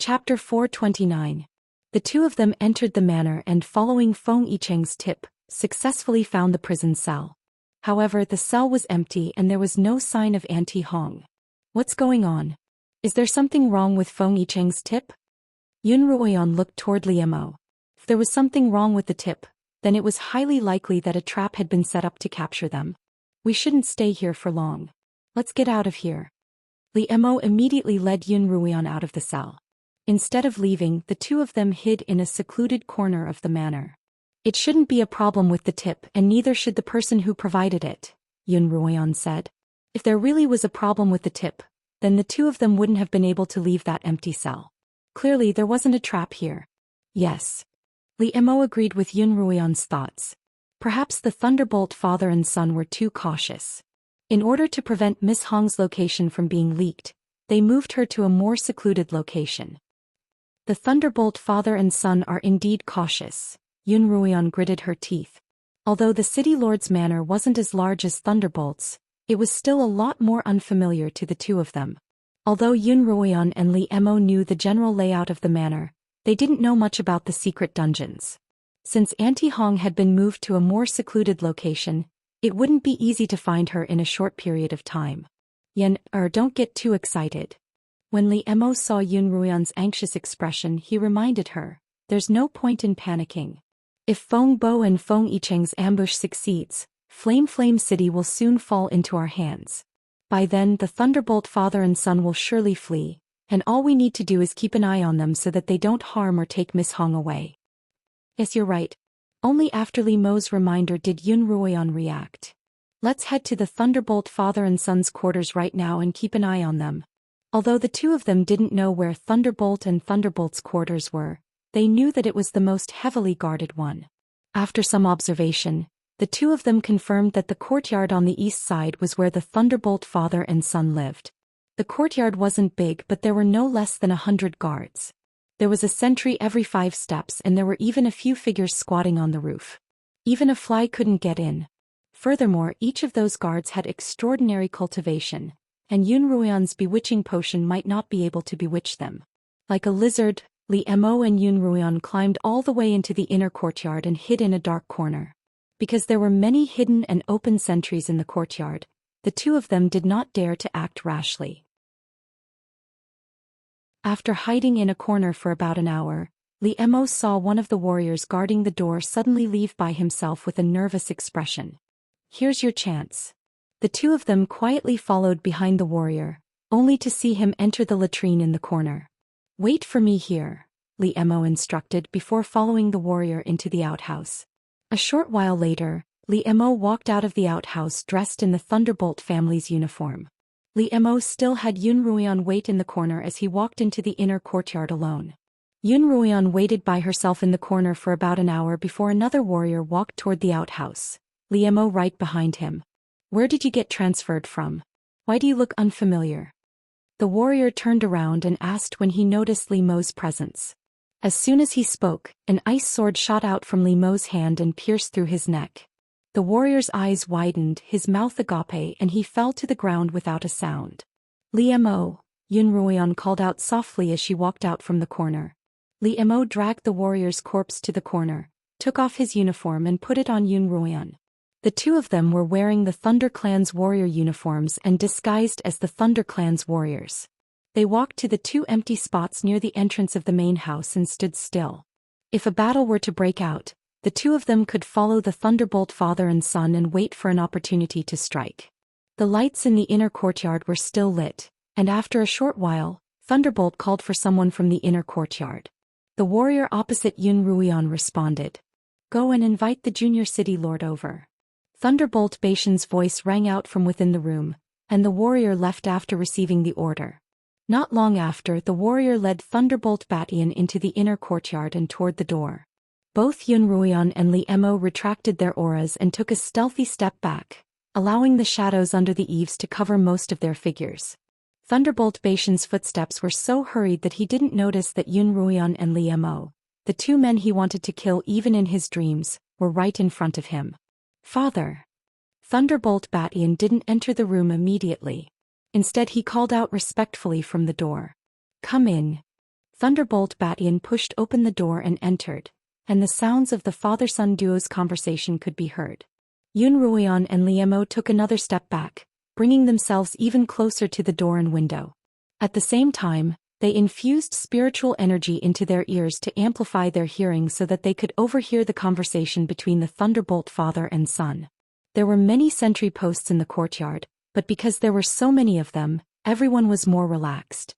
Chapter 429. The two of them entered the manor and, following Feng Yicheng's tip, successfully found the prison cell. However, the cell was empty and there was no sign of Auntie Hong. What's going on? Is there something wrong with Feng Yicheng's tip? Yun Ruoyan looked toward Li Mo. If there was something wrong with the tip, then it was highly likely that a trap had been set up to capture them. We shouldn't stay here for long. Let's get out of here. Li Mo immediately led Yun Ruoyan out of the cell. Instead of leaving, the two of them hid in a secluded corner of the manor. It shouldn't be a problem with the tip, and neither should the person who provided it, Yun Ruoyan said. If there really was a problem with the tip, then the two of them wouldn't have been able to leave that empty cell. Clearly there wasn't a trap here. Yes. Li Mo agreed with Yun Ruoyan's thoughts. Perhaps the Thunderbolt father and son were too cautious. In order to prevent Miss Hong's location from being leaked, they moved her to a more secluded location. The Thunderbolt father and son are indeed cautious, Yun Ruoyan gritted her teeth. Although the city lord's manor wasn't as large as Thunderbolt's, it was still a lot more unfamiliar to the two of them. Although Yun Ruoyan and Li Mo knew the general layout of the manor, they didn't know much about the secret dungeons. Since Auntie Hong had been moved to a more secluded location, it wouldn't be easy to find her in a short period of time. Don't get too excited. When Li Mo saw Yun Ruoyan's anxious expression, he reminded her, there's no point in panicking. If Feng Bo and Feng Yicheng's ambush succeeds, Flame City will soon fall into our hands. By then the Thunderbolt father and son will surely flee, and all we need to do is keep an eye on them so that they don't harm or take Miss Hong away. Yes, you're right. Only after Li Mo's reminder did Yun Ruoyan react. Let's head to the Thunderbolt father and son's quarters right now and keep an eye on them. Although the two of them didn't know where Thunderbolt and Thunderbolt's quarters were, they knew that it was the most heavily guarded one. After some observation, the two of them confirmed that the courtyard on the east side was where the Thunderbolt father and son lived. The courtyard wasn't big, but there were no less than 100 guards. There was a sentry every 5 steps, and there were even a few figures squatting on the roof. Even a fly couldn't get in. Furthermore, each of those guards had extraordinary cultivation, and Yun Ruoyan's bewitching potion might not be able to bewitch them. Like a lizard, Li Mo and Yun Ruoyan climbed all the way into the inner courtyard and hid in a dark corner. Because there were many hidden and open sentries in the courtyard, the two of them did not dare to act rashly. After hiding in a corner for about an hour, Li Mo saw one of the warriors guarding the door suddenly leave by himself with a nervous expression. Here's your chance. The two of them quietly followed behind the warrior, only to see him enter the latrine in the corner. Wait for me here, Li Mo instructed before following the warrior into the outhouse. A short while later, Li Mo walked out of the outhouse dressed in the Thunderbolt family's uniform. Li Mo still had Yun Ruoyan wait in the corner as he walked into the inner courtyard alone. Yun Ruoyan waited by herself in the corner for about an hour before another warrior walked toward the outhouse, Li Mo right behind him. Where did you get transferred from? Why do you look unfamiliar? The warrior turned around and asked when he noticed Li Mo's presence. As soon as he spoke, an ice sword shot out from Li Mo's hand and pierced through his neck. The warrior's eyes widened, his mouth agape, and he fell to the ground without a sound. Li Mo, Yun Ruoyan called out softly as she walked out from the corner. Li Mo dragged the warrior's corpse to the corner, took off his uniform and put it on Yun Ruoyan. The two of them were wearing the Thunder Clan's warrior uniforms and disguised as the Thunder Clan's warriors. They walked to the 2 empty spots near the entrance of the main house and stood still. If a battle were to break out, the two of them could follow the Thunderbolt father and son and wait for an opportunity to strike. The lights in the inner courtyard were still lit, and after a short while, Thunderbolt called for someone from the inner courtyard. The warrior opposite Yun Ruoyan responded. Go and invite the junior city lord over. Thunderbolt Baishan's voice rang out from within the room, and the warrior left after receiving the order. Not long after, the warrior led Thunderbolt Batian into the inner courtyard and toward the door. Both Yun Ruoyan and Li Mo retracted their auras and took a stealthy step back, allowing the shadows under the eaves to cover most of their figures. Thunderbolt Baishan's footsteps were so hurried that he didn't notice that Yun Ruoyan and Li Mo, the 2 men he wanted to kill even in his dreams, were right in front of him. Father. Thunderbolt Batian didn't enter the room immediately. Instead he called out respectfully from the door. Come in. Thunderbolt Batian pushed open the door and entered, and the sounds of the father-son duo's conversation could be heard. Yun Ruoyan and Liemo took another step back, bringing themselves even closer to the door and window. At the same time, they infused spiritual energy into their ears to amplify their hearing so that they could overhear the conversation between the Thunderbolt father and son. There were many sentry posts in the courtyard, but because there were so many of them, everyone was more relaxed.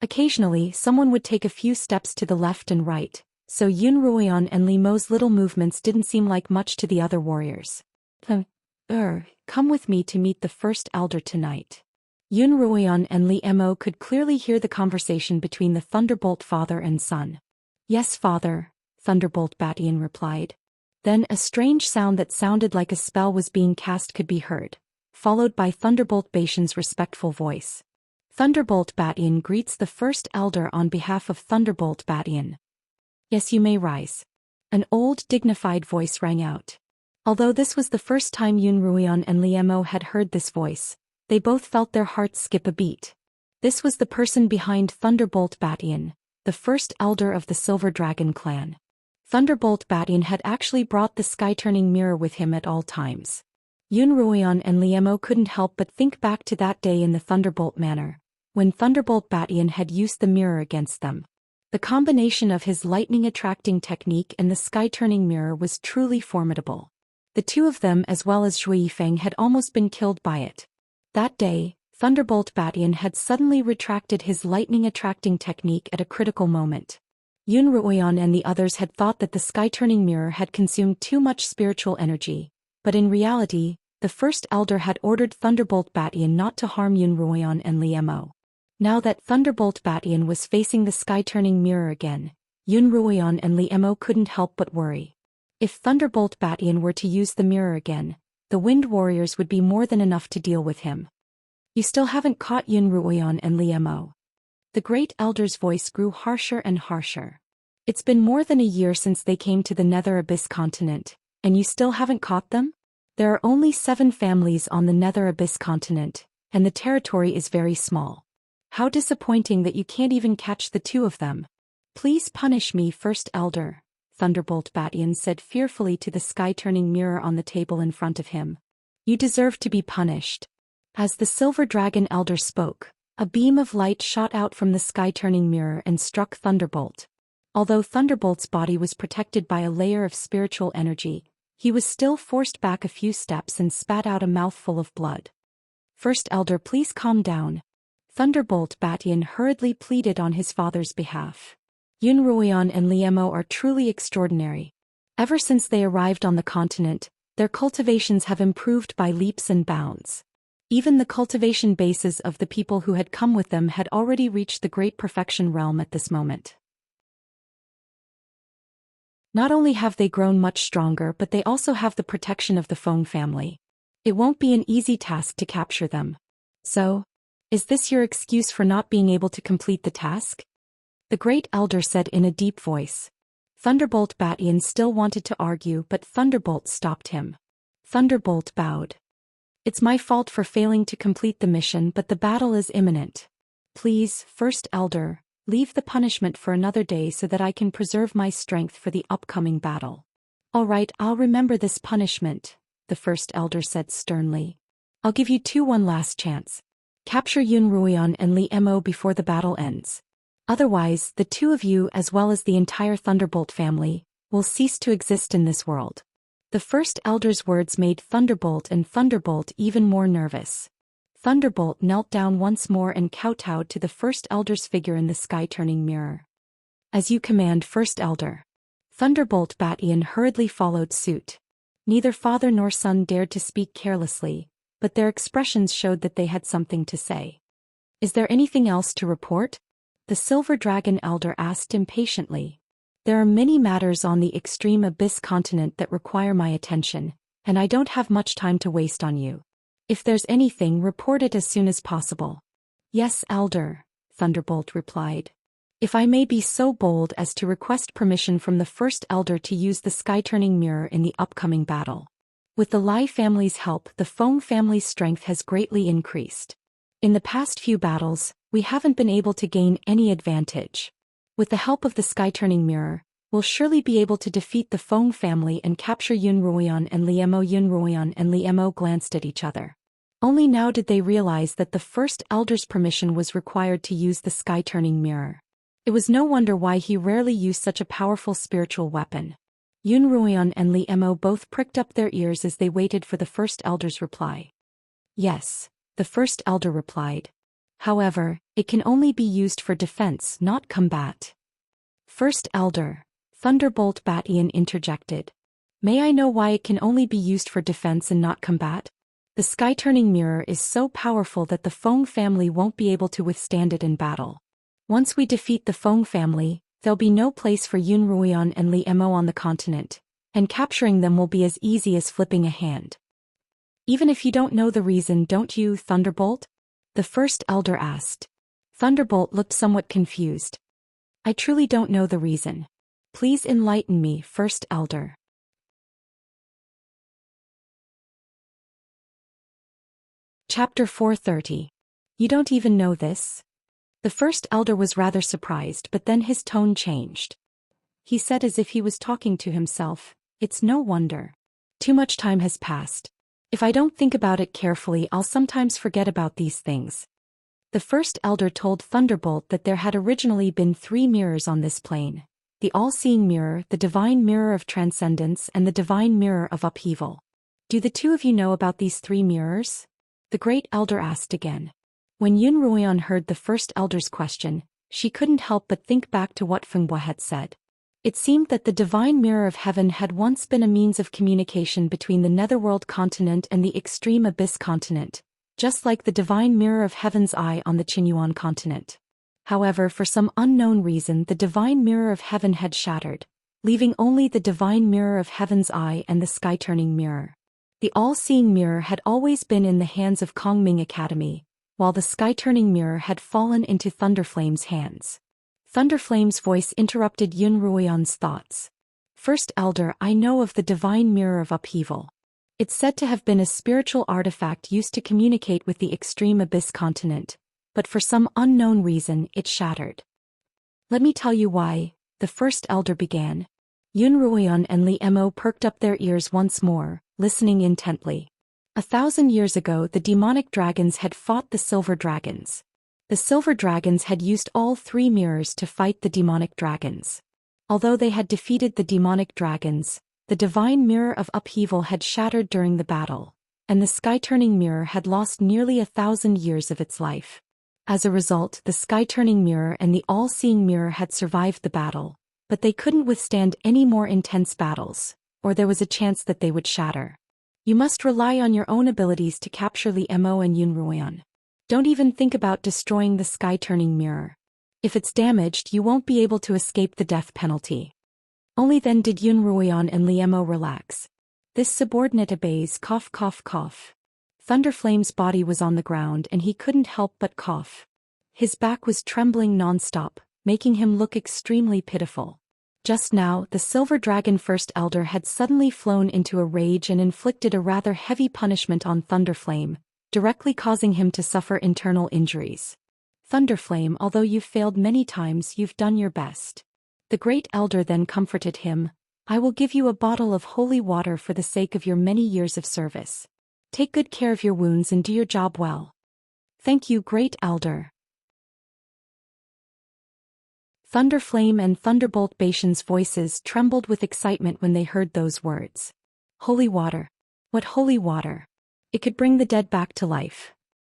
Occasionally, someone would take a few steps to the left and right, so Yun Ruoyan and Li Mo's little movements didn't seem like much to the other warriors. Come with me to meet the first elder tonight. Yun Ruoyan and Li Mo could clearly hear the conversation between the Thunderbolt father and son. Yes, father, Thunderbolt Batian replied. Then a strange sound that sounded like a spell was being cast could be heard, followed by Thunderbolt Batian's respectful voice. Thunderbolt Batian greets the first elder on behalf of Thunderbolt Batian. Yes, you may rise. An old, dignified voice rang out. Although this was the first time Yun Ruoyan and Liemo had heard this voice, they both felt their hearts skip a beat. This was the person behind Thunderbolt Batian, the first elder of the Silver Dragon clan. Thunderbolt Batian had actually brought the sky-turning mirror with him at all times. Yun Ruoyan and Liemo couldn't help but think back to that day in the Thunderbolt Manor, when Thunderbolt Batian had used the mirror against them. The combination of his lightning-attracting technique and the sky-turning mirror was truly formidable. The two of them as well as Zhui Feng had almost been killed by it. That day, Thunderbolt Batian had suddenly retracted his lightning-attracting technique at a critical moment. Yun Ruoyan and the others had thought that the sky-turning mirror had consumed too much spiritual energy, but in reality, the first elder had ordered Thunderbolt Batian not to harm Yun Ruoyan and Liemo. Now that Thunderbolt Batian was facing the sky-turning mirror again, Yun Ruoyan and Liemo couldn't help but worry. If Thunderbolt Batian were to use the mirror again, the Wind Warriors would be more than enough to deal with him. You still haven't caught Yun Ruoyan and Liemo. The great elder's voice grew harsher and harsher. It's been more than a year since they came to the Nether Abyss continent, and you still haven't caught them? There are only 7 families on the Nether Abyss continent, and the territory is very small. How disappointing that you can't even catch the 2 of them. Please punish me, First Elder, Thunderbolt Batian said fearfully to the sky-turning mirror on the table in front of him. You deserve to be punished. As the Silver Dragon Elder spoke, a beam of light shot out from the sky-turning mirror and struck Thunderbolt. Although Thunderbolt's body was protected by a layer of spiritual energy, he was still forced back a few steps and spat out a mouthful of blood. First Elder, please calm down. Thunderbolt Batian hurriedly pleaded on his father's behalf. Yun Ruoyan and Liemo are truly extraordinary. Ever since they arrived on the continent, their cultivations have improved by leaps and bounds. Even the cultivation bases of the people who had come with them had already reached the Great Perfection realm at this moment. Not only have they grown much stronger, but they also have the protection of the Feng family. It won't be an easy task to capture them. So, is this your excuse for not being able to complete the task? The Great Elder said in a deep voice. Thunderbolt Batian still wanted to argue, but Thunderbolt stopped him. Thunderbolt bowed. It's my fault for failing to complete the mission, but the battle is imminent. Please, First Elder, leave the punishment for another day so that I can preserve my strength for the upcoming battle. All right, I'll remember this punishment, the First Elder said sternly. I'll give you one last chance. Capture Yun Ruoyan and Liemo before the battle ends. Otherwise, the 2 of you as well as the entire Thunderbolt family will cease to exist in this world. The First Elder's words made Thunderbolt and Thunderbolt even more nervous. Thunderbolt knelt down once more and kowtowed to the First Elder's figure in the sky-turning mirror. As you command, First Elder. Thunderbolt Batian hurriedly followed suit. Neither father nor son dared to speak carelessly, but their expressions showed that they had something to say. Is there anything else to report? The Silver Dragon Elder asked impatiently. There are many matters on the extreme Abyss continent that require my attention, and I don't have much time to waste on you. If there's anything, report it as soon as possible. Yes, Elder, Thunderbolt replied. If I may be so bold as to request permission from the First Elder to use the sky-turning mirror in the upcoming battle. With the Lai family's help, the Feng family's strength has greatly increased. In the past few battles, we haven't been able to gain any advantage. With the help of the sky-turning mirror, we'll surely be able to defeat the Feng family and capture Yun Ruoyan and Liemo. Yun Ruoyan and Liemo glanced at each other. Only now did they realize that the first elder's permission was required to use the sky-turning mirror. It was no wonder why he rarely used such a powerful spiritual weapon. Yun Ruoyan and Liemo both pricked up their ears as they waited for the first elder's reply. Yes, the first elder replied. However, it can only be used for defense, not combat. First elder, Thunderbolt Batian interjected. May I know why it can only be used for defense and not combat? The sky-turning mirror is so powerful that the Feng family won't be able to withstand it in battle. Once we defeat the Feng family, there'll be no place for Yun Ruoyan and Liemo on the continent, and capturing them will be as easy as flipping a hand. Even if you don't know the reason, don't you, Thunderbolt? The first elder asked. Thunderbolt looked somewhat confused. I truly don't know the reason. Please enlighten me, first elder. Chapter 430. You don't even know this? The first elder was rather surprised, but then his tone changed. He said as if he was talking to himself, it's no wonder. Too much time has passed. If I don't think about it carefully, I'll sometimes forget about these things. The first elder told Thunderbolt that there had originally been 3 mirrors on this plane: the all-seeing mirror, the divine mirror of transcendence, and the divine mirror of upheaval. Do the two of you know about these 3 mirrors? The great elder asked again. When Yun Ruoyan heard the first elder's question, she couldn't help but think back to what Feng Hua had said. It seemed that the divine mirror of heaven had once been a means of communication between the netherworld continent and the extreme abyss continent, just like the divine mirror of heaven's eye on the Qinyuan continent. However, for some unknown reason, the divine mirror of heaven had shattered, leaving only the divine mirror of heaven's eye and the sky-turning mirror. The all-seeing mirror had always been in the hands of Kongming Academy, while the sky-turning mirror had fallen into Thunderflame's hands. Thunderflame's voice interrupted Yun Ruoyan's thoughts. First elder, I know of the divine mirror of upheaval. It's said to have been a spiritual artifact used to communicate with the extreme abyss continent, but for some unknown reason it shattered. Let me tell you why, the first elder began. Yun Ruoyan and Liemo perked up their ears once more, listening intently. 1,000 years ago, the demonic dragons had fought the silver dragons. The silver dragons had used all 3 mirrors to fight the demonic dragons. Although they had defeated the demonic dragons, the divine mirror of upheaval had shattered during the battle, and the sky-turning mirror had lost nearly 1,000 years of its life. As a result, the sky-turning mirror and the all-seeing mirror had survived the battle, but they couldn't withstand any more intense battles, or there was a chance that they would shatter. You must rely on your own abilities to capture Liemo and Yun Ruoyan. Don't even think about destroying the sky-turning mirror. If it's damaged, you won't be able to escape the death penalty. Only then did Yun Ruoyan and Liemo relax. This subordinate obeys. Cough, cough, cough. Thunderflame's body was on the ground and he couldn't help but cough. His back was trembling non-stop, making him look extremely pitiful. Just now, the Silver Dragon First Elder had suddenly flown into a rage and inflicted a rather heavy punishment on Thunderflame, directly causing him to suffer internal injuries. Thunderflame, although you've failed many times, you've done your best. The Great Elder then comforted him. I will give you a bottle of holy water for the sake of your many years of service. Take good care of your wounds and do your job well. Thank you, Great Elder. Thunderflame and Thunderbolt Bashan's voices trembled with excitement when they heard those words. Holy water. What holy water? It could bring the dead back to life.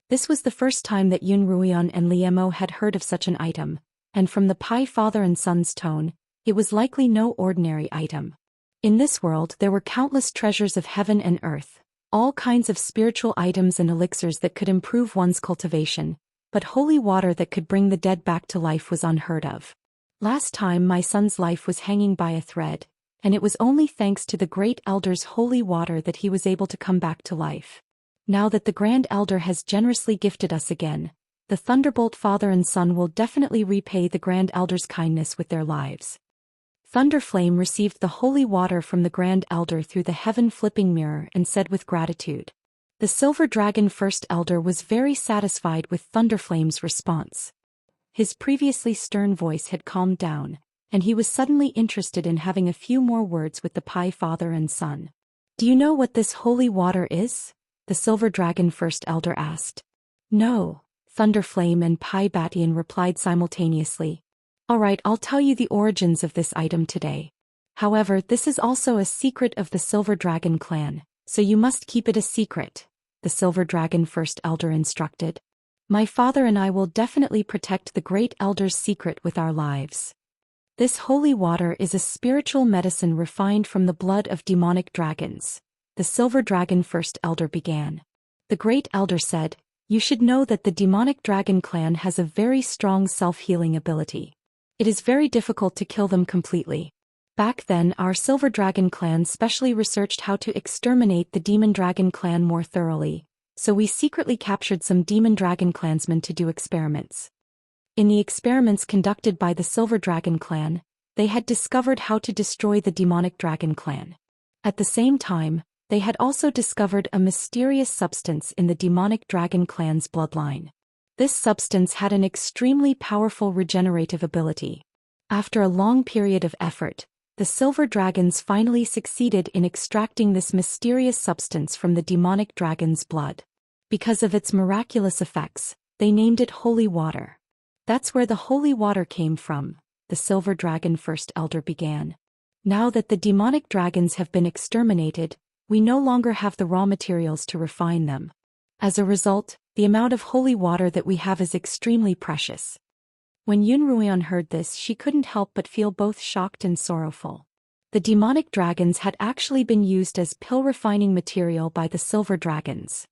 This was the first time that Yun Ruoyan and Liemo had heard of such an item, and from the Pai father and son's tone, it was likely no ordinary item. In this world there were countless treasures of heaven and earth, all kinds of spiritual items and elixirs that could improve one's cultivation, but holy water that could bring the dead back to life was unheard of. Last time my son's life was hanging by a thread, and it was only thanks to the Great Elder's holy water that he was able to come back to life. Now that the Grand Elder has generously gifted us again, the Thunderbolt father and son will definitely repay the Grand Elder's kindness with their lives. Thunderflame received the holy water from the Grand Elder through the heaven flipping mirror and said with gratitude. The Silver Dragon First Elder was very satisfied with Thunderflame's response. His previously stern voice had calmed down, and he was suddenly interested in having a few more words with the Pi father and son. "Do you know what this holy water is?" the Silver Dragon First Elder asked. "No," Thunderflame and Pi Batian replied simultaneously. "Alright, I'll tell you the origins of this item today. However, this is also a secret of the Silver Dragon clan, so you must keep it a secret," the Silver Dragon First Elder instructed. "My father and I will definitely protect the Great Elder's secret with our lives. This holy water is a spiritual medicine refined from the blood of demonic dragons," the Silver Dragon First Elder began. The Great Elder said, "You should know that the demonic dragon clan has a very strong self-healing ability. It is very difficult to kill them completely. Back then, our Silver Dragon clan specially researched how to exterminate the Demon Dragon clan more thoroughly, so we secretly captured some Demon Dragon clansmen to do experiments. In the experiments conducted by the Silver Dragon clan, they had discovered how to destroy the Demonic Dragon clan. At the same time, they had also discovered a mysterious substance in the Demonic Dragon clan's bloodline. This substance had an extremely powerful regenerative ability. After a long period of effort, the Silver Dragons finally succeeded in extracting this mysterious substance from the Demonic Dragon's blood. Because of its miraculous effects, they named it Holy Water. That's where the holy water came from," the Silver Dragon First Elder began. "Now that the demonic dragons have been exterminated, we no longer have the raw materials to refine them. As a result, the amount of holy water that we have is extremely precious." When Yunruian heard this, she couldn't help but feel both shocked and sorrowful. The demonic dragons had actually been used as pill refining material by the Silver Dragons.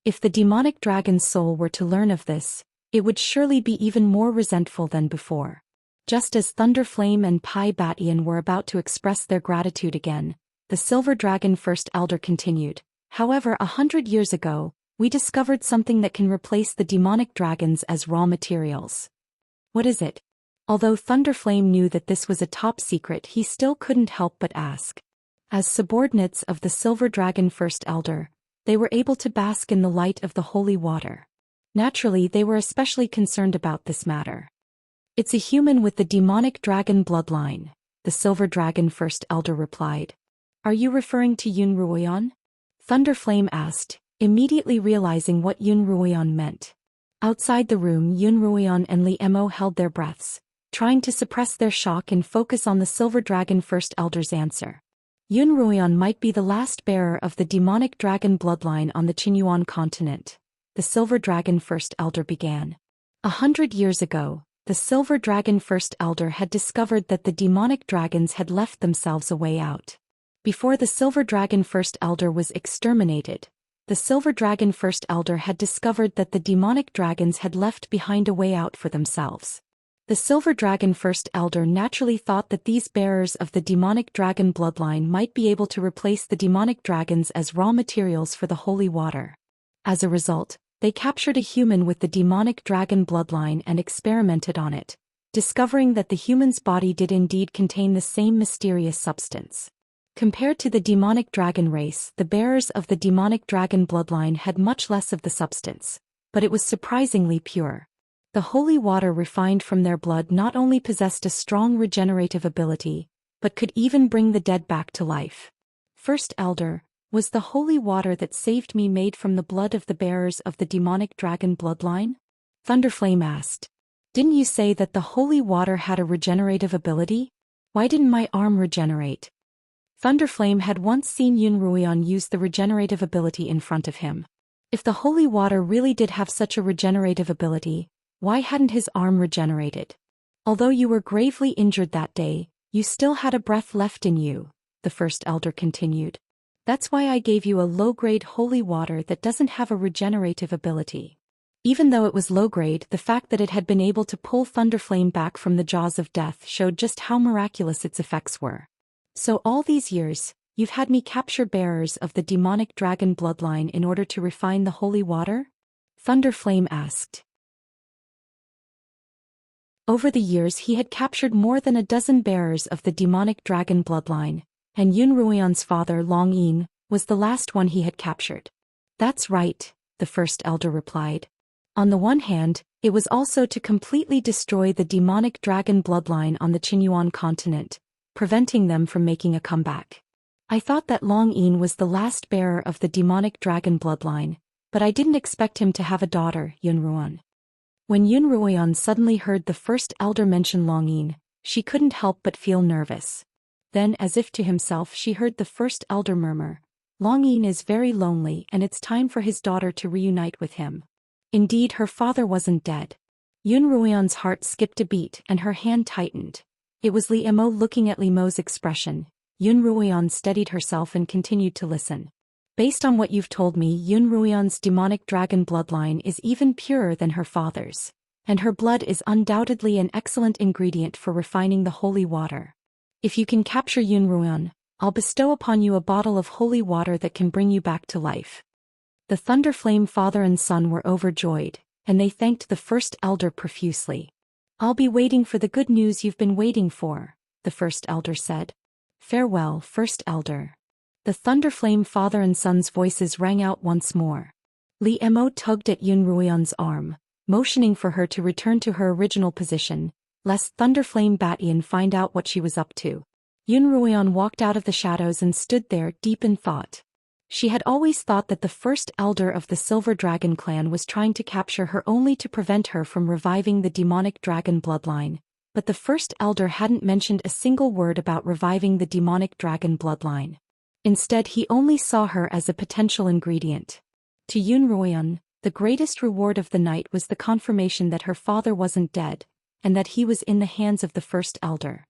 If the demonic dragon's soul were to learn of this, it would surely be even more resentful than before. Just as Thunderflame and Pi Batian were about to express their gratitude again, the Silver Dragon First Elder continued, "However, 100 years ago, we discovered something that can replace the demonic dragons as raw materials." "What is it?" Although Thunderflame knew that this was a top secret, he still couldn't help but ask. As subordinates of the Silver Dragon First Elder, they were able to bask in the light of the holy water. Naturally, they were especially concerned about this matter. "It's a human with the demonic dragon bloodline," the Silver Dragon First Elder replied. "Are you referring to Yunruian?" Thunderflame asked, immediately realizing what Yunruian meant. Outside the room, Yunruian and Li Emo held their breaths, trying to suppress their shock and focus on the Silver Dragon First Elder's answer. Yunruian might be the last bearer of the demonic dragon bloodline on the Qinyuan continent, the Silver Dragon First Elder began. 100 years ago, the Silver Dragon First Elder had discovered that the demonic dragons had left themselves a way out. Before the Silver Dragon First Elder was exterminated, the Silver Dragon First Elder had discovered that the demonic dragons had left behind a way out for themselves. The Silver Dragon First Elder naturally thought that these bearers of the demonic dragon bloodline might be able to replace the demonic dragons as raw materials for the holy water. As a result, they captured a human with the demonic dragon bloodline and experimented on it, discovering that the human's body did indeed contain the same mysterious substance. Compared to the demonic dragon race, the bearers of the demonic dragon bloodline had much less of the substance, but it was surprisingly pure. The holy water refined from their blood not only possessed a strong regenerative ability, but could even bring the dead back to life. "First Elder, was the holy water that saved me made from the blood of the bearers of the demonic dragon bloodline?" Thunderflame asked. "Didn't you say that the holy water had a regenerative ability? Why didn't my arm regenerate?" Thunderflame had once seen Yunruian use the regenerative ability in front of him. If the holy water really did have such a regenerative ability, why hadn't his arm regenerated? "Although you were gravely injured that day, you still had a breath left in you," the First Elder continued. "That's why I gave you a low-grade holy water that doesn't have a regenerative ability." Even though it was low-grade, the fact that it had been able to pull Thunderflame back from the jaws of death showed just how miraculous its effects were. "So all these years, you've had me capture bearers of the demonic dragon bloodline in order to refine the holy water?" Thunderflame asked. Over the years he had captured more than a dozen bearers of the demonic dragon bloodline, and Yunruian's father Long Yin, was the last one he had captured. That's right, the first elder replied. On the one hand, it was also to completely destroy the demonic dragon bloodline on the Qinyuan continent, preventing them from making a comeback. I thought that Long Yin was the last bearer of the demonic dragon bloodline, but I didn't expect him to have a daughter, Yunruan. When Yunruan suddenly heard the first elder mention Long Yin, she couldn't help but feel nervous. Then, as if to himself, she heard the first elder murmur, Long Yin is very lonely and it's time for his daughter to reunite with him. Indeed, her father wasn't dead. Yunruan's heart skipped a beat and her hand tightened. It was Li Mo looking at Li Mo's expression. Yunruan steadied herself and continued to listen. Based on what you've told me, Yunruan's demonic dragon bloodline is even purer than her father's, and her blood is undoubtedly an excellent ingredient for refining the holy water. If you can capture Yunruan, I'll bestow upon you a bottle of holy water that can bring you back to life. The Thunderflame father and son were overjoyed, and they thanked the first elder profusely. I'll be waiting for the good news you've been waiting for, the first elder said. Farewell, first elder. The Thunderflame father and son's voices rang out once more. Li Mo tugged at Yunruan's arm, motioning for her to return to her original position, lest Thunderflame Batian find out what she was up to. Yunruan walked out of the shadows and stood there deep in thought. She had always thought that the first elder of the Silver Dragon clan was trying to capture her only to prevent her from reviving the demonic dragon bloodline, but the first elder hadn't mentioned a single word about reviving the demonic dragon bloodline. Instead, he only saw her as a potential ingredient. To Yunruan, the greatest reward of the night was the confirmation that her father wasn't dead, and that he was in the hands of the first elder.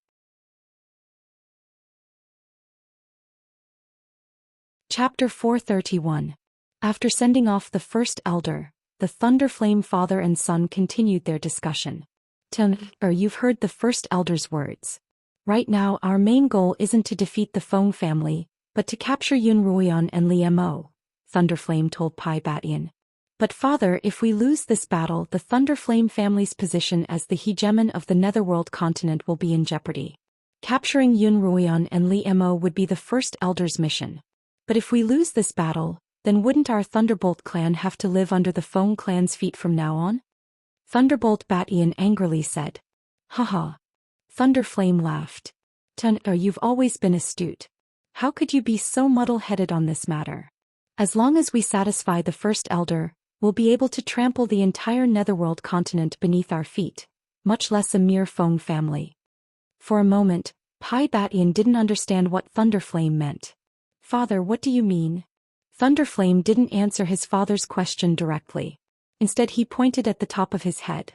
Chapter 431. After sending off the first elder, the Thunderflame father and son continued their discussion. You've heard the first elder's words. Right now our main goal isn't to defeat the Feng family, but to capture Yunruan and Li Mo, Thunderflame told Pai Batian. But father, if we lose this battle, the Thunderflame family's position as the hegemon of the Netherworld continent will be in jeopardy. Capturing Yunruan and Li Mo would be the first elder's mission. But if we lose this battle, then wouldn't our Thunderbolt clan have to live under the Feng clan's feet from now on? Thunderbolt Batian angrily said. Haha. Thunderflame laughed. You've always been astute. How could you be so muddle-headed on this matter? As long as we satisfy the first elder, we'll be able to trample the entire Netherworld continent beneath our feet, much less a mere Feng family. For a moment, Pai Batian didn't understand what Thunderflame meant. Father, what do you mean? Thunderflame didn't answer his father's question directly. Instead, he pointed at the top of his head.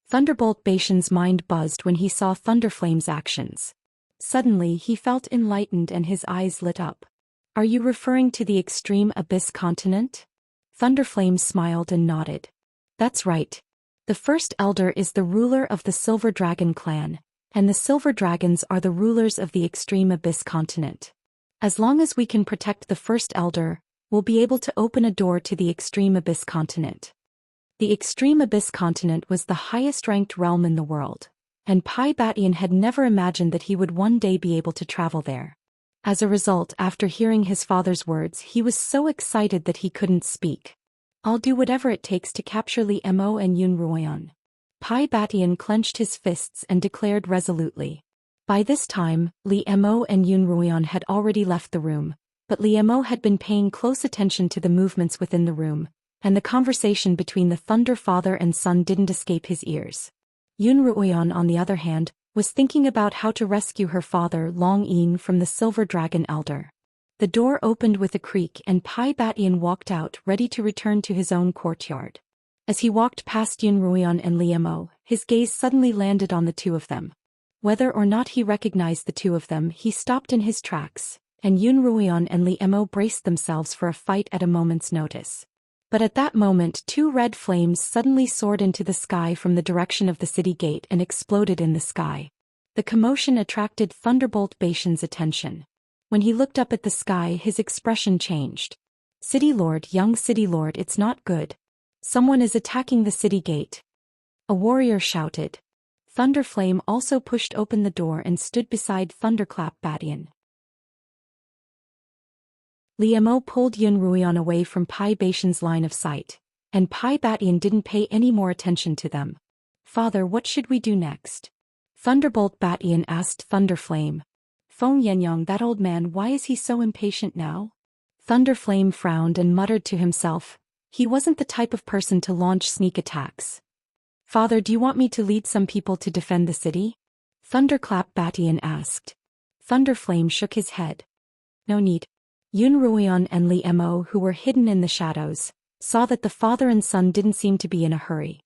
Thunderbolt Batian's mind buzzed when he saw Thunderflame's actions. Suddenly, he felt enlightened and his eyes lit up. Are you referring to the extreme abyss continent? Thunderflame smiled and nodded. That's right. The first elder is the ruler of the Silver Dragon clan, and the Silver Dragons are the rulers of the extreme abyss continent. As long as we can protect the first elder, we'll be able to open a door to the extreme abyss continent. The extreme abyss continent was the highest-ranked realm in the world, and Pai Batian had never imagined that he would one day be able to travel there. As a result, after hearing his father's words, he was so excited that he couldn't speak. I'll do whatever it takes to capture Li Mo and Yunruan. Pai Batian clenched his fists and declared resolutely. By this time, Li Mo and Yunruan had already left the room, but Li Mo had been paying close attention to the movements within the room, and the conversation between the Thunder father and son didn't escape his ears. Yunruan, on the other hand, was thinking about how to rescue her father Long Yin from the Silver Dragon elder. The door opened with a creak and Pai Batian walked out, ready to return to his own courtyard. As he walked past Yunruan and Li Mo, his gaze suddenly landed on the two of them. Whether or not he recognized the two of them, he stopped in his tracks, and Yunruan and Li Mo braced themselves for a fight at a moment's notice. But at that moment, two red flames suddenly soared into the sky from the direction of the city gate and exploded in the sky. The commotion attracted Thunderbolt Batian's attention. When he looked up at the sky, his expression changed. City Lord, young City Lord, it's not good. Someone is attacking the city gate. A warrior shouted. Thunderflame also pushed open the door and stood beside Thunderclap Batian. Li Mo pulled Yun Ruian away from Pai Baishan's line of sight, and Pai Batian didn't pay any more attention to them. Father, what should we do next? Thunderbolt Batian asked Thunderflame. Feng Yenyang, that old man, why is he so impatient now? Thunderflame frowned and muttered to himself. He wasn't the type of person to launch sneak attacks. Father, do you want me to lead some people to defend the city? Thunderclap Batian asked. Thunderflame shook his head. No need. Yun Ruian and Li Mo, who were hidden in the shadows, saw that the father and son didn't seem to be in a hurry.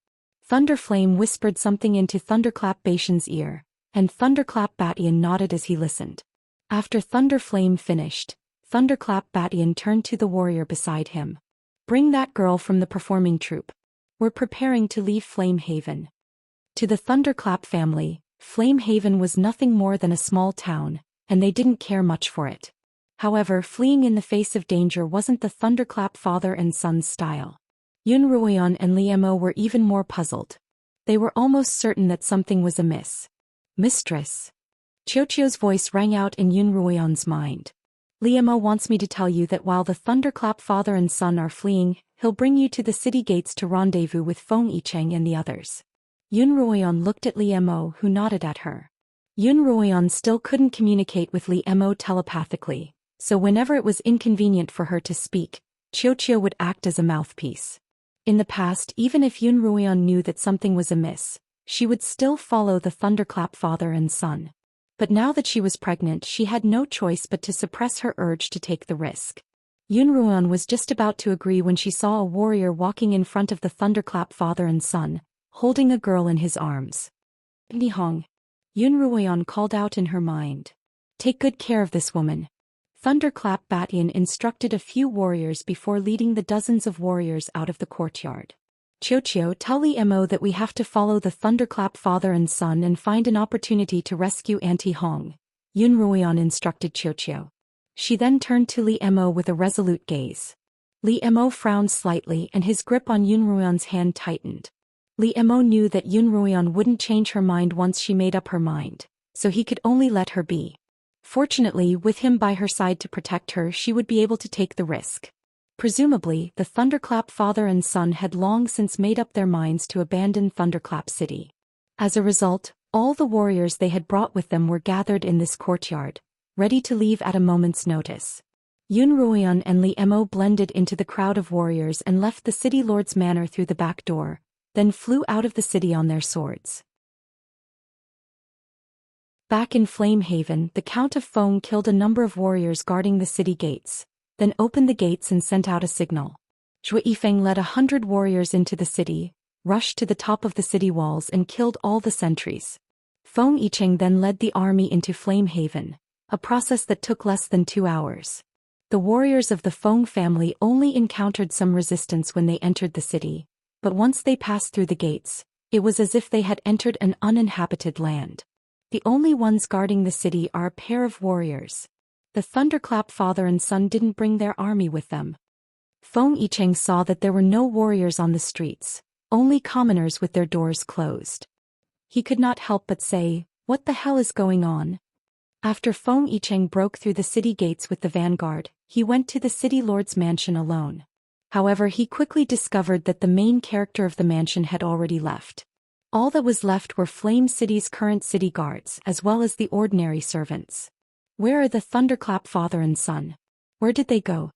Thunderflame whispered something into Thunderclap Baishan's ear, and Thunderclap Batian nodded as he listened. After Thunderflame finished, Thunderclap Batian turned to the warrior beside him. Bring that girl from the performing troupe. We're preparing to leave Flame Haven. To the Thunderclap family, Flame Haven was nothing more than a small town, and they didn't care much for it. However, fleeing in the face of danger wasn't the Thunderclap father and son's style. Yun Ruian and Li Mo were even more puzzled. They were almost certain that something was amiss. Mistress. Qiuqiu's voice rang out in Yun Ruian's mind. Li Mo wants me to tell you that while the Thunderclap father and son are fleeing, he'll bring you to the city gates to rendezvous with Feng Yicheng and the others. Yun Ruian looked at Li Mo, who nodded at her. Yun Ruian still couldn't communicate with Li Mo telepathically, so whenever it was inconvenient for her to speak, Qiuqiu would act as a mouthpiece. In the past, even if Yun Ruian knew that something was amiss, she would still follow the Thunderclap father and son. But now that she was pregnant, she had no choice but to suppress her urge to take the risk. Yun Ruian was just about to agree when she saw a warrior walking in front of the Thunderclap father and son, holding a girl in his arms. Nihong. Yun Ruian called out in her mind. Take good care of this woman. Thunderclap Batian instructed a few warriors before leading the dozens of warriors out of the courtyard. Qiuqiu, tell Li Mo that we have to follow the Thunderclap father and son and find an opportunity to rescue Auntie Hong. Yun Ruian instructed Qiuqiu. She then turned to Li Mo with a resolute gaze. Li Mo frowned slightly and his grip on Yun Ruian's hand tightened. Li Mo knew that Yun Ruian wouldn't change her mind once she made up her mind, so he could only let her be. Fortunately, with him by her side to protect her, she would be able to take the risk. Presumably, the Thunderclap father and son had long since made up their minds to abandon Thunderclap City. As a result, all the warriors they had brought with them were gathered in this courtyard, ready to leave at a moment's notice. Yun Ruian and Li Mo blended into the crowd of warriors and left the city lord's manor through the back door, then flew out of the city on their swords. Back in Flame Haven, the Count of Feng killed a number of warriors guarding the city gates, then opened the gates and sent out a signal. Zhou Yifeng led 100 warriors into the city, rushed to the top of the city walls and killed all the sentries. Feng Yicheng then led the army into Flame Haven, a process that took less than 2 hours. The warriors of the Feng family only encountered some resistance when they entered the city, but once they passed through the gates, it was as if they had entered an uninhabited land. The only ones guarding the city are a pair of warriors. The Thunderclap father and son didn't bring their army with them. Feng Yicheng saw that there were no warriors on the streets, only commoners with their doors closed. He could not help but say, "What the hell is going on?" After Feng Yicheng broke through the city gates with the vanguard, he went to the city lord's mansion alone. However, he quickly discovered that the main character of the mansion had already left. All that was left were Flame City's current city guards as well as the ordinary servants. Where are the Thunderclap father and son? Where did they go?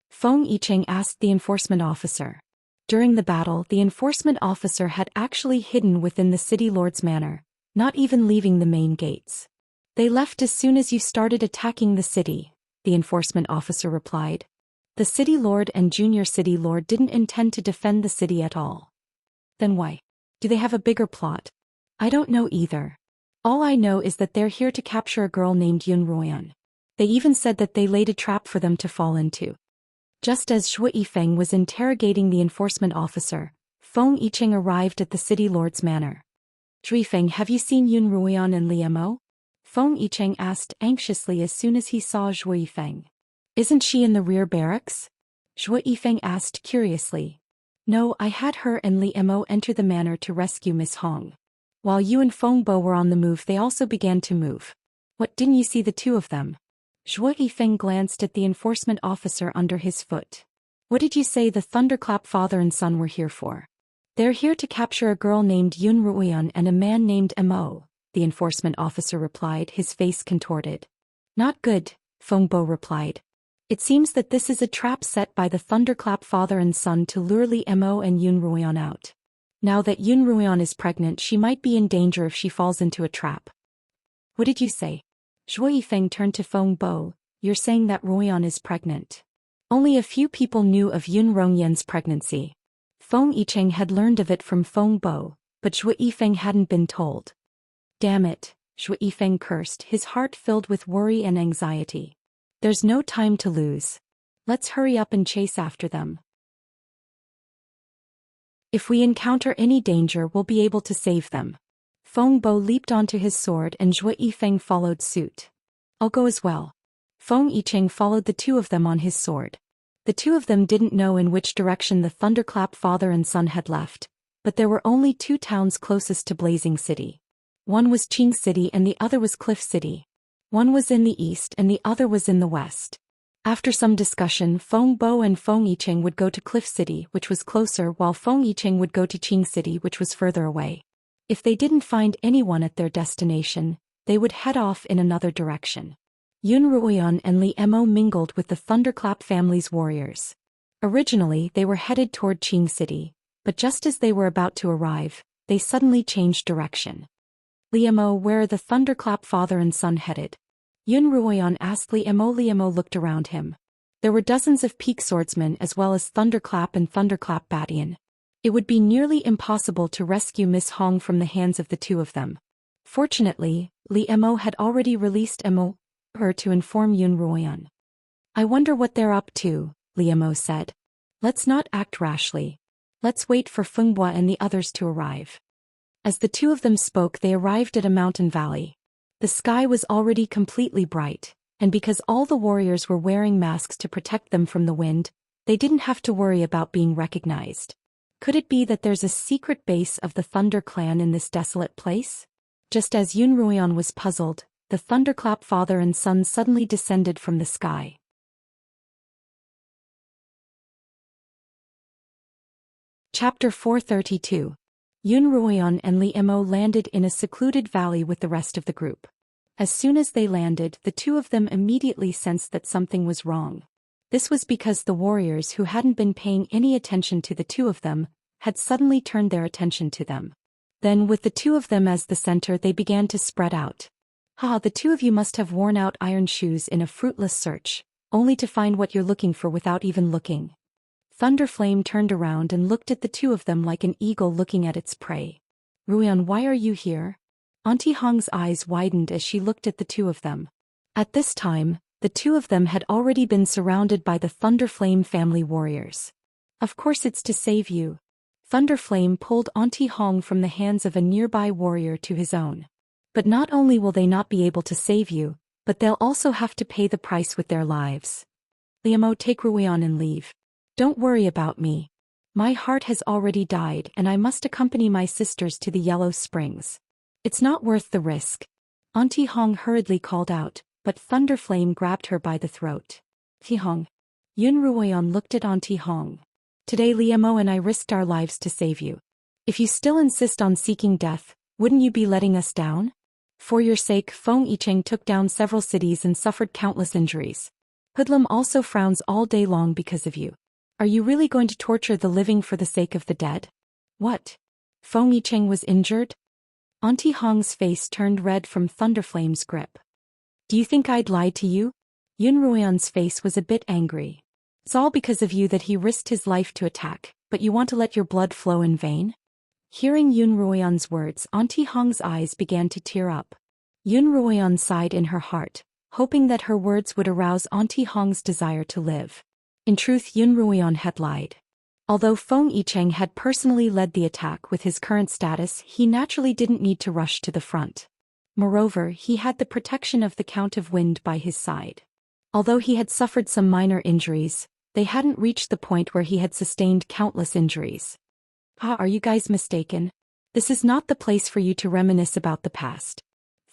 Feng Yicheng asked the enforcement officer. During the battle, the enforcement officer had actually hidden within the city lord's manor, not even leaving the main gates. They left as soon as you started attacking the city, the enforcement officer replied. The city lord and junior city lord didn't intend to defend the city at all. Then why? Do they have a bigger plot? I don't know either. All I know is that they're here to capture a girl named Yun Ruian. They even said that they laid a trap for them to fall into. Just as Zhou Yifeng was interrogating the enforcement officer, Feng Yicheng arrived at the city lord's manor. Zhou Yifeng, have you seen Yun Ruian and Li Mo? Feng Yicheng asked anxiously as soon as he saw Zhou Yifeng. Isn't she in the rear barracks? Zhou Yifeng asked curiously. No, I had her and Li Mo enter the manor to rescue Miss Hong. While you and Feng Bo were on the move, they also began to move. What, didn't you see the two of them? Zhou Yifeng glanced at the enforcement officer under his foot. What did you say the Thunderclap father and son were here for? They're here to capture a girl named Yun Ruoyan and a man named Mo, the enforcement officer replied, his face contorted. Not good, Feng Bo replied. It seems that this is a trap set by the Thunderclap father and son to lure Li Mo and Yun Ruoyan out. Now that Yun Ruoyan is pregnant, she might be in danger if she falls into a trap. What did you say? Zhou Yifeng turned to Feng Bo. You're saying that Ruoyan is pregnant. Only a few people knew of Yun Rongyan's pregnancy. Feng Yicheng had learned of it from Feng Bo, but Zhou Yifeng hadn't been told. Damn it, Zhou Yifeng cursed, his heart filled with worry and anxiety. There's no time to lose. Let's hurry up and chase after them. If we encounter any danger, we'll be able to save them. Feng Bo leaped onto his sword and Zhou Yifeng followed suit. I'll go as well. Feng Yicheng followed the two of them on his sword. The two of them didn't know in which direction the Thunderclap father and son had left, but there were only two towns closest to Blazing City. One was Qing City and the other was Cliff City. One was in the east and the other was in the west. After some discussion, Feng Bo and Feng Yicheng would go to Cliff City, which was closer, while Feng Yicheng would go to Qing City, which was further away. If they didn't find anyone at their destination, they would head off in another direction. Yun Ruoyan and Li Mo mingled with the Thunderclap family's warriors. Originally, they were headed toward Qing City, but just as they were about to arrive, they suddenly changed direction. Li Mo, where are the Thunderclap father and son headed? Yun Ruoyan asked Li Mo. Li Mo looked around him. There were dozens of peak swordsmen as well as Thunderclap and Thunderclap Batian. It would be nearly impossible to rescue Miss Hong from the hands of the two of them. Fortunately, Li Mo had already released her to inform Yun Ruoyan. I wonder what they're up to, Li Mo said. Let's not act rashly. Let's wait for Feng Bo and the others to arrive. As the two of them spoke, they arrived at a mountain valley. The sky was already completely bright, and because all the warriors were wearing masks to protect them from the wind, they didn't have to worry about being recognized. Could it be that there's a secret base of the Thunder Clan in this desolate place? Just as Yun Ruoyan was puzzled, the Thunderclap father and son suddenly descended from the sky. Chapter 432. Yun Ruoyan and Li Mo landed in a secluded valley with the rest of the group. As soon as they landed, the two of them immediately sensed that something was wrong. This was because the warriors who hadn't been paying any attention to the two of them had suddenly turned their attention to them. Then, with the two of them as the center, they began to spread out. The two of you must have worn out iron shoes in a fruitless search, only to find what you're looking for without even looking. Thunderflame turned around and looked at the two of them like an eagle looking at its prey. Ruoyan, why are you here? Auntie Hong's eyes widened as she looked at the two of them. At this time, the two of them had already been surrounded by the Thunderflame family warriors. Of course it's to save you. Thunderflame pulled Auntie Hong from the hands of a nearby warrior to his own. But not only will they not be able to save you, but they'll also have to pay the price with their lives. Li Mo, take Ruoyan and leave. Don't worry about me. My heart has already died and I must accompany my sisters to the Yellow Springs. It's not worth the risk. Auntie Hong hurriedly called out, but Thunderflame grabbed her by the throat. Hong. Yun Ruoyan looked at Auntie Hong. Today Li Mo and I risked our lives to save you. If you still insist on seeking death, wouldn't you be letting us down? For your sake, Feng Yicheng took down several cities and suffered countless injuries. Hoodlum also frowns all day long because of you. Are you really going to torture the living for the sake of the dead? What? Feng Yicheng was injured? Auntie Hong's face turned red from Thunderflame's grip. Do you think I'd lied to you? Yun Ruoyan's face was a bit angry. It's all because of you that he risked his life to attack, but you want to let your blood flow in vain? Hearing Yun Ruoyan's words, Auntie Hong's eyes began to tear up. Yun Ruoyan sighed in her heart, hoping that her words would arouse Auntie Hong's desire to live. In truth, Yun Ruoyan had lied. Although Feng Yicheng had personally led the attack with his current status, he naturally didn't need to rush to the front. Moreover, he had the protection of the Count of Wind by his side. Although he had suffered some minor injuries, they hadn't reached the point where he had sustained countless injuries. Are you guys mistaken? This is not the place for you to reminisce about the past.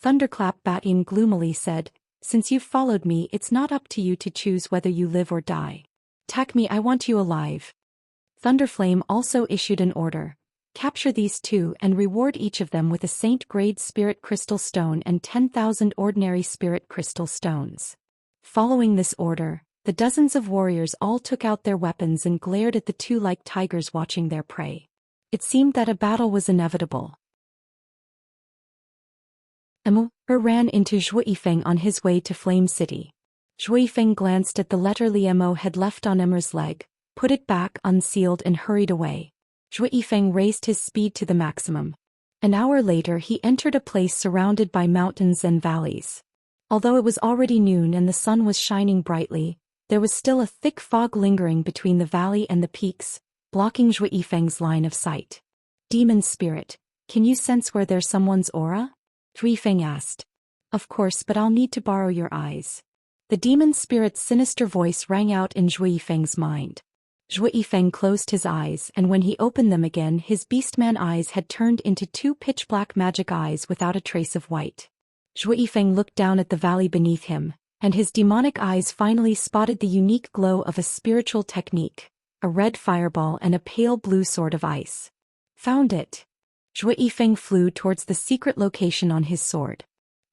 Thunderclap Batian gloomily said, Since you've followed me, it's not up to you to choose whether you live or die. Attack me, I want you alive. Thunderflame also issued an order. Capture these two and reward each of them with a Saint-grade Spirit Crystal Stone and 10,000 ordinary Spirit Crystal Stones. Following this order, the dozens of warriors all took out their weapons and glared at the two like tigers watching their prey. It seemed that a battle was inevitable. Immerse ran into Zhou Yifeng on his way to Flame City. Zhou Yifeng glanced at the letter Liemo had left on Immerse's leg, put it back unsealed and hurried away. Zhou Yifeng raised his speed to the maximum. An hour later he entered a place surrounded by mountains and valleys. Although it was already noon and the sun was shining brightly, there was still a thick fog lingering between the valley and the peaks, blocking Zhou Yifeng's line of sight. Demon spirit, can you sense where there's someone's aura? Zhou Yifeng asked. Of course, but I'll need to borrow your eyes. The demon spirit's sinister voice rang out in Zhou Yifeng's mind. Zhou Yifeng closed his eyes, and when he opened them again his beastman eyes had turned into two pitch-black magic eyes without a trace of white. Zhou Yifeng looked down at the valley beneath him, and his demonic eyes finally spotted the unique glow of a spiritual technique, a red fireball and a pale blue sword of ice. Found it. Zhou Yifeng flew towards the secret location on his sword.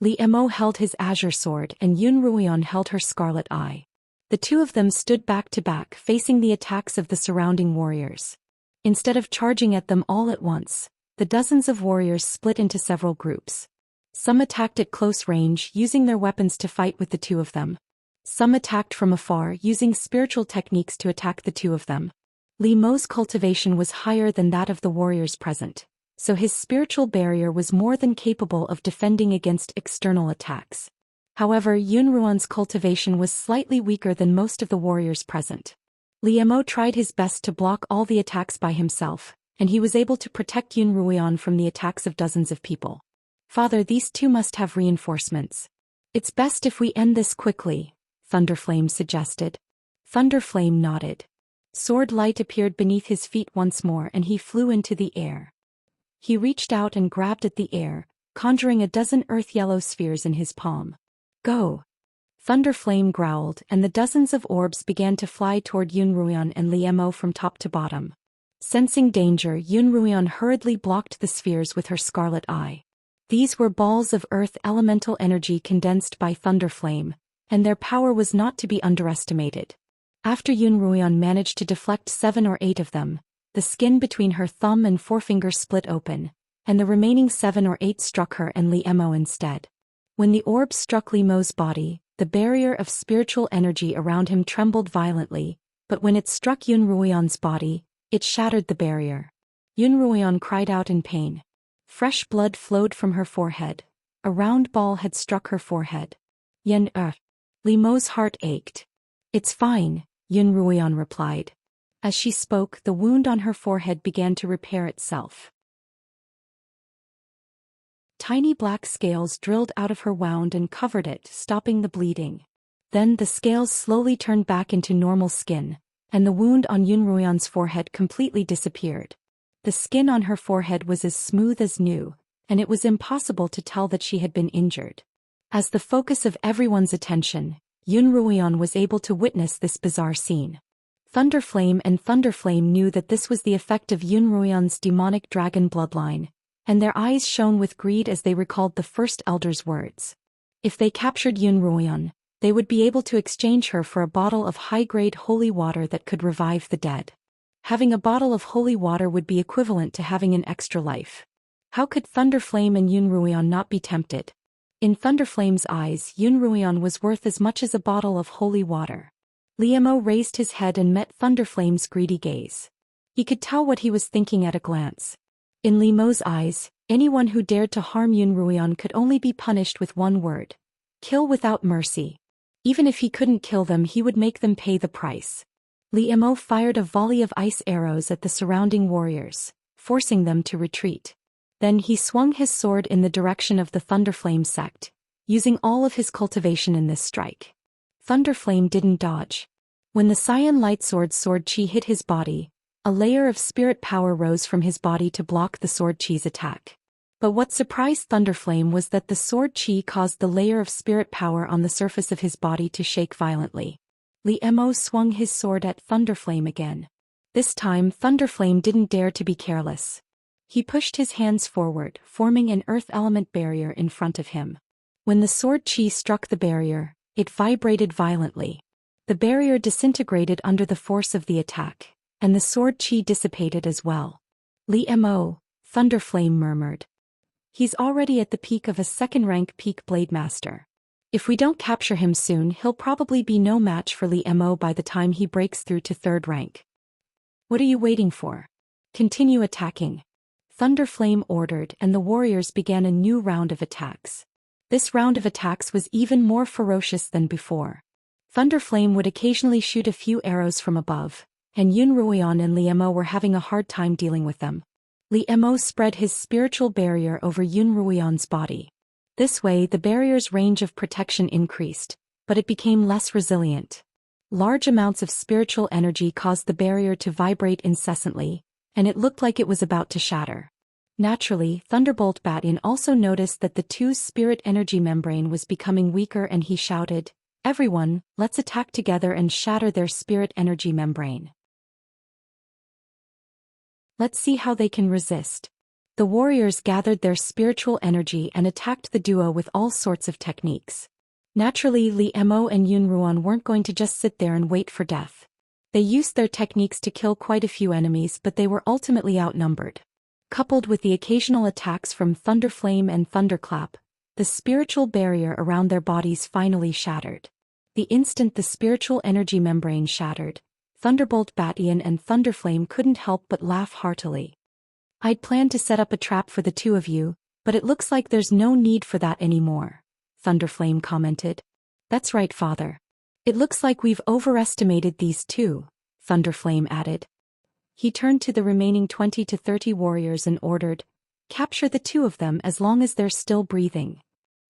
Liemo held his azure sword and Yun Ruoyan held her scarlet eye. The two of them stood back to back facing the attacks of the surrounding warriors. Instead of charging at them all at once, the dozens of warriors split into several groups. Some attacked at close range using their weapons to fight with the two of them. Some attacked from afar using spiritual techniques to attack the two of them. Liemo's cultivation was higher than that of the warriors present, so his spiritual barrier was more than capable of defending against external attacks. However, Yun Ruoyan's cultivation was slightly weaker than most of the warriors present. Liemo tried his best to block all the attacks by himself, and he was able to protect Yun Ruoyan from the attacks of dozens of people. Father, these two must have reinforcements. It's best if we end this quickly, Thunderflame suggested. Thunderflame nodded. Sword light appeared beneath his feet once more and he flew into the air. He reached out and grabbed at the air, conjuring a dozen earth-yellow spheres in his palm. Go! Thunderflame growled and the dozens of orbs began to fly toward Yun Ruoyan and Liemo from top to bottom. Sensing danger, Yun Ruoyan hurriedly blocked the spheres with her scarlet eye. These were balls of earth elemental energy condensed by Thunderflame, and their power was not to be underestimated. After Yun Ruoyan managed to deflect 7 or 8 of them, the skin between her thumb and forefinger split open, and the remaining 7 or 8 struck her and Liemo instead. When the orb struck Liemo's body, the barrier of spiritual energy around him trembled violently, but when it struck Yun Ruoyan's body, it shattered the barrier. Yun Ruoyan cried out in pain. Fresh blood flowed from her forehead. A round ball had struck her forehead. Liemo's heart ached. It's fine, Yun Ruoyan replied. As she spoke, the wound on her forehead began to repair itself. Tiny black scales drilled out of her wound and covered it, stopping the bleeding. Then the scales slowly turned back into normal skin, and the wound on Yun Ruoyan's forehead completely disappeared. The skin on her forehead was as smooth as new, and it was impossible to tell that she had been injured. As the focus of everyone's attention, Yun Ruoyan was able to witness this bizarre scene. Thunderflame and Thunderflame knew that this was the effect of Yun Ruoyan's demonic dragon bloodline, and their eyes shone with greed as they recalled the first elder's words. If they captured Yun Ruoyan, they would be able to exchange her for a bottle of high-grade holy water that could revive the dead. Having a bottle of holy water would be equivalent to having an extra life. How could Thunderflame and Yun Ruoyan not be tempted? In Thunderflame's eyes, Yun Ruoyan was worth as much as a bottle of holy water. Liemo raised his head and met Thunderflame's greedy gaze. He could tell what he was thinking at a glance. In Liemo's eyes, anyone who dared to harm Yun Ruoyan could only be punished with one word: kill without mercy. Even if he couldn't kill them, he would make them pay the price. Liemo fired a volley of ice arrows at the surrounding warriors, forcing them to retreat. Then he swung his sword in the direction of the Thunderflame sect, using all of his cultivation in this strike. Thunderflame didn't dodge. When the Cyan Lightsword's sword chi hit his body, a layer of spirit power rose from his body to block the sword chi's attack. But what surprised Thunderflame was that the sword chi caused the layer of spirit power on the surface of his body to shake violently. Li Mo swung his sword at Thunderflame again. This time Thunderflame didn't dare to be careless. He pushed his hands forward, forming an earth element barrier in front of him. When the sword chi struck the barrier, it vibrated violently. The barrier disintegrated under the force of the attack, and the sword chi dissipated as well. Li Mo, Thunderflame murmured. He's already at the peak of a second-rank peak blade master. If we don't capture him soon, he'll probably be no match for Li Mo by the time he breaks through to third rank. What are you waiting for? Continue attacking. Thunderflame ordered, and the warriors began a new round of attacks. This round of attacks was even more ferocious than before. Thunderflame would occasionally shoot a few arrows from above, and Yun Ruoyan and Li Mo were having a hard time dealing with them. Li Mo spread his spiritual barrier over Yun Ruoyan's body. This way the barrier's range of protection increased, but it became less resilient. Large amounts of spiritual energy caused the barrier to vibrate incessantly, and it looked like it was about to shatter. Naturally, Thunderbolt Batian also noticed that the two's spirit energy membrane was becoming weaker, and he shouted, "Everyone, let's attack together and shatter their spirit energy membrane. Let's see how they can resist." The warriors gathered their spiritual energy and attacked the duo with all sorts of techniques. Naturally, Li Mo and Yun Ruoyan weren't going to just sit there and wait for death. They used their techniques to kill quite a few enemies, but they were ultimately outnumbered. Coupled with the occasional attacks from Thunderflame and Thunderclap, the spiritual barrier around their bodies finally shattered. The instant the spiritual energy membrane shattered, Thunderbolt Batian and Thunderflame couldn't help but laugh heartily. "I'd planned to set up a trap for the two of you, but it looks like there's no need for that anymore," Thunderflame commented. "That's right, Father. It looks like we've overestimated these two," Thunderflame added. He turned to the remaining 20 to 30 warriors and ordered, "Capture the two of them as long as they're still breathing.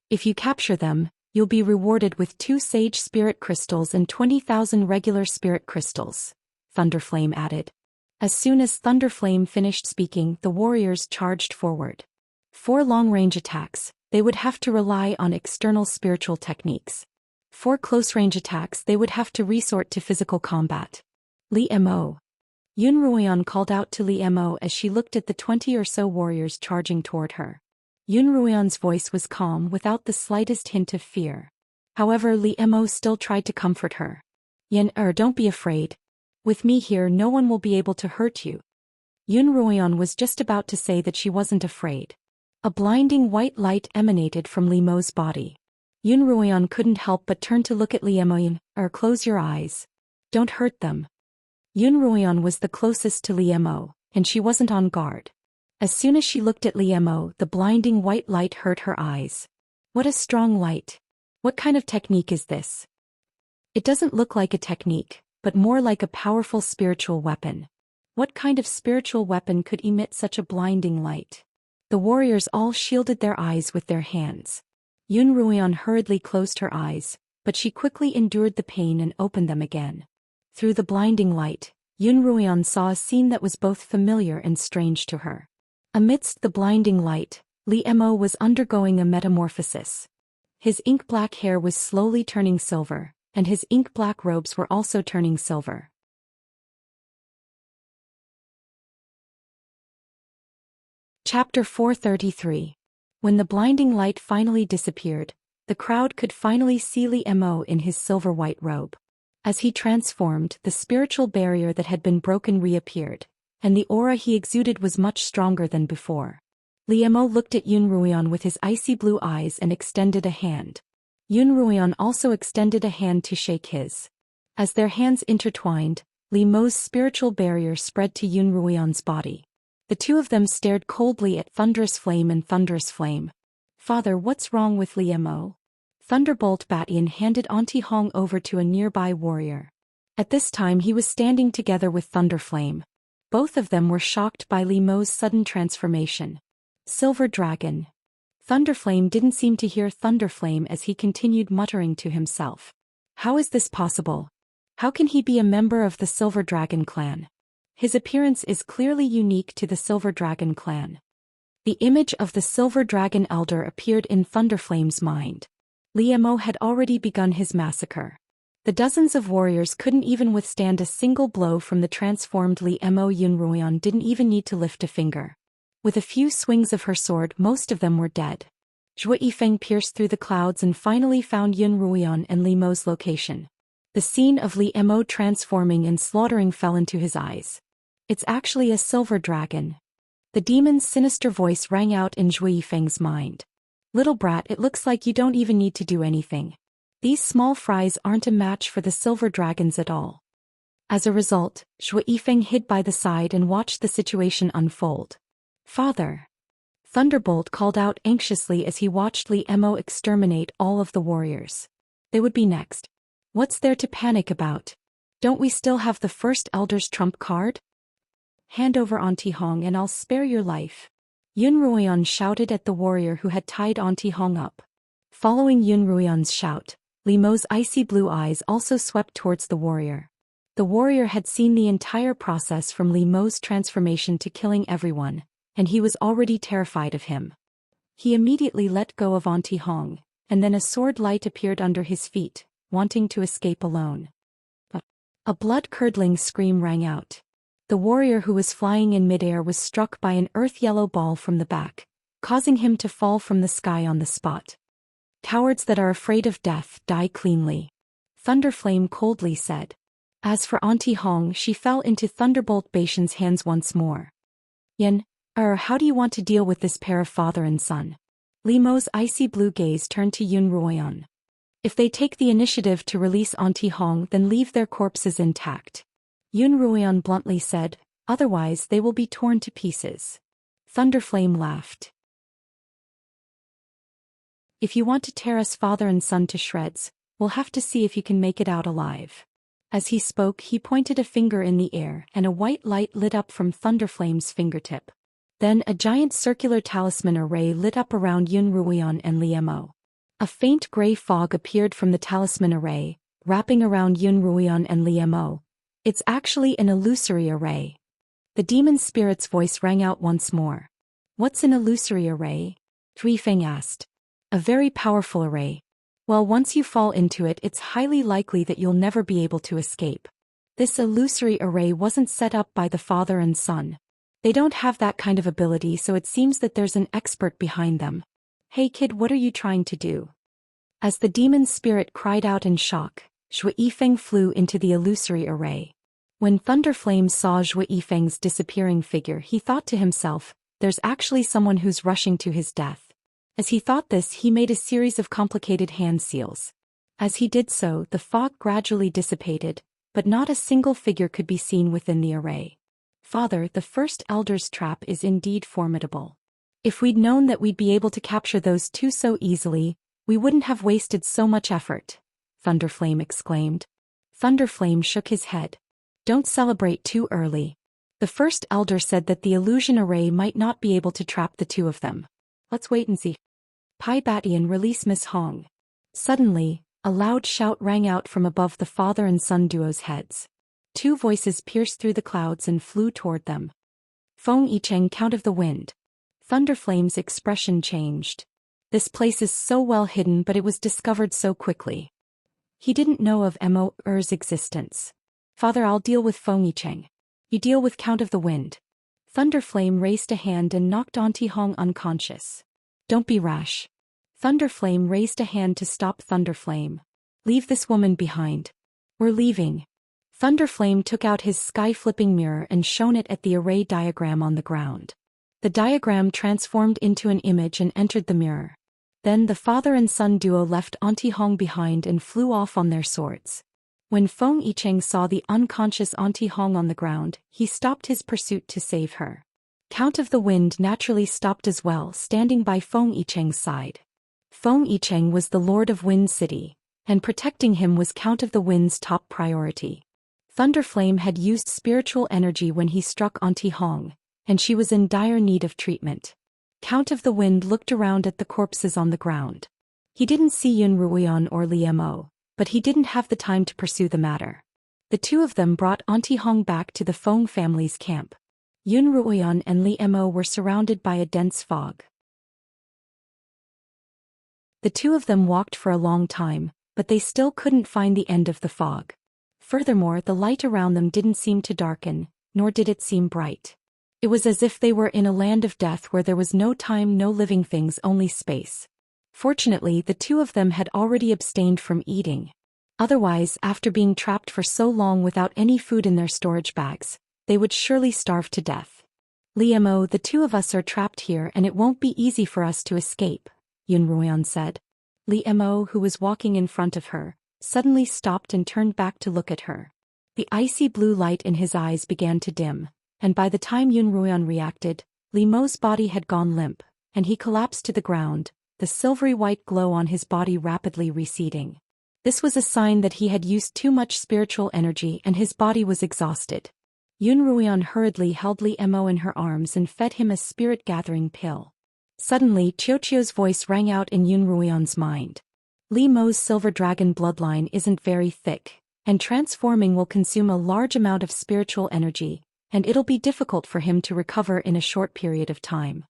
If you capture them, you'll be rewarded with 2 Sage Spirit Crystals and 20,000 regular Spirit Crystals," Thunderflame added. As soon as Thunderflame finished speaking, the warriors charged forward. For long-range attacks, they would have to rely on external spiritual techniques. For close-range attacks, they would have to resort to physical combat. "Li Mo." Yun Ruoyan called out to Li Mo as she looked at the 20 or so warriors charging toward her. Yun Ruoyan's voice was calm without the slightest hint of fear. However, Li Mo still tried to comfort her. Don't be afraid. With me here, no one will be able to hurt you." Yun Ruoyan was just about to say that she wasn't afraid. A blinding white light emanated from Li Mo's body. Yun Ruoyan couldn't help but turn to look at Li Mo. Close your eyes. Don't hurt them." Yun Ruoyan was the closest to Li Mo, and she wasn't on guard. As soon as she looked at Li Mo, the blinding white light hurt her eyes. What a strong light. What kind of technique is this? It doesn't look like a technique, but more like a powerful spiritual weapon. What kind of spiritual weapon could emit such a blinding light? The warriors all shielded their eyes with their hands. Yun Ruoyan hurriedly closed her eyes, but she quickly endured the pain and opened them again. Through the blinding light, Yun Ruoyan saw a scene that was both familiar and strange to her. Amidst the blinding light, Li Mo was undergoing a metamorphosis. His ink-black hair was slowly turning silver, and his ink-black robes were also turning silver. Chapter 433. When the blinding light finally disappeared, the crowd could finally see Li Mo in his silver-white robe. As he transformed, the spiritual barrier that had been broken reappeared, and the aura he exuded was much stronger than before. Li Mo looked at Yun Ruoyan with his icy blue eyes and extended a hand. Yun Ruoyan also extended a hand to shake his. As their hands intertwined, Li Mo's spiritual barrier spread to Yun Ruoyan's body. The two of them stared coldly at Thunderous Flame and Thunderous Flame. "Father, what's wrong with Li Mo?" Thunderbolt Batian handed Auntie Hong over to a nearby warrior. At this time he was standing together with Thunderflame. Both of them were shocked by Li Mo's sudden transformation. "Silver Dragon." Thunderflame didn't seem to hear Thunderflame as he continued muttering to himself. "How is this possible? How can he be a member of the Silver Dragon clan? His appearance is clearly unique to the Silver Dragon clan." The image of the silver dragon elder appeared in Thunderflame's mind. Li Mo had already begun his massacre. The dozens of warriors couldn't even withstand a single blow from the transformed Li Mo. Yunruoyan didn't even need to lift a finger. With a few swings of her sword, most of them were dead. Zhou Yifeng pierced through the clouds and finally found Yunruoyan and Li Mo's location. The scene of Li Mo transforming and slaughtering fell into his eyes. It's actually a silver dragon. The demon's sinister voice rang out in Zhou Yifeng's mind. Little brat, it looks like you don't even need to do anything. These small fries aren't a match for the silver dragons at all. As a result, Zhou Yifeng hid by the side and watched the situation unfold. Father! Thunderbolt called out anxiously as he watched Li Mo exterminate all of the warriors. They would be next. What's there to panic about? Don't we still have the first Elder's trump card? Hand over Auntie Hong and I'll spare your life. Yunruoyan shouted at the warrior who had tied Auntie Hong up. Following Yunruoyan's shout, Li Mo's icy blue eyes also swept towards the warrior. The warrior had seen the entire process from Li Mo's transformation to killing everyone, and he was already terrified of him. He immediately let go of Auntie Hong, and then a sword light appeared under his feet, wanting to escape alone. A blood-curdling scream rang out. The warrior who was flying in midair was struck by an earth-yellow ball from the back, causing him to fall from the sky on the spot. Cowards that are afraid of death die cleanly. Thunderflame coldly said. As for Auntie Hong, she fell into Thunderbolt Bashan's hands once more. How do you want to deal with this pair of father and son? Li Mo's icy blue gaze turned to Yunruoyan. If they take the initiative to release Auntie Hong, then leave their corpses intact. Yunruoyan bluntly said, otherwise they will be torn to pieces. Thunderflame laughed. If you want to tear us father and son to shreds, we'll have to see if you can make it out alive. As he spoke, he pointed a finger in the air and a white light lit up from Thunderflame's fingertip. Then a giant circular talisman array lit up around Yunruoyan and Li Mo. A faint gray fog appeared from the talisman array, wrapping around Yunruoyan and Li Mo. It's actually an illusory array. The demon spirit's voice rang out once more. What's an illusory array? Zhou Yifeng asked. A very powerful array. Well, once you fall into it, it's highly likely that you'll never be able to escape. This illusory array wasn't set up by the father and son. They don't have that kind of ability, so it seems that there's an expert behind them. Hey kid, what are you trying to do? As the demon spirit cried out in shock, Zhou Yifeng flew into the illusory array. When Thunderflame saw Zhou Yifeng's disappearing figure, he thought to himself, there's actually someone who's rushing to his death. As he thought this, he made a series of complicated hand seals. As he did so, the fog gradually dissipated, but not a single figure could be seen within the array. Father, the first Elder's trap is indeed formidable. If we'd known that we'd be able to capture those two so easily, we wouldn't have wasted so much effort, Thunderflame exclaimed. Thunderflame shook his head. Don't celebrate too early. The first Elder said that the illusion array might not be able to trap the two of them. Let's wait and see. Pai Batian, release Miss Hong. Suddenly, a loud shout rang out from above the father and son duo's heads. Two voices pierced through the clouds and flew toward them. Feng Yicheng, Count of the Wind. Thunderflame's expression changed. This place is so well hidden, but it was discovered so quickly. He didn't know of Immerse's existence. Father, I'll deal with Feng Yicheng. You deal with Count of the Wind. Thunderflame raised a hand and knocked Auntie Hong unconscious. Don't be rash. Thunderflame raised a hand to stop Thunderflame. Leave this woman behind. We're leaving. Thunderflame took out his sky-flipping mirror and shone it at the array diagram on the ground. The diagram transformed into an image and entered the mirror. Then the father and son duo left Auntie Hong behind and flew off on their swords. When Feng Yicheng saw the unconscious Auntie Hong on the ground, he stopped his pursuit to save her. Count of the Wind naturally stopped as well, standing by Feng Yicheng's side. Feng Yicheng was the Lord of Wind City, and protecting him was Count of the Wind's top priority. Thunderflame had used spiritual energy when he struck Auntie Hong, and she was in dire need of treatment. Count of the Wind looked around at the corpses on the ground. He didn't see Yunruoyan or Li Mo, but he didn't have the time to pursue the matter. The two of them brought Auntie Hong back to the Feng family's camp. Yun Ruoyan and Li Mo were surrounded by a dense fog. The two of them walked for a long time, but they still couldn't find the end of the fog. Furthermore, the light around them didn't seem to darken, nor did it seem bright. It was as if they were in a land of death where there was no time, no living things, only space. Fortunately, the two of them had already abstained from eating. Otherwise, after being trapped for so long without any food in their storage bags, they would surely starve to death. Li Mo, the two of us are trapped here and it won't be easy for us to escape, Yun Ruoyan said. Li Mo, who was walking in front of her, suddenly stopped and turned back to look at her. The icy blue light in his eyes began to dim, and by the time Yun Ruoyan reacted, Li Mo's body had gone limp, and he collapsed to the ground, the silvery white glow on his body rapidly receding. This was a sign that he had used too much spiritual energy and his body was exhausted. Yun Ruoyan hurriedly held Li Mo in her arms and fed him a spirit-gathering pill. Suddenly, Qiuqiu's voice rang out in Yun Ruoyan's mind. Li Mo's silver dragon bloodline isn't very thick, and transforming will consume a large amount of spiritual energy, and it'll be difficult for him to recover in a short period of time.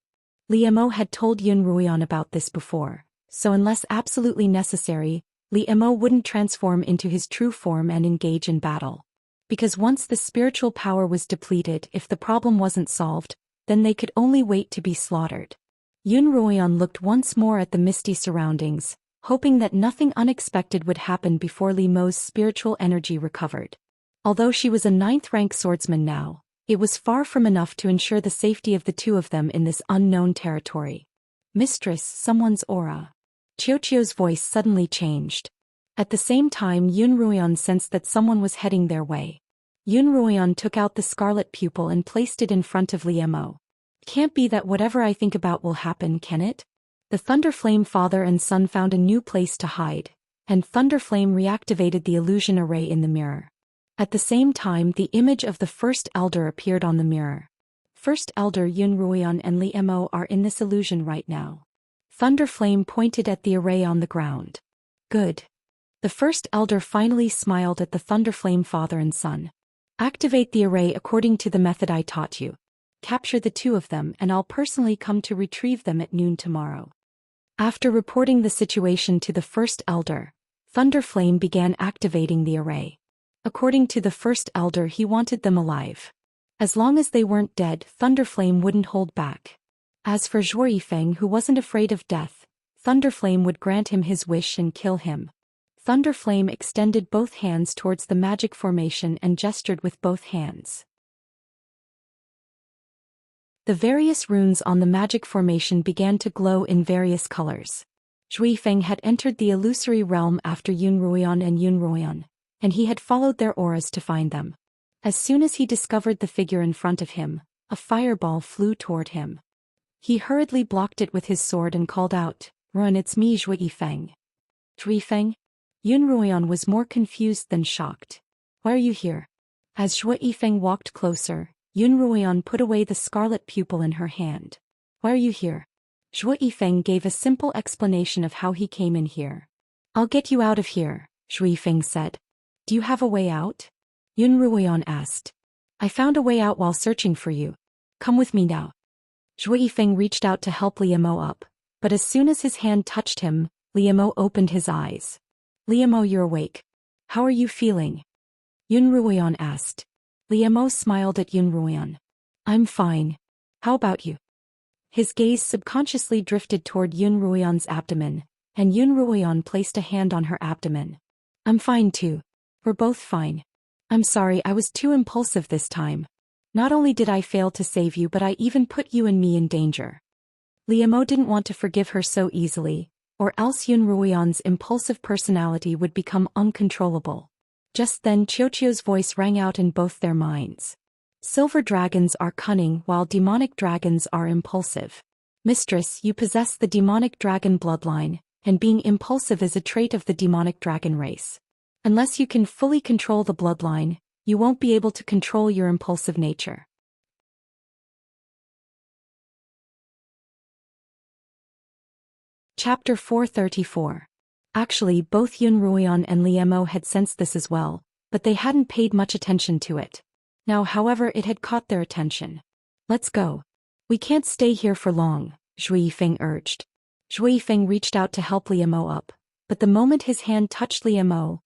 Li Mo had told Yun Ruoyan about this before, so unless absolutely necessary, Li Mo wouldn't transform into his true form and engage in battle. Because once the spiritual power was depleted, if the problem wasn't solved, then they could only wait to be slaughtered. Yun Ruoyan looked once more at the misty surroundings, hoping that nothing unexpected would happen before Li Mo's spiritual energy recovered. Although she was a 9th-rank swordsman now, it was far from enough to ensure the safety of the two of them in this unknown territory. Mistress, someone's aura. Qiuqiu's voice suddenly changed. At the same time, Yun Ruoyan sensed that someone was heading their way. Yun Ruoyan took out the scarlet pupil and placed it in front of Li Mo. Can't be that whatever I think about will happen, can it? The Thunderflame father and son found a new place to hide, and Thunderflame reactivated the illusion array in the mirror. At the same time, the image of the First Elder appeared on the mirror. First Elder Yun Ruoyan and Li Mo are in this illusion right now. Thunderflame pointed at the array on the ground. Good. The First Elder finally smiled at the Thunderflame father and son. Activate the array according to the method I taught you. Capture the two of them and I'll personally come to retrieve them at noon tomorrow. After reporting the situation to the First Elder, Thunderflame began activating the array. According to the First Elder, he wanted them alive. As long as they weren't dead, Thunderflame wouldn't hold back. As for Zhou Yifeng, who wasn't afraid of death, Thunderflame would grant him his wish and kill him. Thunderflame extended both hands towards the magic formation and gestured with both hands. The various runes on the magic formation began to glow in various colors. Zhou Yifeng had entered the illusory realm after Yun Ruoyan and Yun Ruoyan, and he had followed their auras to find them. As soon as he discovered the figure in front of him, a fireball flew toward him. He hurriedly blocked it with his sword and called out, "Run, it's me, Zhou Yifeng." Zhou Yifeng? Yun Ruoyan was more confused than shocked. Why are you here? As Zhou Yifeng walked closer, Yun Ruoyan put away the scarlet pupil in her hand. Why are you here? Zhou Yifeng gave a simple explanation of how he came in here. I'll get you out of here, Zhou Yifeng said. Do you have a way out? Yun Ruoyan asked. I found a way out while searching for you. Come with me now. Zhou Yifeng reached out to help Li Mo up, but as soon as his hand touched him, Li Mo opened his eyes. Li Mo, you're awake. How are you feeling? Yun Ruoyan asked. Li Mo smiled at Yun Ruoyan. I'm fine. How about you? His gaze subconsciously drifted toward Yun Ruoyan's abdomen, and Yun Ruoyan placed a hand on her abdomen. I'm fine too. We're both fine. I'm sorry, I was too impulsive this time. Not only did I fail to save you, but I even put you and me in danger. Li Mo didn't want to forgive her so easily, or else Yun Ruoyan's impulsive personality would become uncontrollable. Just then Qiuqiu's voice rang out in both their minds. Silver dragons are cunning while demonic dragons are impulsive. Mistress, you possess the demonic dragon bloodline, and being impulsive is a trait of the demonic dragon race. Unless you can fully control the bloodline, you won't be able to control your impulsive nature. Chapter 434. Actually, both Yun Ruoyan and Li Mo had sensed this as well, but they hadn't paid much attention to it. Now, however, it had caught their attention. Let's go. We can't stay here for long, Zhou Yifeng urged. Zhou Yifeng reached out to help Li Mo up, but the moment his hand touched Li Mo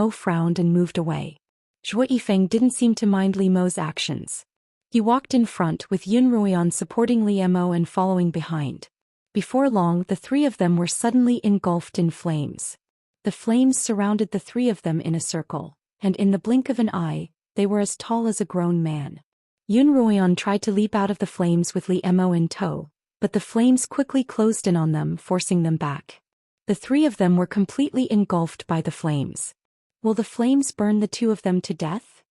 frowned and moved away. Zhou Yifeng didn't seem to mind Li Mo's actions. He walked in front with Yun Ruoyan supporting Li Mo and following behind. Before long, the three of them were suddenly engulfed in flames. The flames surrounded the three of them in a circle, and in the blink of an eye, they were as tall as a grown man. Yun Ruoyan tried to leap out of the flames with Li Mo in tow, but the flames quickly closed in on them, forcing them back. The three of them were completely engulfed by the flames. Will the flames burn the two of them to death?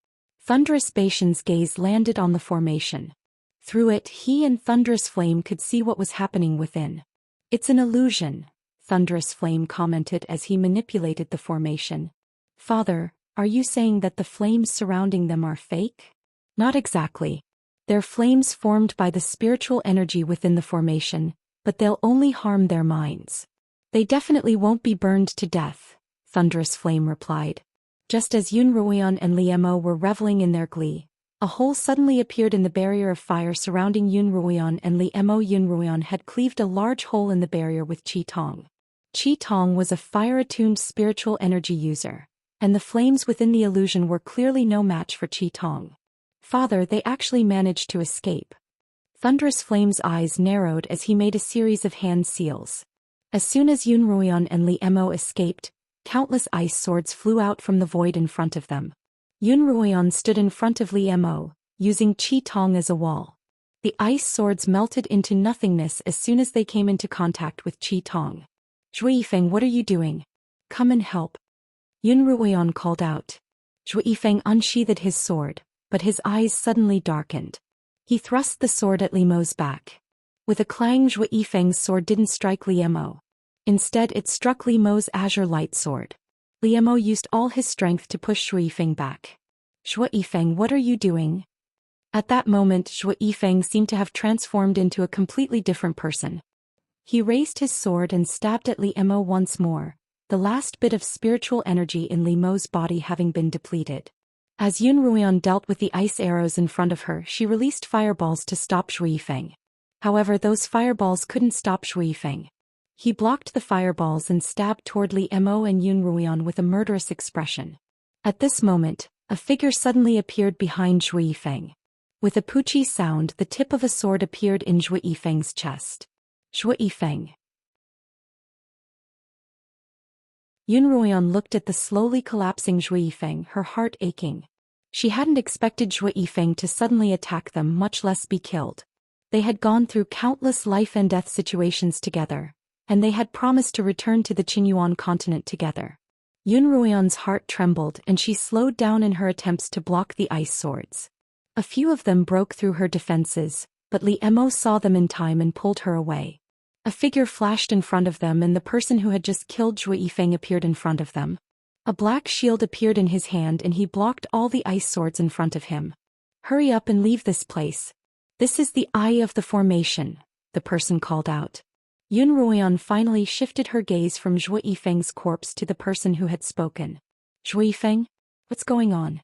Thunderous Baishan's gaze landed on the formation. Through it, he and Thunderous Flame could see what was happening within. It's an illusion, Thunderous Flame commented as he manipulated the formation. Father, are you saying that the flames surrounding them are fake? Not exactly. They're flames formed by the spiritual energy within the formation, but they'll only harm their minds. They definitely won't be burned to death, Thunderous Flame replied. Just as Yun Ruoyan and Li Mo were reveling in their glee, a hole suddenly appeared in the barrier of fire surrounding Yun Ruoyan and Li Mo. Yun Ruoyan had cleaved a large hole in the barrier with Qi Tong. Qi Tong was a fire-attuned spiritual energy user, and the flames within the illusion were clearly no match for Qi Tong. Father, they actually managed to escape. Thunderous Flame's eyes narrowed as he made a series of hand seals. As soon as Yun Ruoyan and Li Mo escaped, countless ice swords flew out from the void in front of them. Yun Ruoyan stood in front of Li Mo, using Qi Tong as a wall. The ice swords melted into nothingness as soon as they came into contact with Qi Tong. Zhou Yifeng, what are you doing? Come and help. Yun Ruoyan called out. Zhou Yifeng unsheathed his sword, but his eyes suddenly darkened. He thrust the sword at Li Mo's back. With a clang, Zhou Yifeng's sword didn't strike Li Mo. Instead, it struck Li Mo's azure light sword. Li Mo used all his strength to push Zhou Yifeng back. Zhou Yifeng, what are you doing? At that moment, Zhou Yifeng seemed to have transformed into a completely different person. He raised his sword and stabbed at Li Mo once more, the last bit of spiritual energy in Li Mo's body having been depleted. As Yun Ruoyan dealt with the ice arrows in front of her, she released fireballs to stop Zhou Yifeng. However, those fireballs couldn't stop Zhou Yifeng. He blocked the fireballs and stabbed toward Li Mo and Yun Ruoyan with a murderous expression. At this moment, a figure suddenly appeared behind Zhou Yifeng. With a poochie sound, the tip of a sword appeared in Zhou Yifeng's chest. Zhou Yifeng. Yun Ruoyan looked at the slowly collapsing Zhou Yifeng, her heart aching. She hadn't expected Zhou Yifeng to suddenly attack them, much less be killed. They had gone through countless life and death situations together, and they had promised to return to the Qinyuan continent together. Yun Ruoyan's heart trembled and she slowed down in her attempts to block the ice swords. A few of them broke through her defenses, but Li Mo saw them in time and pulled her away. A figure flashed in front of them and the person who had just killed Zhou Yifeng appeared in front of them. A black shield appeared in his hand and he blocked all the ice swords in front of him. Hurry up and leave this place. This is the eye of the formation, the person called out. Yun Ruoyan finally shifted her gaze from Zhou Yifeng's corpse to the person who had spoken. Zhou Yifeng? What's going on?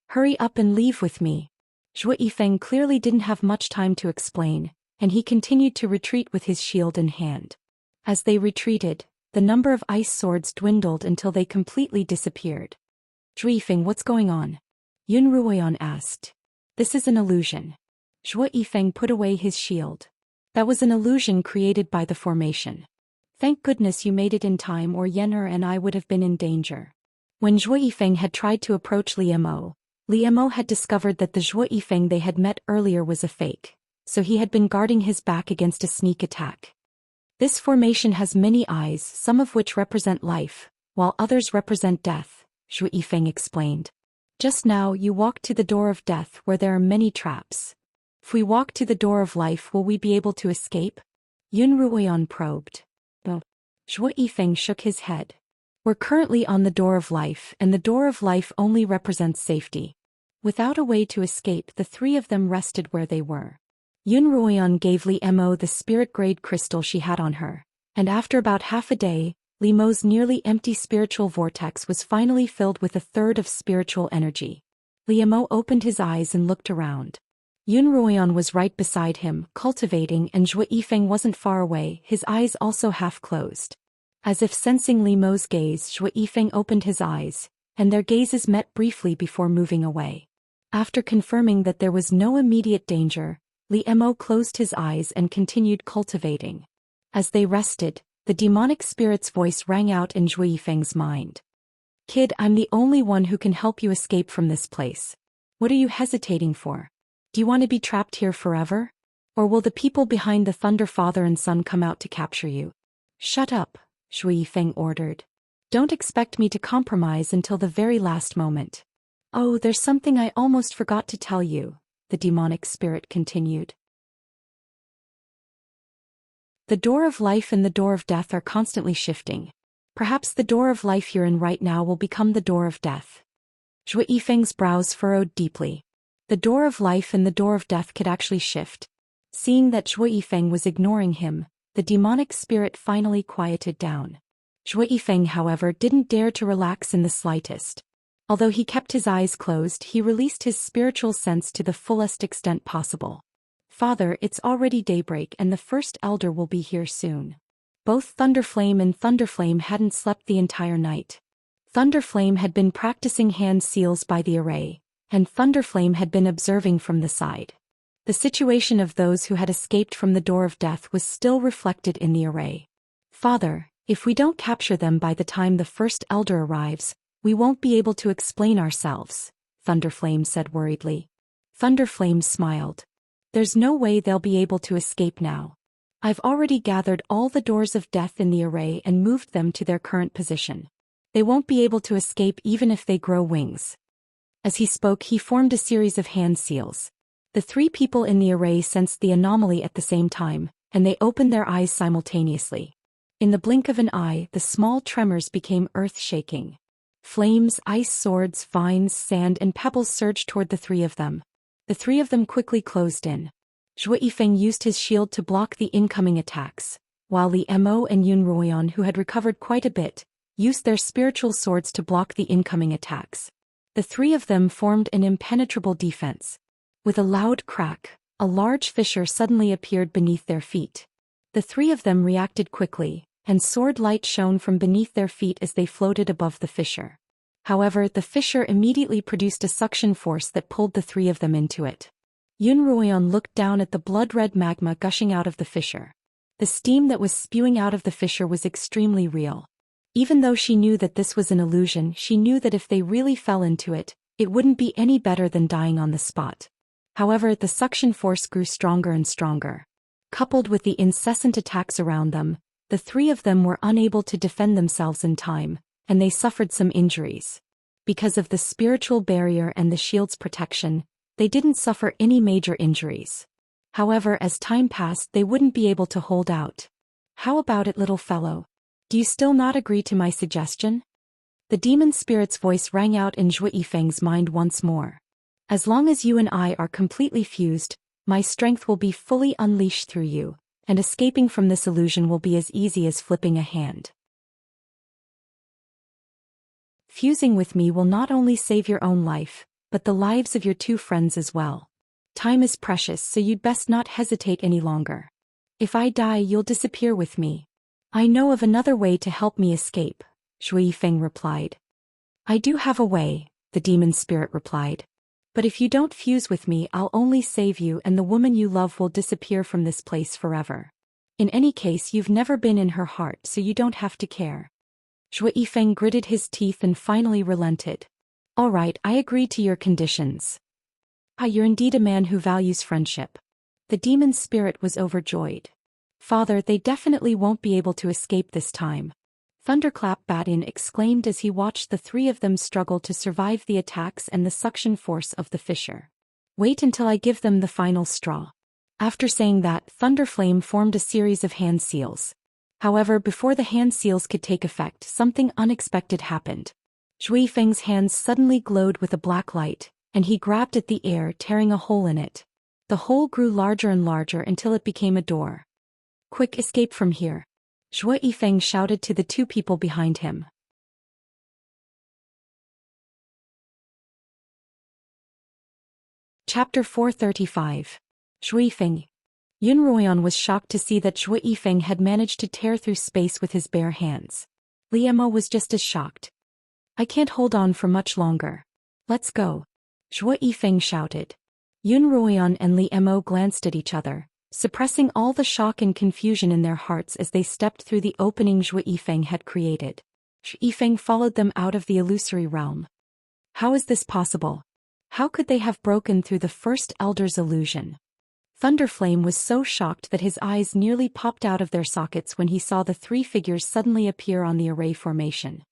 Hurry up and leave with me. Zhou Yifeng clearly didn't have much time to explain, and he continued to retreat with his shield in hand. As they retreated, the number of ice swords dwindled until they completely disappeared. Zhou Yifeng, what's going on? Yun Ruoyan asked. This is an illusion. Zhou Yifeng put away his shield. That was an illusion created by the formation. Thank goodness you made it in time or Yen'er and I would have been in danger. When Zhou Yifeng had tried to approach Li Mo had discovered that the Zhou Yifeng they had met earlier was a fake, so he had been guarding his back against a sneak attack. This formation has many eyes, some of which represent life, while others represent death, Zhou Yifeng explained. Just now you walked to the door of death where there are many traps. If we walk to the door of life, will we be able to escape? Yun Ruoyan probed. No. Zhou Yifeng shook his head. We're currently on the door of life, and the door of life only represents safety. Without a way to escape, the three of them rested where they were. Yun Ruoyan gave Li Mo the spirit-grade crystal she had on her, and after about half a day, Li Mo's nearly empty spiritual vortex was finally filled with a third of spiritual energy. Li Mo opened his eyes and looked around. Yun Ruoyan was right beside him, cultivating, and Zhou Yifeng wasn't far away, his eyes also half closed. As if sensing Li Mo's gaze, Zhou Yifeng opened his eyes, and their gazes met briefly before moving away. After confirming that there was no immediate danger, Li Mo closed his eyes and continued cultivating. As they rested, the demonic spirit's voice rang out in Zhou Yifeng's mind. "Kid, I'm the only one who can help you escape from this place. What are you hesitating for? Do you want to be trapped here forever? Or will the people behind the Thunder Father and Son come out to capture you?" "Shut up," Zhou Yifeng ordered. "Don't expect me to compromise until the very last moment." "Oh, there's something I almost forgot to tell you," the demonic spirit continued. "The door of life and the door of death are constantly shifting. Perhaps the door of life you're in right now will become the door of death." Zhou Yifeng's brows furrowed deeply. The door of life and the door of death could actually shift. Seeing that Zhou Yifeng was ignoring him, the demonic spirit finally quieted down. Zhou Yifeng, however, didn't dare to relax in the slightest. Although he kept his eyes closed, he released his spiritual sense to the fullest extent possible. "Father, it's already daybreak and the first elder will be here soon." Both Thunderflame and Thunderflame hadn't slept the entire night. Thunderflame had been practicing hand seals by the array, and Thunderflame had been observing from the side. The situation of those who had escaped from the door of death was still reflected in the array. "Father, if we don't capture them by the time the first elder arrives, we won't be able to explain ourselves," Thunderflame said worriedly. Thunderflame smiled. "There's no way they'll be able to escape now. I've already gathered all the doors of death in the array and moved them to their current position. They won't be able to escape even if they grow wings." As he spoke, he formed a series of hand seals. The three people in the array sensed the anomaly at the same time, and they opened their eyes simultaneously. In the blink of an eye, the small tremors became earth-shaking. Flames, ice swords, vines, sand, and pebbles surged toward the three of them. The three of them quickly closed in. Zhou Yifeng used his shield to block the incoming attacks, while Li Mo and Yun Ruoyan, who had recovered quite a bit, used their spiritual swords to block the incoming attacks. The three of them formed an impenetrable defense. With a loud crack, a large fissure suddenly appeared beneath their feet. The three of them reacted quickly, and sword light shone from beneath their feet as they floated above the fissure. However, the fissure immediately produced a suction force that pulled the three of them into it. Yun Ruoyan looked down at the blood-red magma gushing out of the fissure. The steam that was spewing out of the fissure was extremely real. Even though she knew that this was an illusion, she knew that if they really fell into it, it wouldn't be any better than dying on the spot. However, the suction force grew stronger and stronger. Coupled with the incessant attacks around them, the three of them were unable to defend themselves in time, and they suffered some injuries. Because of the spiritual barrier and the shield's protection, they didn't suffer any major injuries. However, as time passed, they wouldn't be able to hold out. "How about it, little fellow? Do you still not agree to my suggestion?" The demon spirit's voice rang out in Zhou Yifeng's mind once more. "As long as you and I are completely fused, my strength will be fully unleashed through you, and escaping from this illusion will be as easy as flipping a hand. Fusing with me will not only save your own life, but the lives of your two friends as well. Time is precious, so you'd best not hesitate any longer. If I die, you'll disappear with me. I know of another way to help me escape," Zhou Yifeng replied. "I do have a way," the demon spirit replied. "But if you don't fuse with me, I'll only save you, and the woman you love will disappear from this place forever. In any case, you've never been in her heart, so you don't have to care." Zhou Yifeng gritted his teeth and finally relented. "All right, I agree to your conditions." "Ah, you're indeed a man who values friendship." The demon spirit was overjoyed. "Father, they definitely won't be able to escape this time," Thunderclap Batin exclaimed as he watched the three of them struggle to survive the attacks and the suction force of the fissure. "Wait until I give them the final straw." After saying that, Thunderflame formed a series of hand seals. However, before the hand seals could take effect, something unexpected happened. Zhou Yifeng's hands suddenly glowed with a black light, and he grabbed at the air, tearing a hole in it. The hole grew larger and larger until it became a door. "Quick, escape from here," Zhou Yifeng shouted to the two people behind him. Chapter 435. Zhou Yifeng. Yun Ruoyan was shocked to see that Zhou Yifeng had managed to tear through space with his bare hands. Li Mo was just as shocked. I can't hold on for much longer. Let's go. Zhou Yifeng shouted. Yun Ruoyan and Li Mo glanced at each other, suppressing all the shock and confusion in their hearts as they stepped through the opening Zhou Yifeng had created. Zhou Yifeng followed them out of the illusory realm. How is this possible? How could they have broken through the first elder's illusion? Thunderflame was so shocked that his eyes nearly popped out of their sockets when he saw the three figures suddenly appear on the array formation.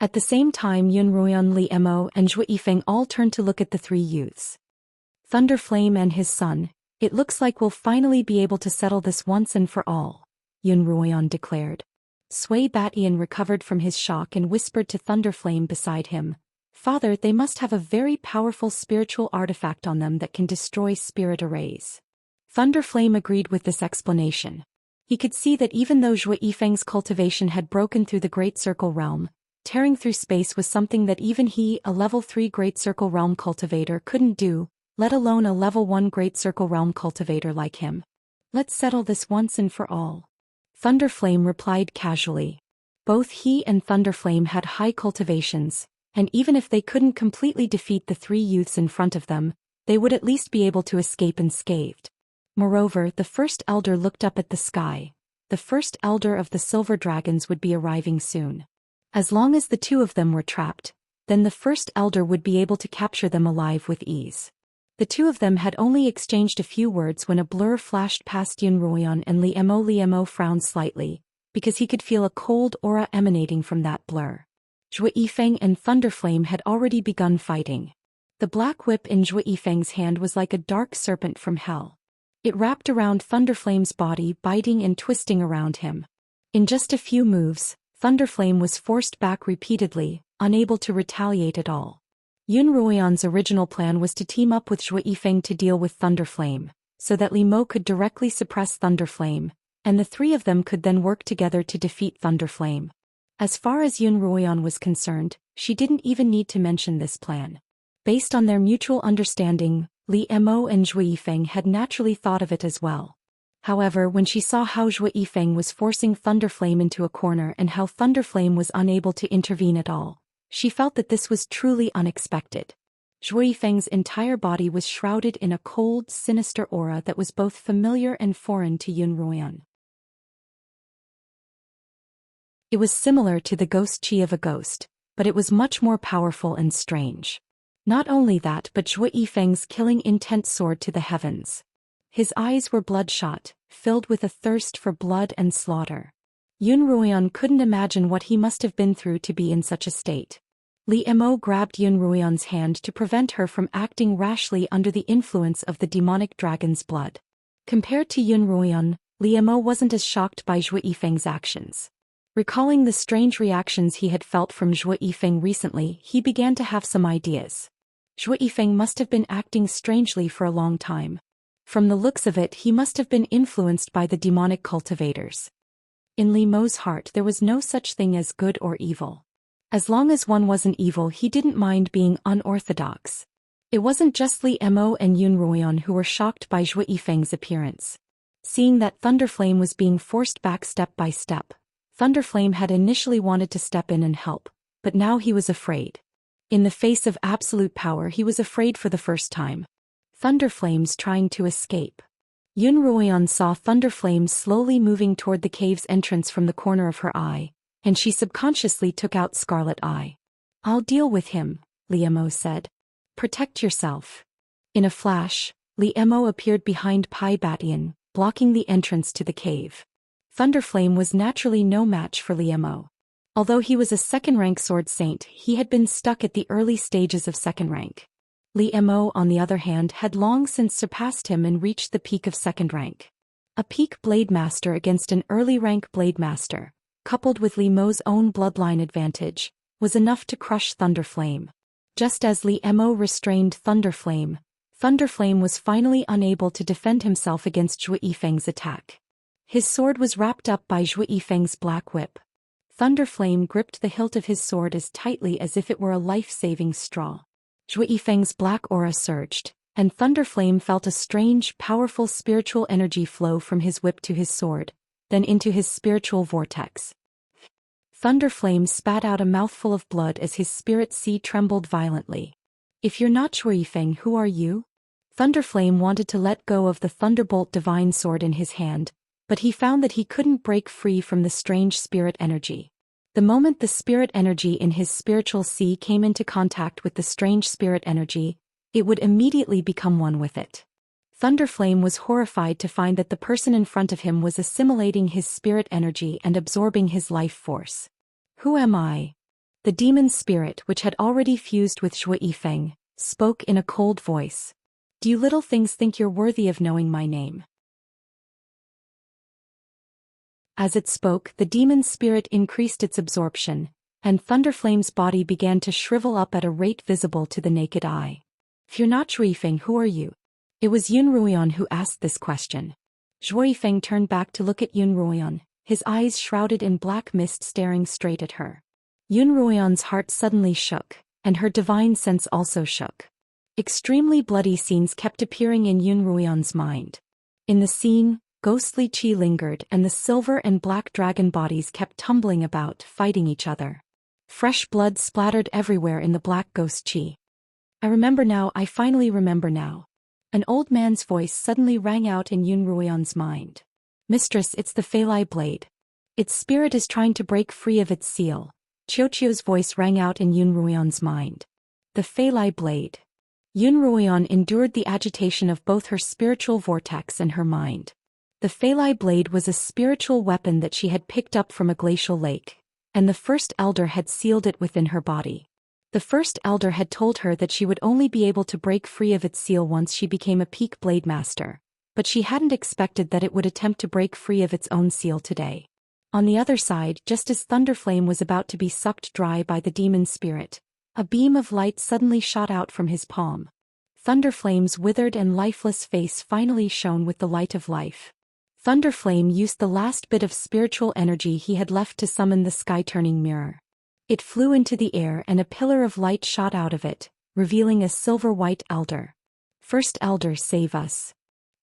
At the same time, Yun Ruoyan, Li Mo, and Zhou Yifeng all turned to look at the three youths. Thunderflame and his son, it looks like we'll finally be able to settle this once and for all, Yun Ruoyan declared. Sui Batian recovered from his shock and whispered to Thunderflame beside him, Father, they must have a very powerful spiritual artifact on them that can destroy spirit arrays. Thunderflame agreed with this explanation. He could see that even though Zhou Yifeng's cultivation had broken through the Great Circle Realm, tearing through space was something that even he, a level 3 Great Circle Realm cultivator, couldn't do, let alone a level 1 Great Circle Realm cultivator like him. Let's settle this once and for all. Thunderflame replied casually. Both he and Thunderflame had high cultivations, and even if they couldn't completely defeat the three youths in front of them, they would at least be able to escape unscathed. Moreover, the first elder looked up at the sky. The first elder of the silver dragons would be arriving soon. As long as the two of them were trapped, then the first elder would be able to capture them alive with ease. The two of them had only exchanged a few words when a blur flashed past Yun Ruoyan and Li Mo. Li Mo frowned slightly, because he could feel a cold aura emanating from that blur. Zhou Yifeng and Thunderflame had already begun fighting. The black whip in Zhou Yifeng's hand was like a dark serpent from hell. It wrapped around Thunderflame's body, biting and twisting around him. In just a few moves, Thunderflame was forced back repeatedly, unable to retaliate at all. Yun Ruoyan's original plan was to team up with Zhou Yifeng to deal with Thunderflame, so that Li Mo could directly suppress Thunderflame, and the three of them could then work together to defeat Thunderflame. As far as Yun Ruoyan was concerned, she didn't even need to mention this plan. Based on their mutual understanding, Li Mo and Zhou Yifeng had naturally thought of it as well. However, when she saw how Zhou Yifeng was forcing Thunderflame into a corner and how Thunderflame was unable to intervene at all, she felt that this was truly unexpected. Zhou Yifeng's entire body was shrouded in a cold, sinister aura that was both familiar and foreign to Yun Ruoyan. It was similar to the ghost chi of a ghost, but it was much more powerful and strange. Not only that, but Zhou Yifeng's killing intent soared to the heavens. His eyes were bloodshot, filled with a thirst for blood and slaughter. Yun Ruoyan couldn't imagine what he must have been through to be in such a state. Li Mo grabbed Yun Ruoyan's hand to prevent her from acting rashly under the influence of the demonic dragon's blood. Compared to Yun Ruoyan, Li Mo wasn't as shocked by Zhou Yifeng's actions. Recalling the strange reactions he had felt from Zhou Yifeng recently, he began to have some ideas. Zhou Yifeng must have been acting strangely for a long time. From the looks of it, he must have been influenced by the demonic cultivators. In Li Mo's heart there was no such thing as good or evil. As long as one wasn't evil, he didn't mind being unorthodox. It wasn't just Li Mo and Yun Ruoyan who were shocked by Zhou Yifeng's appearance. Seeing that Thunderflame was being forced back step by step, Thunderflame had initially wanted to step in and help, but now he was afraid. In the face of absolute power, he was afraid for the first time. Thunderflame's trying to escape. Yun Ruoyan saw Thunderflame slowly moving toward the cave's entrance from the corner of her eye, and she subconsciously took out Scarlet Eye. I'll deal with him, Li Mo said. Protect yourself. In a flash, Li Mo appeared behind Pai Batian, blocking the entrance to the cave. Thunderflame was naturally no match for Li Mo. Although he was a second-rank sword saint, he had been stuck at the early stages of second rank. Li Mo, on the other hand, had long since surpassed him and reached the peak of second rank. A peak blade master against an early rank blade master, coupled with Li Mo's own bloodline advantage, was enough to crush Thunderflame. Just as Li Mo restrained Thunderflame, Thunderflame was finally unable to defend himself against Zhou Yifeng's attack. His sword was wrapped up by Zhou Yifeng's black whip. Thunderflame gripped the hilt of his sword as tightly as if it were a life-saving straw. Zhou Yifeng's black aura surged, and Thunderflame felt a strange, powerful spiritual energy flow from his whip to his sword, then into his spiritual vortex. Thunderflame spat out a mouthful of blood as his spirit sea trembled violently. "If you're not Zhou Yifeng, who are you?" Thunderflame wanted to let go of the Thunderbolt divine sword in his hand, but he found that he couldn't break free from the strange spirit energy. The moment the spirit energy in his spiritual sea came into contact with the strange spirit energy, it would immediately become one with it. Thunderflame was horrified to find that the person in front of him was assimilating his spirit energy and absorbing his life force. "Who am I?" The demon spirit, which had already fused with Zhou Yifeng, spoke in a cold voice. "Do you little things think you're worthy of knowing my name?" As it spoke, the demon spirit increased its absorption, and Thunderflame's body began to shrivel up at a rate visible to the naked eye. "If you're not Zhou Yifeng, who are you?" It was Yun Ruoyan who asked this question. Zhou Yifeng turned back to look at Yun Ruoyan, his eyes shrouded in black mist staring straight at her. Yun Ruoyan's heart suddenly shook, and her divine sense also shook. Extremely bloody scenes kept appearing in Yun Ruoyan's mind. In the scene, ghostly qi lingered and the silver and black dragon bodies kept tumbling about, fighting each other. Fresh blood splattered everywhere in the black ghost qi. "I remember now, I finally remember now." An old man's voice suddenly rang out in Yun Ruoyan's mind. "Mistress, it's the Feilai blade. Its spirit is trying to break free of its seal." Qiuqiu's voice rang out in Yun Ruoyan's mind. The Feilai blade. Yun Ruoyan endured the agitation of both her spiritual vortex and her mind. The Feilai blade was a spiritual weapon that she had picked up from a glacial lake, and the First Elder had sealed it within her body. The First Elder had told her that she would only be able to break free of its seal once she became a peak blade master, but she hadn't expected that it would attempt to break free of its own seal today. On the other side, just as Thunderflame was about to be sucked dry by the demon spirit, a beam of light suddenly shot out from his palm. Thunderflame's withered and lifeless face finally shone with the light of life. Thunderflame used the last bit of spiritual energy he had left to summon the sky-turning mirror. It flew into the air and a pillar of light shot out of it, revealing a silver-white elder. "First Elder, save us."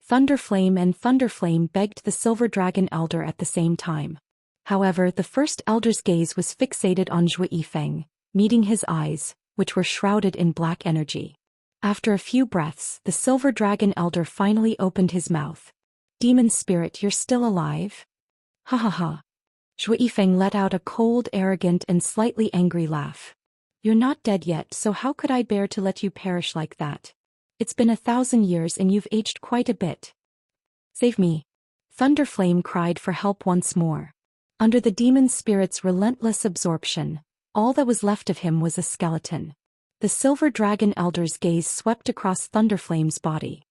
Thunderflame and Thunderflame begged the silver dragon elder at the same time. However, the First Elder's gaze was fixated on Zhou Yifeng, meeting his eyes, which were shrouded in black energy. After a few breaths, the silver dragon elder finally opened his mouth. "Demon spirit, you're still alive?" "Ha ha ha." Zhou Yifeng let out a cold, arrogant and slightly angry laugh. "You're not dead yet, so how could I bear to let you perish like that? It's been 1,000 years and you've aged quite a bit. Save me." Thunderflame cried for help once more. Under the demon spirit's relentless absorption, all that was left of him was a skeleton. The silver dragon elder's gaze swept across Thunderflame's body.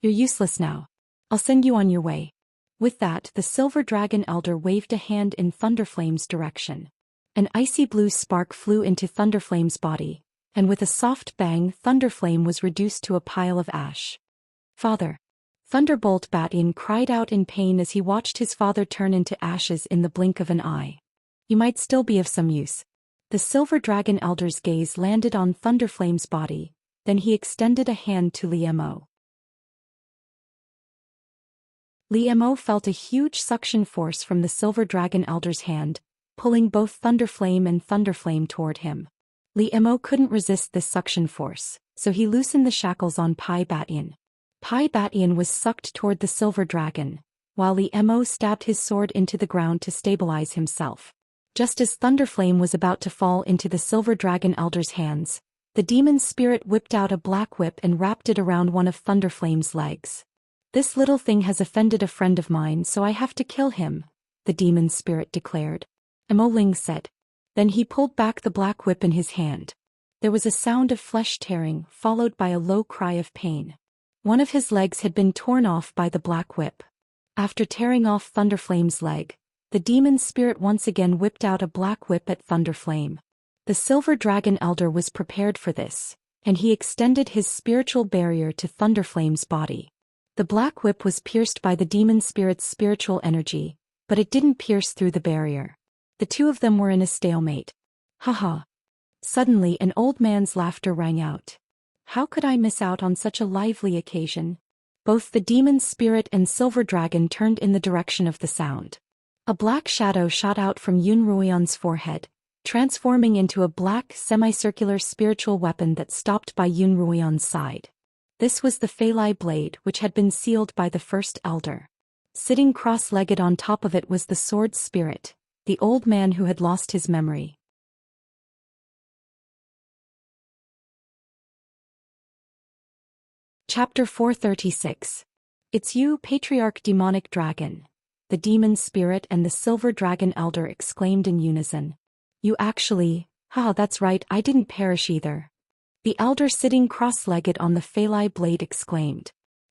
"You're useless now. I'll send you on your way." With that, the silver dragon elder waved a hand in Thunderflame's direction. An icy blue spark flew into Thunderflame's body, and with a soft bang, Thunderflame was reduced to a pile of ash. "Father!" Thunderbolt Bat-in cried out in pain as he watched his father turn into ashes in the blink of an eye. "You might still be of some use." The silver dragon elder's gaze landed on Thunderflame's body, then he extended a hand to Liemo. Liemo felt a huge suction force from the silver dragon elder's hand, pulling both Thunderflame and Thunderflame toward him. Liemo couldn't resist this suction force, so he loosened the shackles on Pai Bat-in. Pai Bat-in was sucked toward the silver dragon, while Liemo stabbed his sword into the ground to stabilize himself. Just as Thunderflame was about to fall into the silver dragon elder's hands, the demon spirit whipped out a black whip and wrapped it around one of Thunderflame's legs. "This little thing has offended a friend of mine, so I have to kill him," the demon spirit declared. Emoling said. Then he pulled back the black whip in his hand. There was a sound of flesh tearing, followed by a low cry of pain. One of his legs had been torn off by the black whip. After tearing off Thunderflame's leg, the demon spirit once again whipped out a black whip at Thunderflame. The silver dragon elder was prepared for this, and he extended his spiritual barrier to Thunderflame's body. The black whip was pierced by the demon spirit's spiritual energy, but it didn't pierce through the barrier. The two of them were in a stalemate. "Ha ha." Suddenly an old man's laughter rang out. How could I miss out on such a lively occasion? Both the demon spirit and silver dragon turned in the direction of the sound. A black shadow shot out from Yun Ruoyan's forehead, transforming into a black, semicircular spiritual weapon that stopped by Yun Ruoyan's side. This was the Feilai blade which had been sealed by the first elder. Sitting cross-legged on top of it was the sword spirit, the old man who had lost his memory. Chapter 436. It's you, Patriarch Demonic Dragon. The demon spirit and the silver dragon elder exclaimed in unison. You actually, that's right, I didn't perish either. The elder sitting cross-legged on the Feilai blade exclaimed.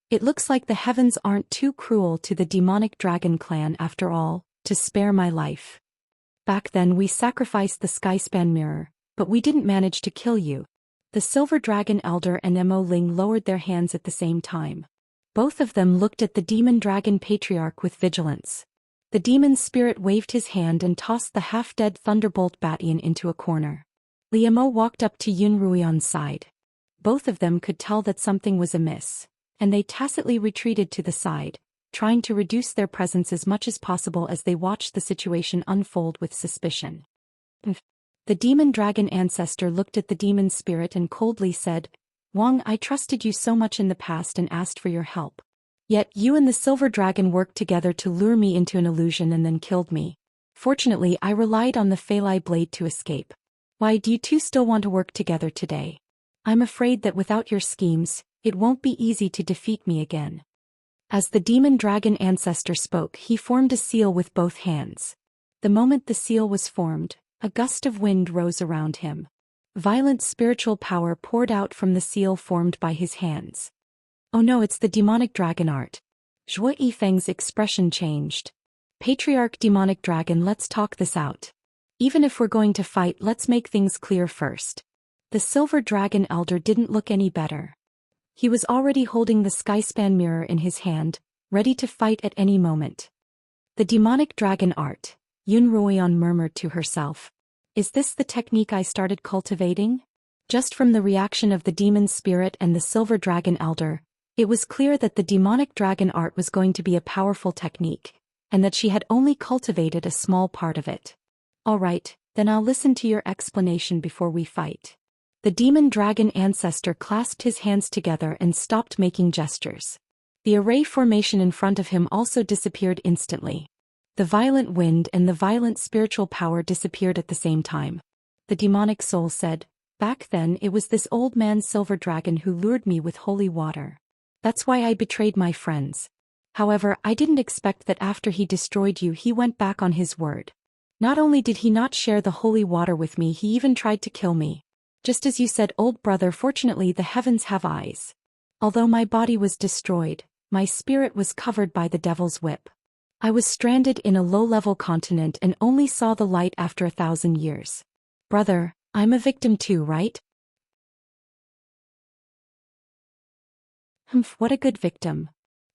It looks like the heavens aren't too cruel to the demonic dragon clan after all, to spare my life. Back then we sacrificed the skyspan mirror, but we didn't manage to kill you. The silver dragon elder and Mo Ling lowered their hands at the same time. Both of them looked at the demon dragon patriarch with vigilance. The demon spirit waved his hand and tossed the half-dead thunderbolt Batian into a corner. Liamo walked up to Yun Ruoyan's side. Both of them could tell that something was amiss, and they tacitly retreated to the side, trying to reduce their presence as much as possible as they watched the situation unfold with suspicion. The demon dragon ancestor looked at the demon spirit and coldly said, Wang, I trusted you so much in the past and asked for your help. Yet you and the silver dragon worked together to lure me into an illusion and then killed me. Fortunately, I relied on the Feilai blade to escape. Why do you two still want to work together today? I'm afraid that without your schemes, it won't be easy to defeat me again. As the demon dragon ancestor spoke, he formed a seal with both hands. The moment the seal was formed, a gust of wind rose around him. Violent spiritual power poured out from the seal formed by his hands. Oh no, it's the demonic dragon art. Zhuo Yifeng's expression changed. Patriarch demonic dragon, let's talk this out. Even if we're going to fight, let's make things clear first. The silver dragon elder didn't look any better. He was already holding the skyspan mirror in his hand, ready to fight at any moment. The demonic dragon art, Yun Ruoyan murmured to herself. Is this the technique I started cultivating? Just from the reaction of the demon spirit and the silver dragon elder, it was clear that the demonic dragon art was going to be a powerful technique, and that she had only cultivated a small part of it. All right, then I'll listen to your explanation before we fight. The demon dragon ancestor clasped his hands together and stopped making gestures. The array formation in front of him also disappeared instantly. The violent wind and the violent spiritual power disappeared at the same time. The demonic soul said, Back then it was this old man silver dragon who lured me with holy water. That's why I betrayed my friends. However, I didn't expect that after he destroyed you he went back on his word. Not only did he not share the holy water with me, he even tried to kill me. Just as you said, old brother, fortunately the heavens have eyes. Although my body was destroyed, my spirit was covered by the devil's whip. I was stranded in a low-level continent and only saw the light after 1,000 years. Brother, I'm a victim too, right? What a good victim.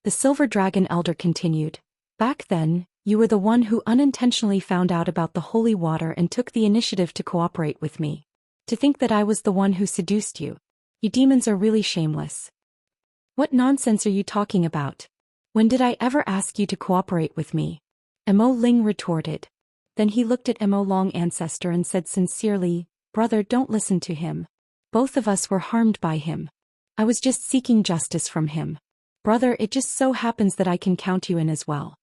The silver dragon elder continued. Back then, you were the one who unintentionally found out about the holy water and took the initiative to cooperate with me. To think that I was the one who seduced you. You demons are really shameless. What nonsense are you talking about? When did I ever ask you to cooperate with me? Mo Ling retorted. Then he looked at Mo Long ancestor and said sincerely, Brother, don't listen to him. Both of us were harmed by him. I was just seeking justice from him. Brother, it just so happens that I can count you in as well.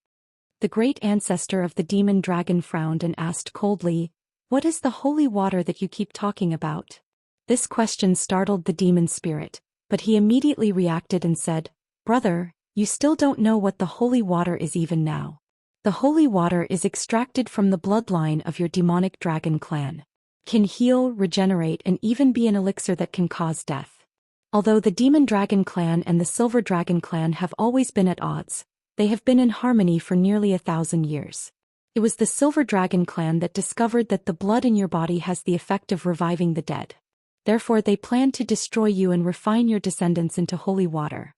The great ancestor of the demon dragon frowned and asked coldly, What is the holy water that you keep talking about? This question startled the demon spirit, but he immediately reacted and said, Brother, you still don't know what the holy water is even now. The holy water is extracted from the bloodline of your demonic dragon clan. Can heal, regenerate, and even be an elixir that can cause death. Although the demon dragon clan and the silver dragon clan have always been at odds, they have been in harmony for nearly 1,000 years. It was the silver dragon clan that discovered that the blood in your body has the effect of reviving the dead. Therefore they plan to destroy you and refine your descendants into holy water.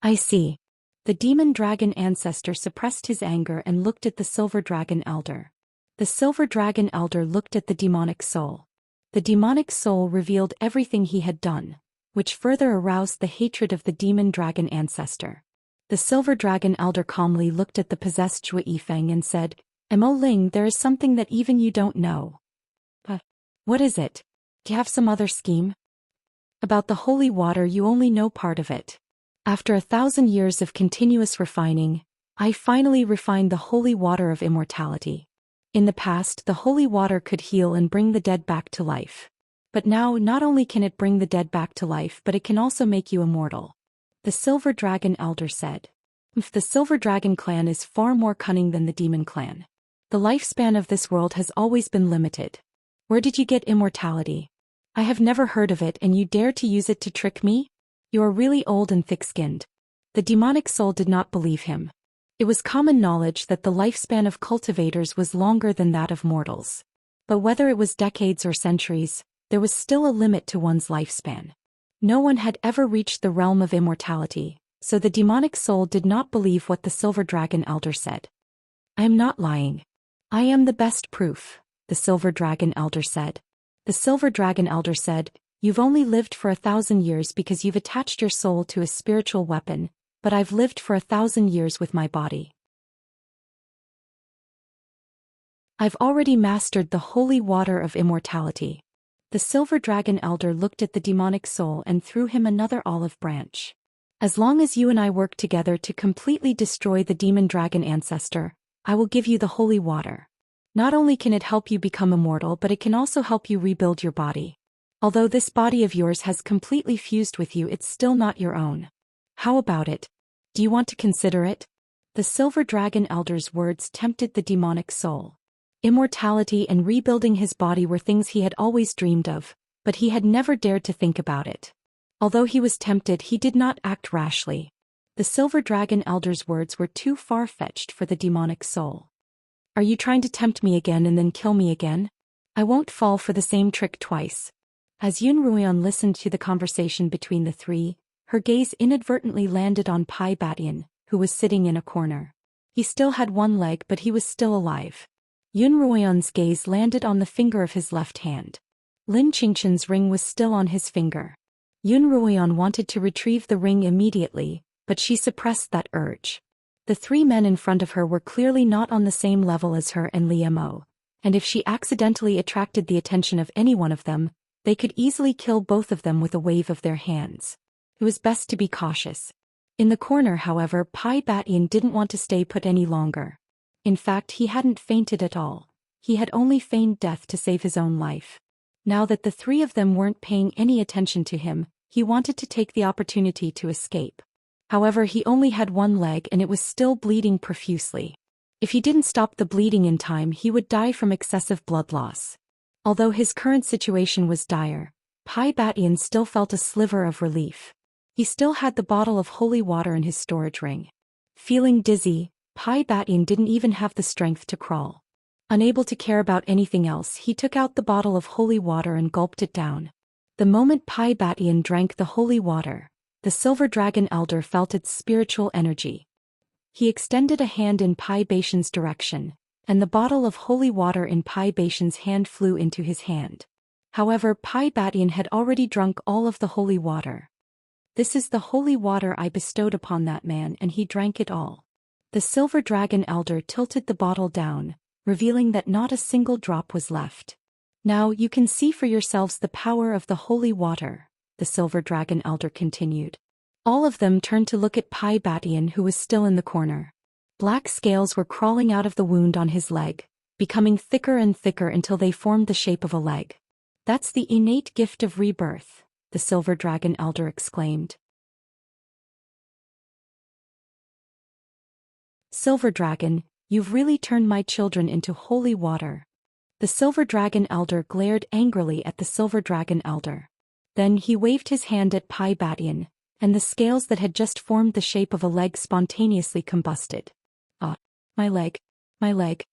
I see. The demon dragon ancestor suppressed his anger and looked at the silver dragon elder. The silver dragon elder looked at the demonic soul. The demonic soul revealed everything he had done, which further aroused the hatred of the demon dragon ancestor. The silver dragon elder calmly looked at the possessed Zhou Yifeng and said, Mo Ling, there is something that even you don't know. What is it? Do you have some other scheme? About the holy water you only know part of it. After 1,000 years of continuous refining, I finally refined the holy water of immortality. In the past, the holy water could heal and bring the dead back to life. But now, not only can it bring the dead back to life, but it can also make you immortal. The Silver Dragon Elder said. The Silver Dragon clan is far more cunning than the Demon clan. The lifespan of this world has always been limited. Where did you get immortality? I have never heard of it and you dare to use it to trick me? You are really old and thick-skinned. The demonic soul did not believe him. It was common knowledge that the lifespan of cultivators was longer than that of mortals. But whether it was decades or centuries, there was still a limit to one's lifespan. No one had ever reached the realm of immortality, so the demonic soul did not believe what the Silver Dragon Elder said. I am not lying. I am the best proof, the Silver Dragon Elder said. The Silver Dragon Elder said, You've only lived for 1,000 years because you've attached your soul to a spiritual weapon, but I've lived for 1,000 years with my body. I've already mastered the holy water of immortality. The Silver Dragon Elder looked at the demonic soul and threw him another olive branch. As long as you and I work together to completely destroy the demon dragon ancestor, I will give you the holy water. Not only can it help you become immortal, but it can also help you rebuild your body. Although this body of yours has completely fused with you, it's still not your own. How about it? Do you want to consider it? The Silver Dragon Elder's words tempted the demonic soul. Immortality and rebuilding his body were things he had always dreamed of, but he had never dared to think about it. Although he was tempted, he did not act rashly. The Silver Dragon Elder's words were too far-fetched for the demonic soul. Are you trying to tempt me again and then kill me again? I won't fall for the same trick twice. As Yun Ruian listened to the conversation between the three, her gaze inadvertently landed on Pai Batian, who was sitting in a corner. He still had one leg, but he was still alive. Yun Ruian's gaze landed on the finger of his left hand. Lin Qingqian's ring was still on his finger. Yun Ruian wanted to retrieve the ring immediately, but she suppressed that urge. The three men in front of her were clearly not on the same level as her and Liu Mo, and if she accidentally attracted the attention of any one of them, they could easily kill both of them with a wave of their hands. It was best to be cautious. In the corner, however, Pai Batian didn't want to stay put any longer. In fact, he hadn't fainted at all. He had only feigned death to save his own life. Now that the three of them weren't paying any attention to him, he wanted to take the opportunity to escape. However, he only had one leg and it was still bleeding profusely. If he didn't stop the bleeding in time, he would die from excessive blood loss. Although his current situation was dire, Pai Batian still felt a sliver of relief. He still had the bottle of holy water in his storage ring. Feeling dizzy, Pai Batian didn't even have the strength to crawl. Unable to care about anything else, he took out the bottle of holy water and gulped it down. The moment Pai Batian drank the holy water, the Silver Dragon Elder felt its spiritual energy. He extended a hand in Pai Batian's direction, and the bottle of holy water in Pai Batian's hand flew into his hand. However, Pai Batian had already drunk all of the holy water. This is the holy water I bestowed upon that man, and he drank it all. The Silver Dragon Elder tilted the bottle down, revealing that not a single drop was left. Now you can see for yourselves the power of the holy water, the Silver Dragon Elder continued. All of them turned to look at Pai Batian, who was still in the corner. Black scales were crawling out of the wound on his leg, becoming thicker and thicker until they formed the shape of a leg. That's the innate gift of rebirth, the Silver Dragon Elder exclaimed. Silver Dragon, you've really turned my children into holy water. The Silver Dragon Elder glared angrily at the Silver Dragon Elder. Then he waved his hand at Pai Batian, and the scales that had just formed the shape of a leg spontaneously combusted. Ah, my leg, my leg.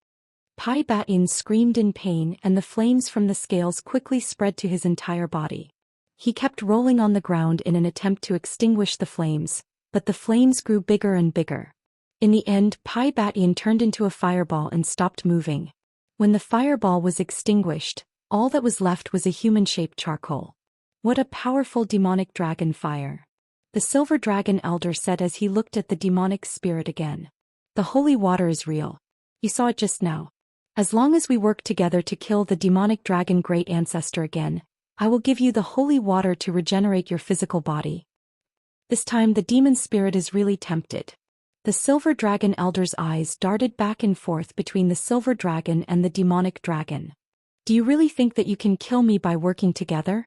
Pai Batian screamed in pain, and the flames from the scales quickly spread to his entire body. He kept rolling on the ground in an attempt to extinguish the flames, but the flames grew bigger and bigger. In the end, Pai Batian turned into a fireball and stopped moving. When the fireball was extinguished, all that was left was a human-shaped charcoal. What a powerful demonic dragon fire. The silver dragon elder said as he looked at the demonic spirit again. The holy water is real. You saw it just now. As long as we work together to kill the demonic dragon great ancestor again, I will give you the holy water to regenerate your physical body. This time the demon spirit is really tempted. The silver dragon elder's eyes darted back and forth between the silver dragon and the demonic dragon. Do you really think that you can kill me by working together?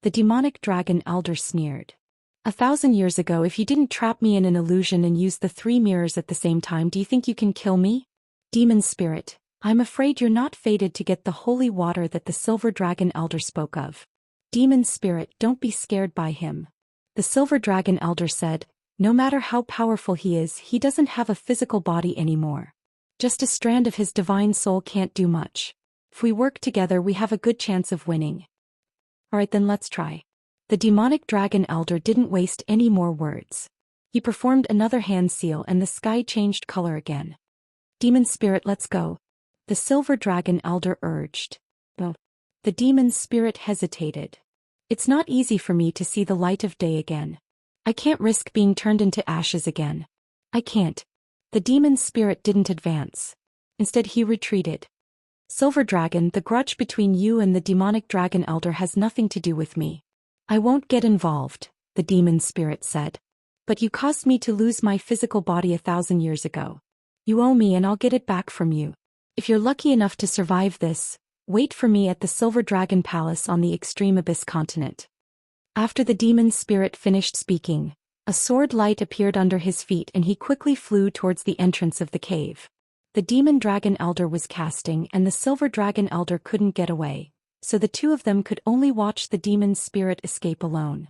The demonic dragon elder sneered. 1,000 years ago, if you didn't trap me in an illusion and use the 3 mirrors at the same time, do you think you can kill me? Demon spirit, I'm afraid you're not fated to get the holy water that the silver dragon elder spoke of. Demon spirit, don't be scared by him. The silver dragon elder said, no matter how powerful he is, he doesn't have a physical body anymore. Just a strand of his divine soul can't do much. If we work together, we have a good chance of winning. Alright then, let's try. The demonic dragon elder didn't waste any more words. He performed another hand seal and the sky changed color again. Demon spirit, let's go. The silver dragon elder urged. The demon spirit hesitated. It's not easy for me to see the light of day again. I can't risk being turned into ashes again. I can't. The demon spirit didn't advance. Instead he retreated. Silver dragon, the grudge between you and the demonic dragon elder has nothing to do with me. I won't get involved, the demon spirit said. But you caused me to lose my physical body 1,000 years ago. You owe me and I'll get it back from you. If you're lucky enough to survive this, wait for me at the Silver Dragon Palace on the Extreme Abyss continent. After the demon spirit finished speaking, a sword light appeared under his feet and he quickly flew towards the entrance of the cave. The demon dragon elder was casting and the silver dragon elder couldn't get away, so the two of them could only watch the demon spirit escape alone.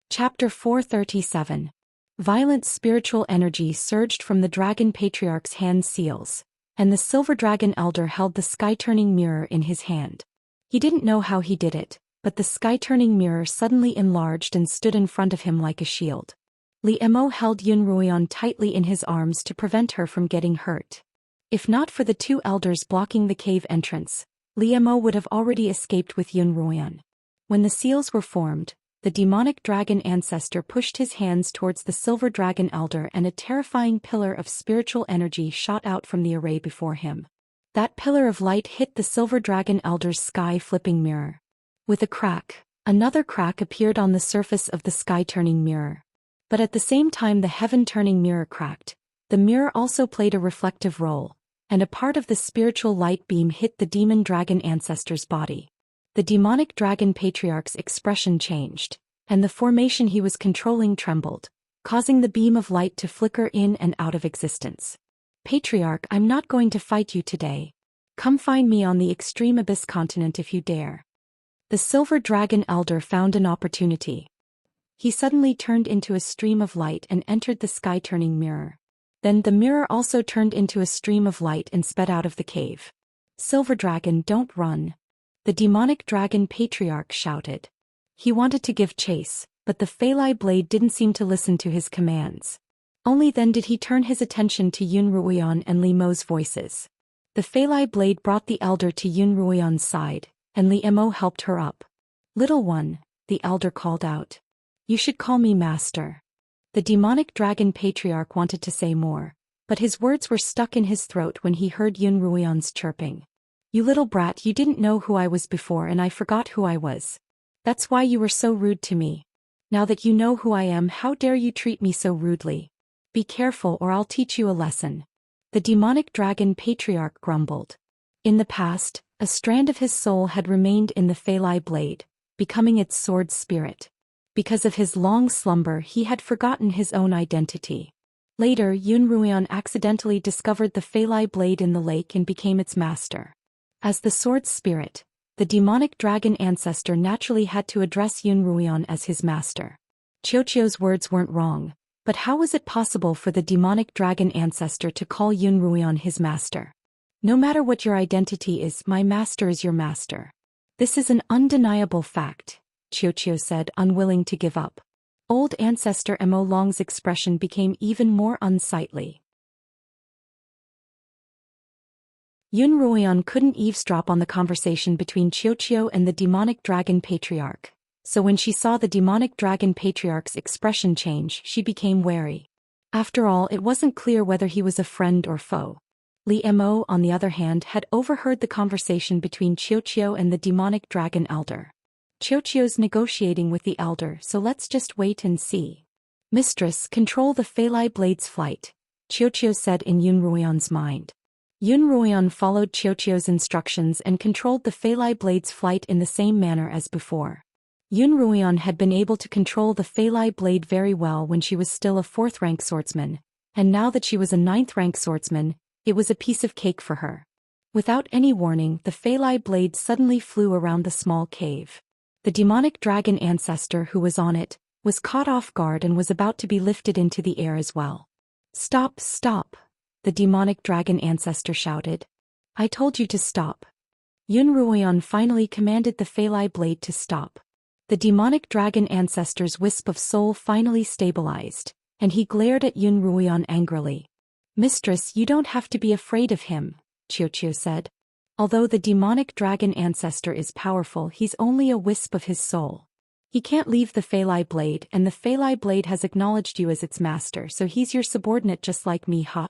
Chapter 437. Violent spiritual energy surged from the dragon patriarch's hand seals, and the silver dragon elder held the sky-turning mirror in his hand. He didn't know how he did it, but the sky-turning mirror suddenly enlarged and stood in front of him like a shield. Li Mo held Yun Ruoyan tightly in his arms to prevent her from getting hurt. If not for the two elders blocking the cave entrance, Li Mo would have already escaped with Yun Ruoyan. When the seals were formed, the demonic dragon ancestor pushed his hands towards the silver dragon elder and a terrifying pillar of spiritual energy shot out from the array before him. That pillar of light hit the silver dragon elder's sky-flipping mirror. With a crack, another crack appeared on the surface of the sky-turning mirror. But at the same time the heaven-turning mirror cracked, the mirror also played a reflective role, and a part of the spiritual light beam hit the demon dragon ancestor's body. The demonic dragon patriarch's expression changed, and the formation he was controlling trembled, causing the beam of light to flicker in and out of existence. Patriarch, I'm not going to fight you today. Come find me on the extreme abyss continent if you dare. The silver dragon elder found an opportunity. He suddenly turned into a stream of light and entered the sky-turning mirror. Then the mirror also turned into a stream of light and sped out of the cave. Silver dragon, don't run. The demonic dragon patriarch shouted. He wanted to give chase, but the Phalai blade didn't seem to listen to his commands. Only then did he turn his attention to Yun Ruoyan and Li Mo's voices. The Phalai blade brought the elder to Yun Ruoyan's side, and Li Mo helped her up. Little one, the elder called out. You should call me master. The demonic dragon patriarch wanted to say more, but his words were stuck in his throat when he heard Yun Ruoyan's chirping. You little brat, you didn't know who I was before and I forgot who I was. That's why you were so rude to me. Now that you know who I am, how dare you treat me so rudely? Be careful or I'll teach you a lesson. The demonic dragon patriarch grumbled. In the past, a strand of his soul had remained in the Phalai blade, becoming its sword spirit. Because of his long slumber, he had forgotten his own identity. Later, Yun Ruoyan accidentally discovered the Phalai blade in the lake and became its master. As the sword spirit, the demonic dragon ancestor naturally had to address Yun Ruoyan as his master. Qiuqiu's words weren't wrong, but how was it possible for the demonic dragon ancestor to call Yun Ruoyan his master? No matter what your identity is, my master is your master. This is an undeniable fact, Qiuqiu said, unwilling to give up. Old ancestor Mo Long's expression became even more unsightly. Yun Ruoyan couldn't eavesdrop on the conversation between Xiao and the demonic dragon patriarch, so when she saw the demonic dragon patriarch's expression change, she became wary. After all, it wasn't clear whether he was a friend or foe. Li Mo, on the other hand, had overheard the conversation between Xiao and the demonic dragon elder. Xiao's negotiating with the elder, so let's just wait and see. Mistress, control the Feilai Blade's flight, Xiao said in Yun Ruoyan's mind. Yun Ruoyan followed Xiao's instructions and controlled the Feilai Blade's flight in the same manner as before. Yun Ruoyan had been able to control the Feilai Blade very well when she was still a 4th-rank swordsman, and now that she was a 9th-rank swordsman, it was a piece of cake for her. Without any warning, the Feilai Blade suddenly flew around the small cave. The demonic dragon ancestor who was on it was caught off guard and was about to be lifted into the air as well. Stop, stop! The demonic dragon ancestor shouted. I told you to stop. Yun Ruoyan finally commanded the Feilai Blade to stop. The demonic dragon ancestor's wisp of soul finally stabilized, and he glared at Yun Ruoyan angrily. Mistress, you don't have to be afraid of him, Xiao said. Although the demonic dragon ancestor is powerful, he's only a wisp of his soul. He can't leave the Feilai Blade, and the Feilai Blade has acknowledged you as its master, so he's your subordinate just like me, ha?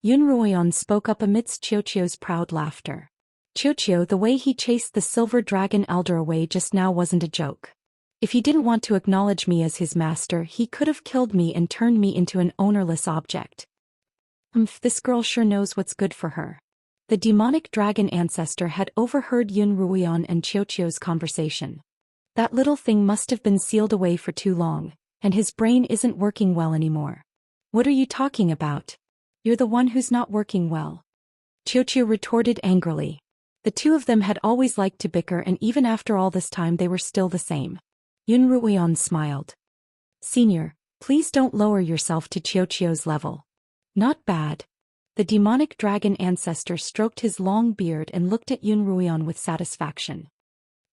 Yun Ruoyan spoke up amidst Xiao's proud laughter. Xiao, the way he chased the silver dragon elder away just now wasn't a joke. If he didn't want to acknowledge me as his master, he could have killed me and turned me into an ownerless object. This girl sure knows what's good for her. The demonic dragon ancestor had overheard Yun Ruoyan and Xiao's conversation. That little thing must have been sealed away for too long, and his brain isn't working well anymore. What are you talking about? You're the one who's not working well. Xiao retorted angrily. The two of them had always liked to bicker, and even after all this time they were still the same. Yun Ruoyan smiled. Senior, please don't lower yourself to Xiao's level. Not bad. The demonic dragon ancestor stroked his long beard and looked at Yun Ruoyan with satisfaction.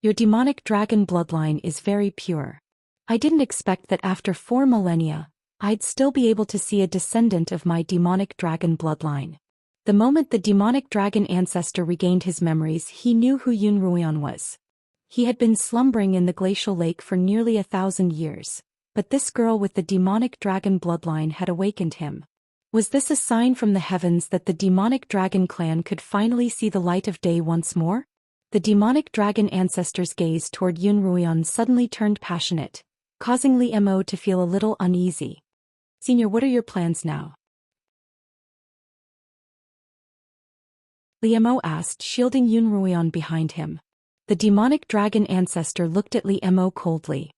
Your demonic dragon bloodline is very pure. I didn't expect that after 4 millennia, I'd still be able to see a descendant of my demonic dragon bloodline. The moment the demonic dragon ancestor regained his memories, he knew who Yun Ruoyan was. He had been slumbering in the glacial lake for nearly 1,000 years, but this girl with the demonic dragon bloodline had awakened him. Was this a sign from the heavens that the demonic dragon clan could finally see the light of day once more? The demonic dragon ancestor's gaze toward Yun Ruoyan suddenly turned passionate, causing Li Mo to feel a little uneasy. Senior, what are your plans now? Li Mo asked, shielding Yun Ruoyan behind him. The demonic dragon ancestor looked at Li Mo coldly.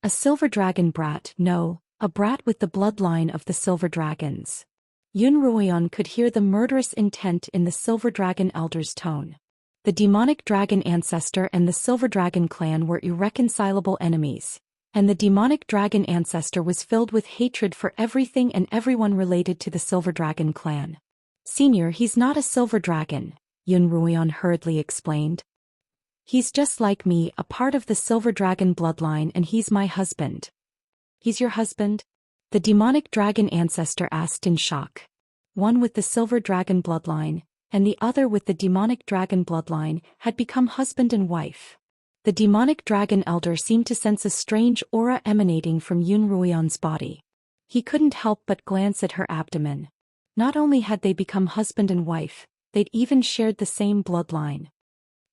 A silver dragon brat? No, a brat with the bloodline of the silver dragons. Yun Ruoyan could hear the murderous intent in the silver dragon elder's tone. The demonic dragon ancestor and the silver dragon clan were irreconcilable enemies, and the demonic dragon ancestor was filled with hatred for everything and everyone related to the silver dragon clan. Senior, he's not a silver dragon, Yun Ruoyan hurriedly explained. He's just like me, a part of the silver dragon bloodline, and he's my husband. He's your husband? The demonic dragon ancestor asked in shock. One with the silver dragon bloodline, and the other with the demonic dragon bloodline, had become husband and wife. The demonic dragon elder seemed to sense a strange aura emanating from Yun Ruoyan's body. He couldn't help but glance at her abdomen. Not only had they become husband and wife, they'd even shared the same bloodline.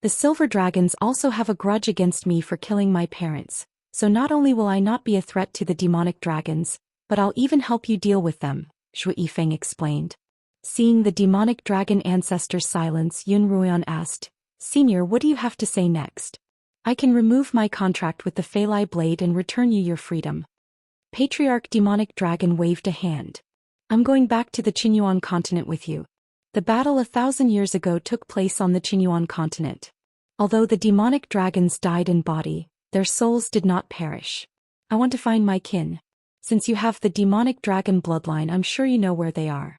The silver dragons also have a grudge against me for killing my parents, so not only will I not be a threat to the demonic dragons, but I'll even help you deal with them, Zhou Yifeng explained. Seeing the demonic dragon ancestor's silence, Yun Ruoyan asked, Senior, what do you have to say next? I can remove my contract with the Feilai Blade and return you your freedom. Patriarch Demonic Dragon waved a hand. I'm going back to the Qinyuan continent with you. The battle 1,000 years ago took place on the Qinyuan continent. Although the demonic dragons died in body, their souls did not perish. I want to find my kin. Since you have the demonic dragon bloodline, I'm sure you know where they are.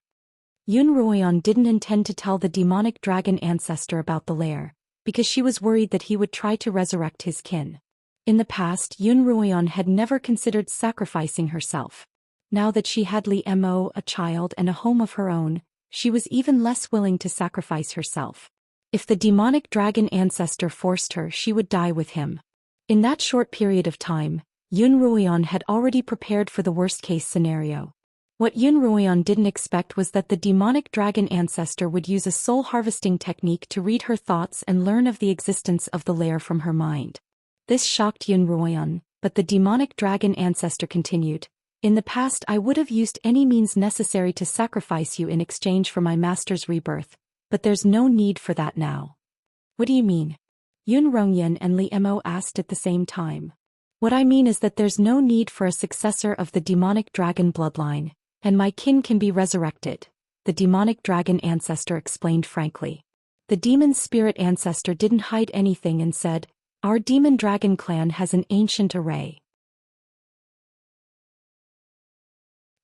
Yun Ruoyan didn't intend to tell the demonic dragon ancestor about the lair, because she was worried that he would try to resurrect his kin. In the past, Yun Ruoyan had never considered sacrificing herself. Now that she had Li Mo, a child, and a home of her own, she was even less willing to sacrifice herself. If the demonic dragon ancestor forced her, she would die with him. In that short period of time, Yun Ruoyan had already prepared for the worst-case scenario. What Yun Ruoyan didn't expect was that the demonic dragon ancestor would use a soul-harvesting technique to read her thoughts and learn of the existence of the lair from her mind. This shocked Yun Ruoyan, but the demonic dragon ancestor continued, "In the past I would have used any means necessary to sacrifice you in exchange for my master's rebirth, but there's no need for that now." "What do you mean?" Yun Rongyan and Li Mo asked at the same time. "What I mean is that there's no need for a successor of the demonic dragon bloodline, and my kin can be resurrected," the demonic dragon ancestor explained frankly. The demon spirit ancestor didn't hide anything and said, "Our demon dragon clan has an ancient array.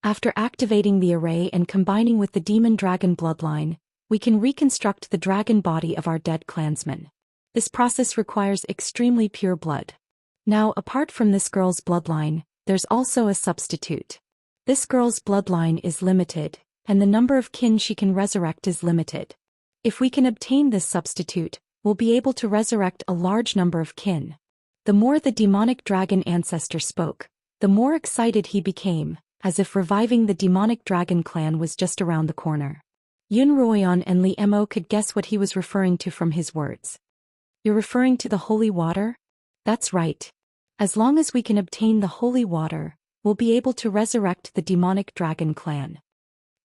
After activating the array and combining with the demon dragon bloodline, we can reconstruct the dragon body of our dead clansmen. This process requires extremely pure blood. Now, apart from this girl's bloodline, there's also a substitute. This girl's bloodline is limited, and the number of kin she can resurrect is limited. If we can obtain this substitute, we'll be able to resurrect a large number of kin." The more the demonic dragon ancestor spoke, the more excited he became, as if reviving the demonic dragon clan was just around the corner. Yun Ruoyan and Li Mo could guess what he was referring to from his words. "You're referring to the holy water?" "That's right. As long as we can obtain the holy water, we'll be able to resurrect the demonic dragon clan."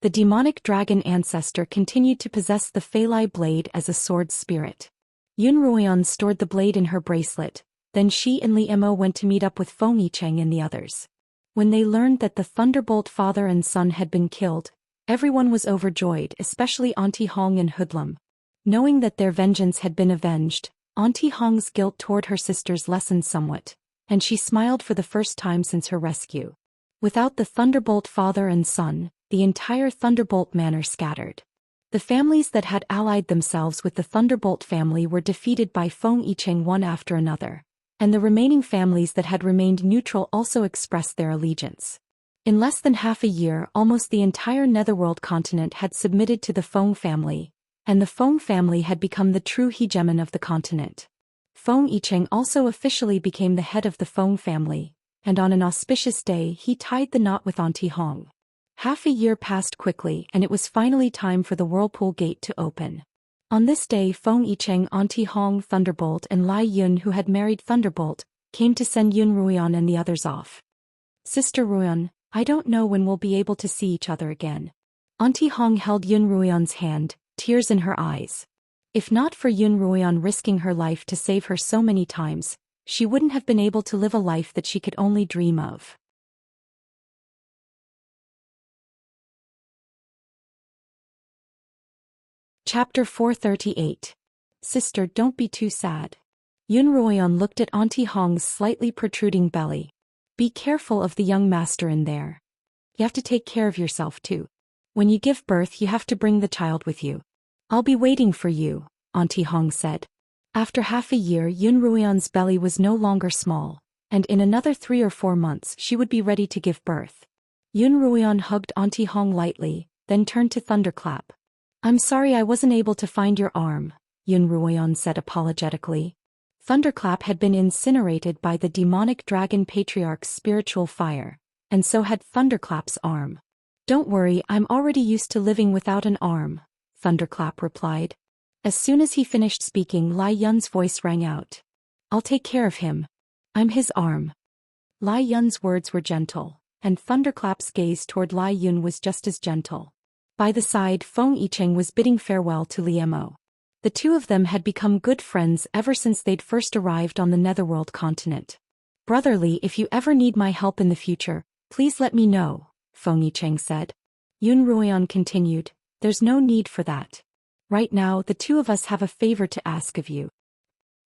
The demonic dragon ancestor continued to possess the Feilai blade as a sword spirit. Yun Ruoyan stored the blade in her bracelet, then she and Li Mo went to meet up with Feng Yicheng and the others. When they learned that the Thunderbolt father and son had been killed, everyone was overjoyed, especially Auntie Hong and Hoodlum. Knowing that their vengeance had been avenged, Auntie Hong's guilt toward her sisters lessened somewhat, and she smiled for the first time since her rescue. Without the Thunderbolt father and son, the entire Thunderbolt manor scattered. The families that had allied themselves with the Thunderbolt family were defeated by Feng Yicheng one after another, and the remaining families that had remained neutral also expressed their allegiance. In less than half a year, almost the entire Netherworld continent had submitted to the Feng family, and the Feng family had become the true hegemon of the continent. Feng Yicheng also officially became the head of the Feng family, and on an auspicious day he tied the knot with Auntie Hong. Half a year passed quickly and it was finally time for the Whirlpool Gate to open. On this day Feng Yicheng, Auntie Hong, Thunderbolt and Lai Yun, who had married Thunderbolt, came to send Yun Ruoyan and the others off. "Sister Ruoyan, I don't know when we'll be able to see each other again." Auntie Hong held Yun Ruoyan's hand, tears in her eyes. If not for Yun Ruoyan risking her life to save her so many times, she wouldn't have been able to live a life that she could only dream of. Chapter 438. Sister, don't be too sad. Yun Ruoyan looked at Auntie Hong's slightly protruding belly. "Be careful of the young master in there. You have to take care of yourself too. When you give birth you have to bring the child with you." "I'll be waiting for you," Auntie Hong said. After half a year Yun Ruoyan's belly was no longer small, and in another 3 or 4 months she would be ready to give birth. Yun Ruoyan hugged Auntie Hong lightly, then turned to Thunderclap. "I'm sorry I wasn't able to find your arm," Yun Ruoyan said apologetically. Thunderclap had been incinerated by the demonic dragon patriarch's spiritual fire, and so had Thunderclap's arm. "Don't worry, I'm already used to living without an arm," Thunderclap replied. As soon as he finished speaking, Lai Yun's voice rang out. "I'll take care of him. I'm his arm." Lai Yun's words were gentle, and Thunderclap's gaze toward Lai Yun was just as gentle. By the side, Feng Yicheng was bidding farewell to Li Mo. The two of them had become good friends ever since they'd first arrived on the Netherworld continent. "Brotherly, if you ever need my help in the future, please let me know," Feng Yicheng said. Yun Ruoyan continued, "There's no need for that. Right now, the two of us have a favor to ask of you."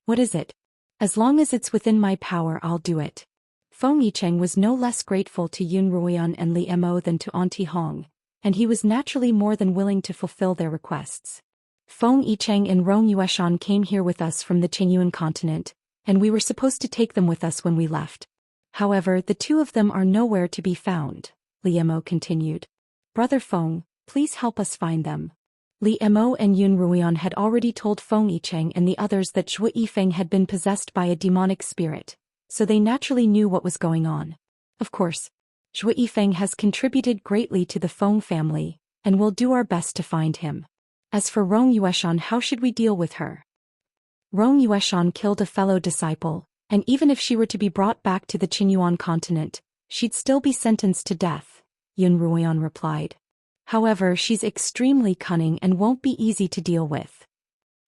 "What is it?" "As long as it's within my power, I'll do it." Feng Yicheng was no less grateful to Yun Ruoyan and Li Mo than to Auntie Hong, and he was naturally more than willing to fulfill their requests. "Feng Yicheng and Rong Yueshan came here with us from the Qingyuan continent, and we were supposed to take them with us when we left. However, the two of them are nowhere to be found," Li Mo continued. "Brother Feng, Please help us find them. Li Mo and Yun Ruian had already told Feng Yicheng and the others that Zhou Yifeng had been possessed by a demonic spirit, so they naturally knew what was going on. Of course, Zhou Yifeng has contributed greatly to the Feng family, and we'll do our best to find him. As for Rong Yueshan, how should we deal with her? Rong Yueshan killed a fellow disciple, and even if she were to be brought back to the Qinyuan continent, she'd still be sentenced to death, Yun Ruian replied. However, she's extremely cunning and won't be easy to deal with.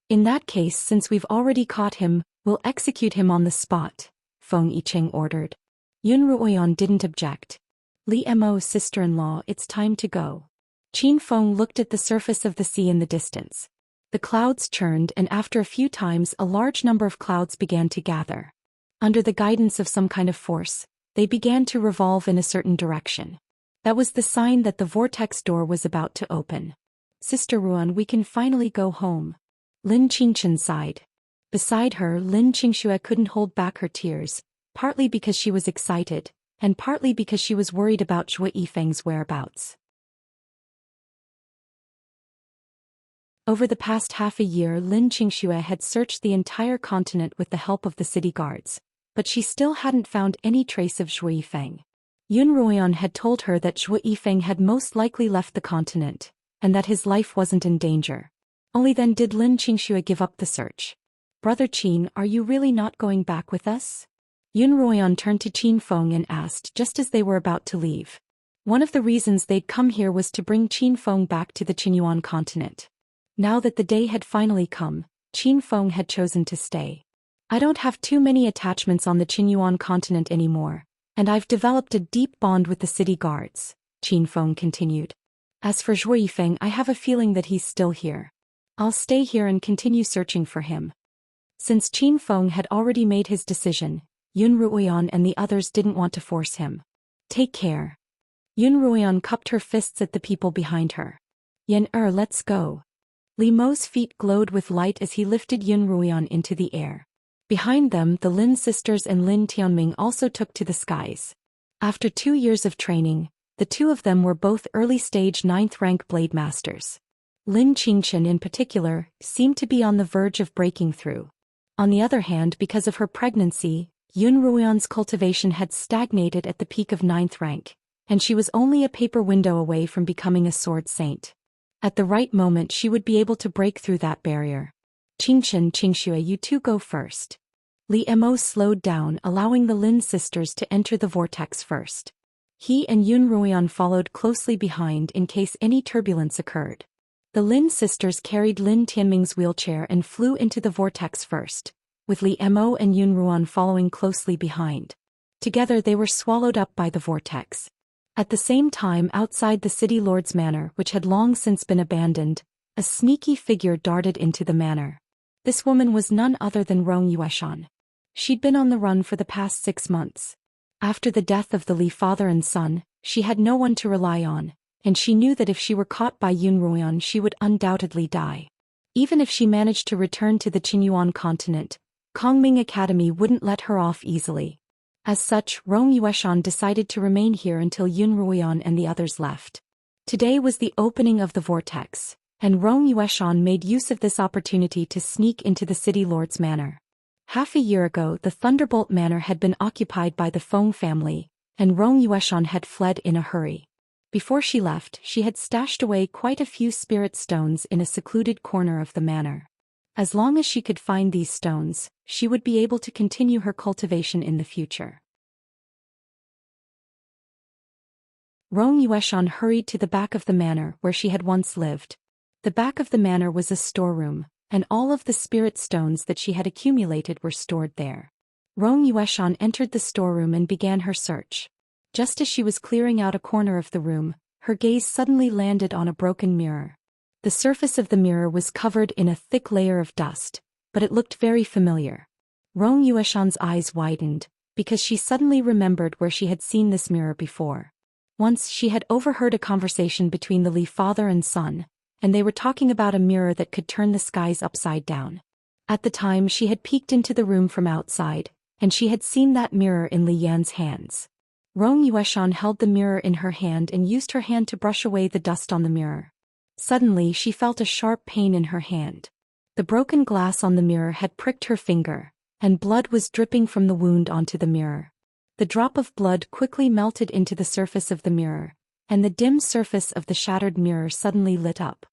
In that case, since we've already caught him, we'll execute him on the spot, Feng Yicheng ordered. Yun Ruian didn't object. Li Mo's sister-in-law, it's time to go. Qin Feng looked at the surface of the sea in the distance. The clouds churned, and after a few times a large number of clouds began to gather. Under the guidance of some kind of force, they began to revolve in a certain direction. That was the sign that the vortex door was about to open. Sister Ruan, we can finally go home. Lin Qingchen sighed. Beside her, Lin Qingxue couldn't hold back her tears, partly because she was excited, and partly because she was worried about Zhou Yifeng's whereabouts. Over the past half a year, Lin Qingxue had searched the entire continent with the help of the city guards, but she still hadn't found any trace of Zhou Yifeng. Yun Ruian had told her that Zhou Yifeng had most likely left the continent, and that his life wasn't in danger. Only then did Lin Qingxue give up the search. Brother Qin, are you really not going back with us? Yun Ruian turned to Qin Feng and asked just as they were about to leave. One of the reasons they'd come here was to bring Qin Feng back to the Qinyuan continent. Now that the day had finally come, Qin Feng had chosen to stay. I don't have too many attachments on the Qinyuan continent anymore, and I've developed a deep bond with the city guards, Qin Feng continued. As for Zhou Yifeng, I have a feeling that he's still here. I'll stay here and continue searching for him. Since Qin Feng had already made his decision, Yun Ruian and the others didn't want to force him. Take care. Yun Ruian cupped her fists at the people behind her. Let's go. Li Mo's feet glowed with light as he lifted Yun Ruian into the air. Behind them, the Lin sisters and Lin Tianming also took to the skies. After 2 years of training, the two of them were both early-stage 9th-rank blade masters. Lin Qingchen in particular seemed to be on the verge of breaking through. On the other hand, because of her pregnancy, Yun Ruian's cultivation had stagnated at the peak of 9th rank, and she was only a paper window away from becoming a sword saint. At the right moment she would be able to break through that barrier. Qingxue, you two go first. Li Mo slowed down, allowing the Lin sisters to enter the vortex first. He and Yun Ruian followed closely behind in case any turbulence occurred. The Lin sisters carried Lin Tianming's wheelchair and flew into the vortex first, with Li Mo and Yun Ruian following closely behind. Together they were swallowed up by the vortex. At the same time, outside the city lord's manor, which had long since been abandoned, a sneaky figure darted into the manor. This woman was none other than Rong Yueshan. She'd been on the run for the past 6 months. After the death of the Li father and son, she had no one to rely on, and she knew that if she were caught by Yun Ruian she would undoubtedly die. Even if she managed to return to the Qinyuan continent, Kongming Academy wouldn't let her off easily. As such, Rong Yueshan decided to remain here until Yun Ruian and the others left. Today was the opening of the vortex, and Rong Yueshan made use of this opportunity to sneak into the city lord's manor. Half a year ago, the Thunderbolt Manor had been occupied by the Feng family, and Rong Yueshan had fled in a hurry. Before she left, she had stashed away quite a few spirit stones in a secluded corner of the manor. As long as she could find these stones, she would be able to continue her cultivation in the future. Rong Yueshan hurried to the back of the manor where she had once lived. The back of the manor was a storeroom, and all of the spirit stones that she had accumulated were stored there. Rong Yueshan entered the storeroom and began her search. Just as she was clearing out a corner of the room, her gaze suddenly landed on a broken mirror. The surface of the mirror was covered in a thick layer of dust, but it looked very familiar. Rong Yueshan's eyes widened, because she suddenly remembered where she had seen this mirror before. Once she had overheard a conversation between the Li father and son, and they were talking about a mirror that could turn the skies upside down. At the time she had peeked into the room from outside, and she had seen that mirror in Li Yan's hands. Rong Yueshan held the mirror in her hand and used her hand to brush away the dust on the mirror. Suddenly she felt a sharp pain in her hand. The broken glass on the mirror had pricked her finger, and blood was dripping from the wound onto the mirror. The drop of blood quickly melted into the surface of the mirror, and the dim surface of the shattered mirror suddenly lit up.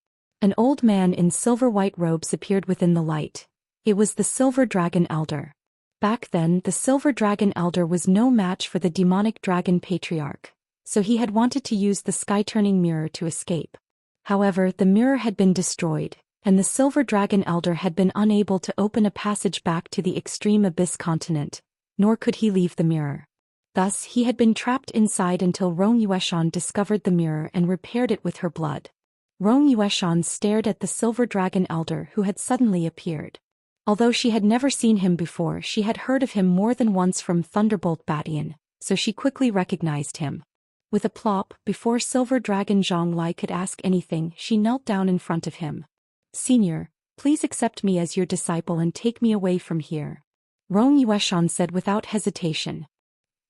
An old man in silver-white robes appeared within the light. It was the Silver Dragon Elder. Back then, the Silver Dragon Elder was no match for the demonic dragon patriarch, so he had wanted to use the sky-turning mirror to escape. However, the mirror had been destroyed, and the Silver Dragon Elder had been unable to open a passage back to the extreme abyss continent, nor could he leave the mirror. Thus, he had been trapped inside until Rong Yueshan discovered the mirror and repaired it with her blood. Rong Yueshan stared at the Silver Dragon Elder who had suddenly appeared. Although she had never seen him before, she had heard of him more than once from Thunderbolt Batian, so she quickly recognized him. With a plop, before Silver Dragon Zhonglai could ask anything, she knelt down in front of him. "Senior, please accept me as your disciple and take me away from here," Rong Yueshan said without hesitation.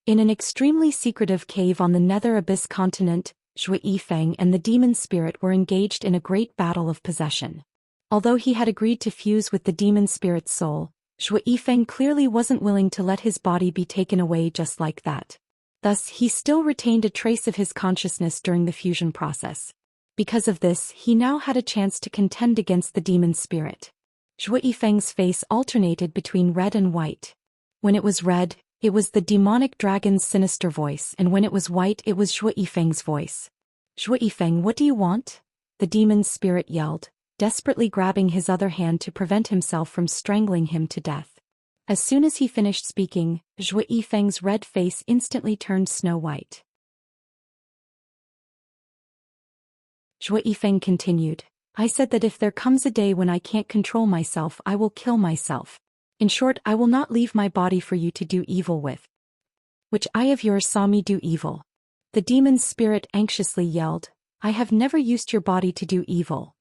In an extremely secretive cave on the Nether Abyss continent, Zhou Yifeng and the demon spirit were engaged in a great battle of possession. Although he had agreed to fuse with the demon spirit's soul, Zhou Yifeng clearly wasn't willing to let his body be taken away just like that. Thus, he still retained a trace of his consciousness during the fusion process. Because of this, he now had a chance to contend against the demon spirit. Zhou Yifeng's face alternated between red and white. When it was red, it was the demonic dragon's sinister voice, and when it was white, it was Zhou Yifeng's voice. "Zhou Yifeng, what do you want?" the demon's spirit yelled, desperately grabbing his other hand to prevent himself from strangling him to death. As soon as he finished speaking, Zhou Yifeng's red face instantly turned snow white. Zhou Yifeng continued, "I said that if there comes a day when I can't control myself, I will kill myself. In short, I will not leave my body for you to do evil with. Which eye of yours saw me do evil?" The demon's spirit anxiously yelled, "I have never used your body to do evil.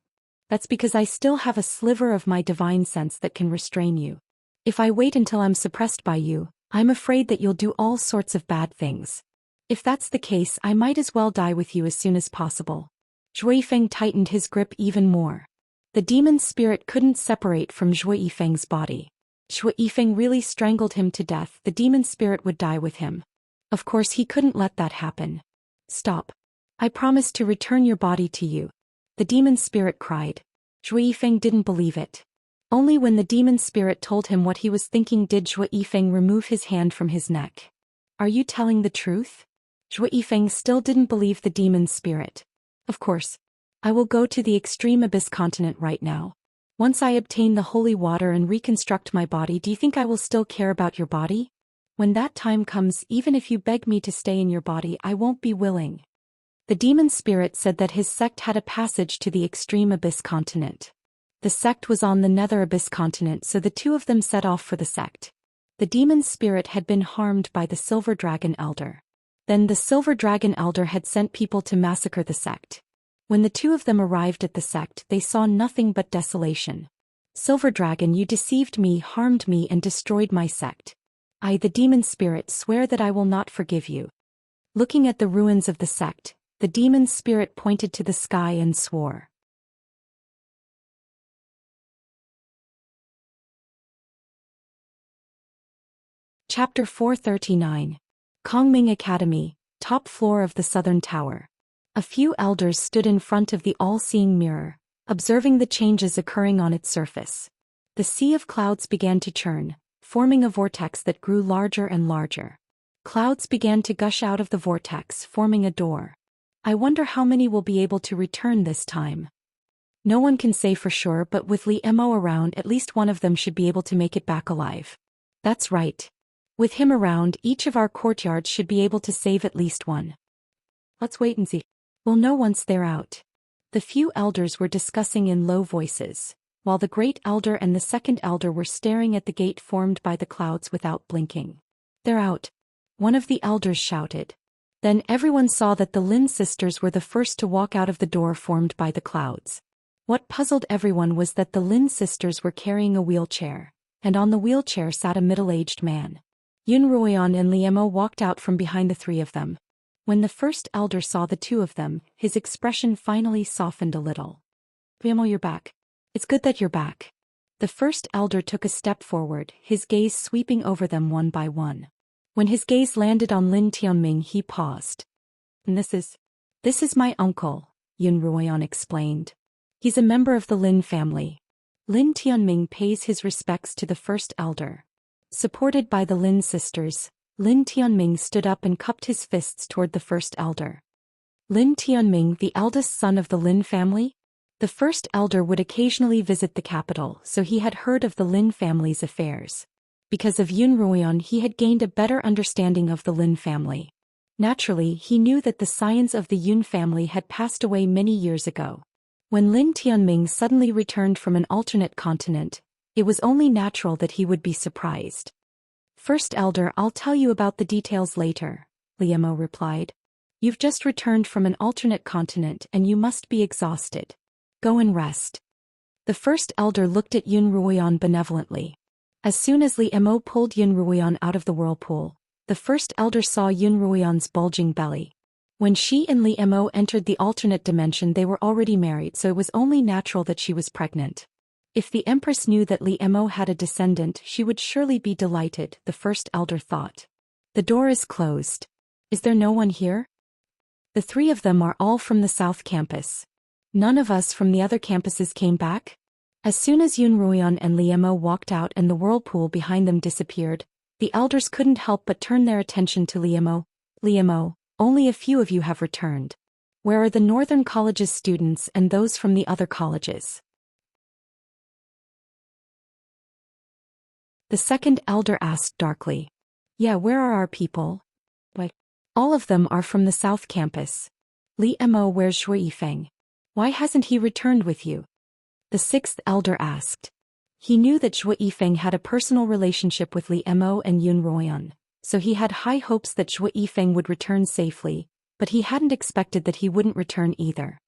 That's because I still have a sliver of my divine sense that can restrain you. If I wait until I'm suppressed by you, I'm afraid that you'll do all sorts of bad things. If that's the case, I might as well die with you as soon as possible." Zhou Yifeng tightened his grip even more. The demon's spirit couldn't separate from Zhou Yifeng's body. Zhou Yifeng really strangled him to death, the demon spirit would die with him. Of course he couldn't let that happen. "Stop. I promise to return your body to you," the demon spirit cried. Zhou Yifeng didn't believe it. Only when the demon spirit told him what he was thinking did Zhou Yifeng remove his hand from his neck. "Are you telling the truth?" Zhou Yifeng still didn't believe the demon spirit. "Of course. I will go to the extreme abyss continent right now. Once I obtain the holy water and reconstruct my body, do you think I will still care about your body? When that time comes, even if you beg me to stay in your body, I won't be willing." The demon spirit said that his sect had a passage to the extreme abyss continent. The sect was on the Nether Abyss continent, so the two of them set off for the sect. The demon spirit had been harmed by the Silver Dragon Elder. Then the Silver Dragon Elder had sent people to massacre the sect. When the two of them arrived at the sect, they saw nothing but desolation. "Silver Dragon, you deceived me, harmed me, and destroyed my sect. I, the demon spirit, swear that I will not forgive you." Looking at the ruins of the sect, the demon spirit pointed to the sky and swore. Chapter 439. Kongming Academy, top floor of the Southern Tower. A few elders stood in front of the all-seeing mirror, observing the changes occurring on its surface. The sea of clouds began to churn, forming a vortex that grew larger and larger. Clouds began to gush out of the vortex, forming a door. "I wonder how many will be able to return this time." No one can say for sure, but with Li Mo around, at least one of them should be able to make it back alive. That's right. With him around, each of our courtyards should be able to save at least one. Let's wait and see. We'll know once they're out. The few elders were discussing in low voices, while the great elder and the second elder were staring at the gate formed by the clouds without blinking. "They're out," one of the elders shouted. Then everyone saw that the Lin sisters were the first to walk out of the door formed by the clouds. What puzzled everyone was that the Lin sisters were carrying a wheelchair, and on the wheelchair sat a middle-aged man. Yun Ruoyan and Liemo walked out from behind the three of them. When the first elder saw the two of them, his expression finally softened a little. Liemo, you're back. It's good that you're back. The first elder took a step forward, his gaze sweeping over them one by one. When his gaze landed on Lin Tianming, he paused. And this is my uncle, Yun Ruoyan explained. He's a member of the Lin family. Lin Tianming pays his respects to the first elder. Supported by the Lin sisters, Lin Tianming stood up and cupped his fists toward the first elder. Lin Tianming, the eldest son of the Lin family? The first elder would occasionally visit the capital, so he had heard of the Lin family's affairs. Because of Yun Ruoyan, he had gained a better understanding of the Lin family. Naturally, he knew that the scions of the Yun family had passed away many years ago. When Lin Tianming suddenly returned from an alternate continent, it was only natural that he would be surprised. First elder, I'll tell you about the details later, Liemo replied. You've just returned from an alternate continent and you must be exhausted. Go and rest. The first elder looked at Yun Ruoyan benevolently. As soon as Liemo pulled Yun Ruoyan out of the whirlpool, the first elder saw Yun Ruoyan's bulging belly. When she and Liemo entered the alternate dimension, they were already married, so it was only natural that she was pregnant. If the Empress knew that Liemo had a descendant, she would surely be delighted, the first elder thought. The door is closed. Is there no one here? The three of them are all from the South Campus. None of us from the other campuses came back? As soon as Yun Ruoyan and Liemo walked out and the whirlpool behind them disappeared, the elders couldn't help but turn their attention to Liemo. Liemo, only a few of you have returned. Where are the Northern College's students and those from the other colleges? The second elder asked darkly. Yeah, where are our people? Why, all of them are from the South Campus. Liemo, where's Zhou Yifeng? Why hasn't he returned with you? The sixth elder asked. He knew that Zhou Yifeng had a personal relationship with Liemo and Yun Ruoyan, so he had high hopes that Zhou Yifeng would return safely, but he hadn't expected that he wouldn't return either.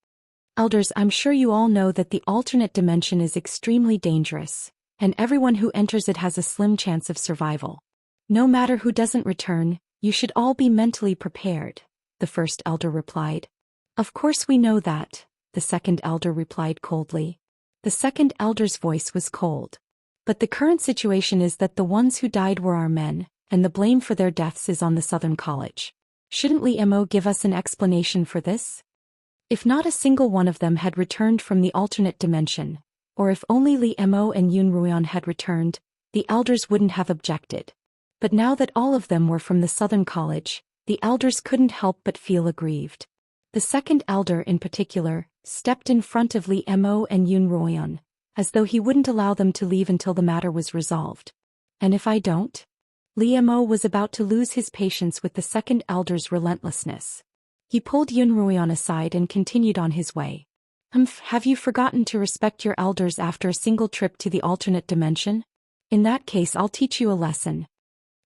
Elders, I'm sure you all know that the alternate dimension is extremely dangerous, and everyone who enters it has a slim chance of survival. No matter who doesn't return, you should all be mentally prepared, the first elder replied. Of course we know that, the second elder replied coldly. The second elder's voice was cold. But the current situation is that the ones who died were our men, and the blame for their deaths is on the Southern College. Shouldn't Liemo give us an explanation for this? If not a single one of them had returned from the alternate dimension, or if only Liemo and Yun Ruoyan had returned, the elders wouldn't have objected. But now that all of them were from the Southern College, the elders couldn't help but feel aggrieved. The second elder in particular stepped in front of Liemo and Yun Ruoyan, as though he wouldn't allow them to leave until the matter was resolved. And if I don't? Liemo was about to lose his patience with the second elder's relentlessness. He pulled Yun Ruoyan aside and continued on his way. Have you forgotten to respect your elders after a single trip to the alternate dimension? In that case, I'll teach you a lesson.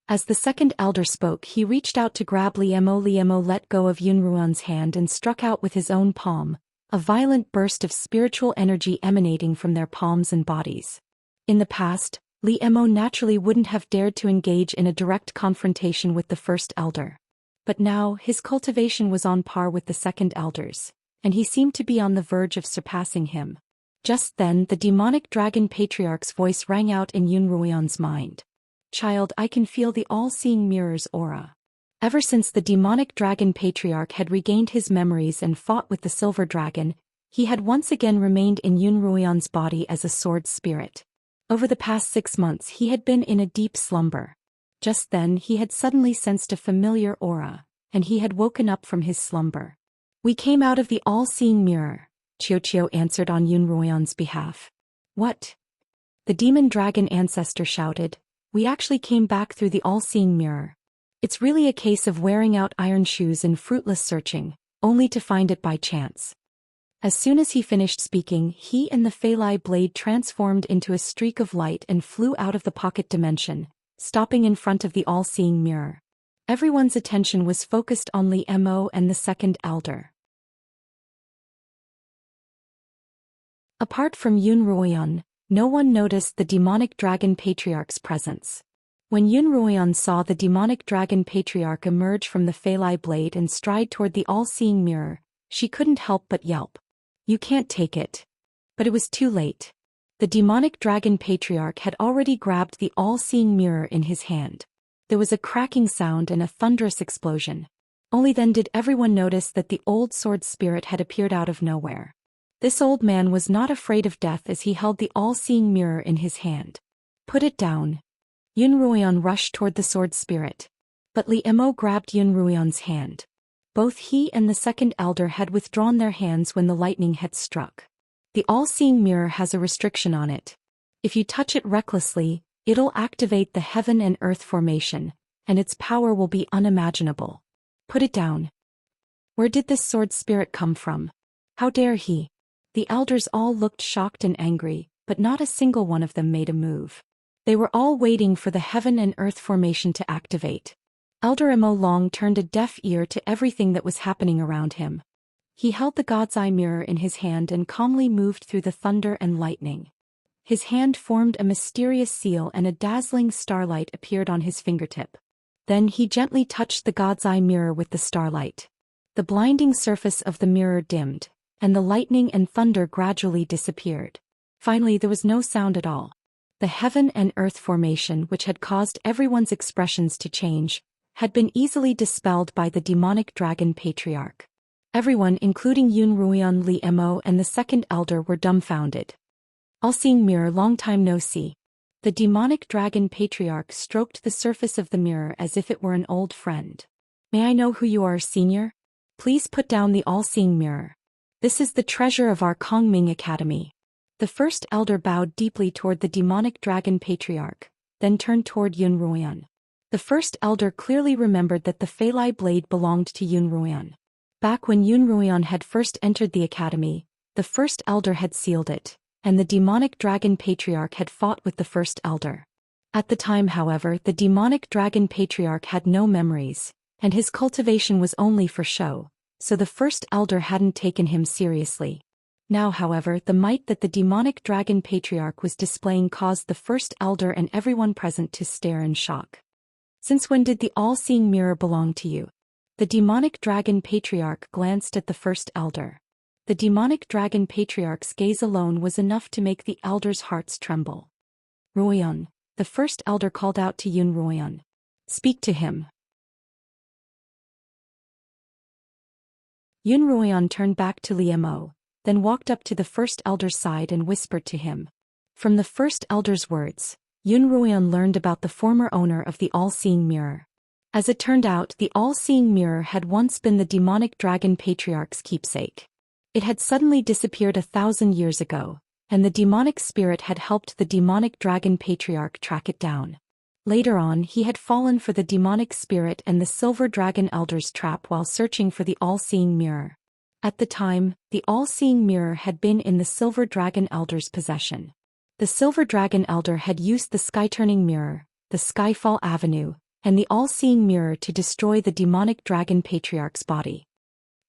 As the second elder spoke, he reached out to grab Liemo. Liemo let go of Yun Ruoyan's hand and struck out with his own palm, a violent burst of spiritual energy emanating from their palms and bodies. In the past, Liemo naturally wouldn't have dared to engage in a direct confrontation with the first elder. But now, his cultivation was on par with the second elder's, and he seemed to be on the verge of surpassing him. Just then, the demonic dragon patriarch's voice rang out in Yun Ruoyan's mind. Child, I can feel the all-seeing mirror's aura. Ever since the demonic dragon patriarch had regained his memories and fought with the silver dragon, he had once again remained in Yun Ruoyan's body as a sword spirit. Over the past 6 months he had been in a deep slumber. Just then he had suddenly sensed a familiar aura, and he had woken up from his slumber. We came out of the all-seeing mirror, Qiu answered on Yun Ruoyan's behalf. What? The demon dragon ancestor shouted. We actually came back through the all-seeing mirror. It's really a case of wearing out iron shoes and fruitless searching, only to find it by chance. As soon as he finished speaking, he and the Phalai blade transformed into a streak of light and flew out of the pocket dimension, stopping in front of the all-seeing mirror. Everyone's attention was focused on Liemo and the second elder. Apart from Yun Ruoyan, no one noticed the demonic dragon patriarch's presence. When Yun Ruoyan saw the demonic dragon patriarch emerge from the Feilai blade and stride toward the all-seeing mirror, she couldn't help but yelp. "You can't take it." But it was too late. The demonic dragon patriarch had already grabbed the all-seeing mirror in his hand. There was a cracking sound and a thunderous explosion. Only then did everyone notice that the old sword spirit had appeared out of nowhere. This old man was not afraid of death as he held the all-seeing mirror in his hand. "Put it down." Yun Ruoyan rushed toward the sword spirit. But Li Emo grabbed Yun Ruoyan's hand. Both he and the second elder had withdrawn their hands when the lightning had struck. The all-seeing mirror has a restriction on it. If you touch it recklessly, it'll activate the heaven and earth formation, and its power will be unimaginable. Put it down. Where did this sword spirit come from? How dare he? The elders all looked shocked and angry, but not a single one of them made a move. They were all waiting for the heaven and earth formation to activate. Elder Emo Long turned a deaf ear to everything that was happening around him. He held the God's Eye mirror in his hand and calmly moved through the thunder and lightning. His hand formed a mysterious seal and a dazzling starlight appeared on his fingertip. Then he gently touched the God's Eye mirror with the starlight. The blinding surface of the mirror dimmed, and the lightning and thunder gradually disappeared. Finally, there was no sound at all. The heaven and earth formation, which had caused everyone's expressions to change, had been easily dispelled by the demonic dragon patriarch. Everyone, including Yun Ruoyan, Li Emo, and the second elder, were dumbfounded. All-seeing mirror, long time no see. The demonic dragon patriarch stroked the surface of the mirror as if it were an old friend. "May I know who you are, senior? Please put down the all-seeing mirror. This is the treasure of our Kongming Academy." The first elder bowed deeply toward the demonic dragon patriarch, then turned toward Yun Ruoyan. The first elder clearly remembered that the Feilai blade belonged to Yun Ruoyan. Back when Yun Ruoyan had first entered the academy, the first elder had sealed it, and the demonic dragon patriarch had fought with the first elder. At the time, however, the demonic dragon patriarch had no memories, and his cultivation was only for show, so the first elder hadn't taken him seriously. Now, however, the might that the demonic dragon patriarch was displaying caused the first elder and everyone present to stare in shock. "Since when did the all-seeing mirror belong to you?" The demonic dragon patriarch glanced at the first elder. The demonic dragon patriarch's gaze alone was enough to make the elders' hearts tremble. "Ruoyan," the first elder called out to Yun Ruoyan. "Speak to him." Yun Ruoyan turned back to Li Emo, then walked up to the first elder's side and whispered to him. From the first elder's words, Yun Ruoyan learned about the former owner of the all-seeing mirror. As it turned out, the all-seeing mirror had once been the demonic dragon patriarch's keepsake. It had suddenly disappeared 1,000 years ago, and the demonic spirit had helped the demonic dragon patriarch track it down. Later on, he had fallen for the demonic spirit and the silver dragon elder's trap while searching for the all-seeing mirror. At the time, the all-seeing mirror had been in the silver dragon elder's possession. The silver dragon elder had used the sky-turning mirror, the Skyfall Avenue, and the all-seeing mirror to destroy the demonic dragon patriarch's body.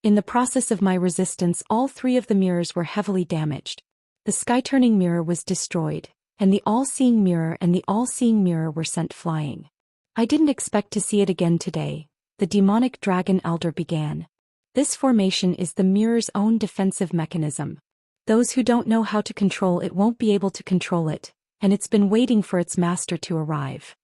In the process of my resistance, all three of the mirrors were heavily damaged. The sky-turning mirror was destroyed, and the all-seeing mirror and the all-seeing mirror were sent flying. "I didn't expect to see it again today," the demonic dragon elder began. "This formation is the mirror's own defensive mechanism. Those who don't know how to control it won't be able to control it, and it's been waiting for its master to arrive."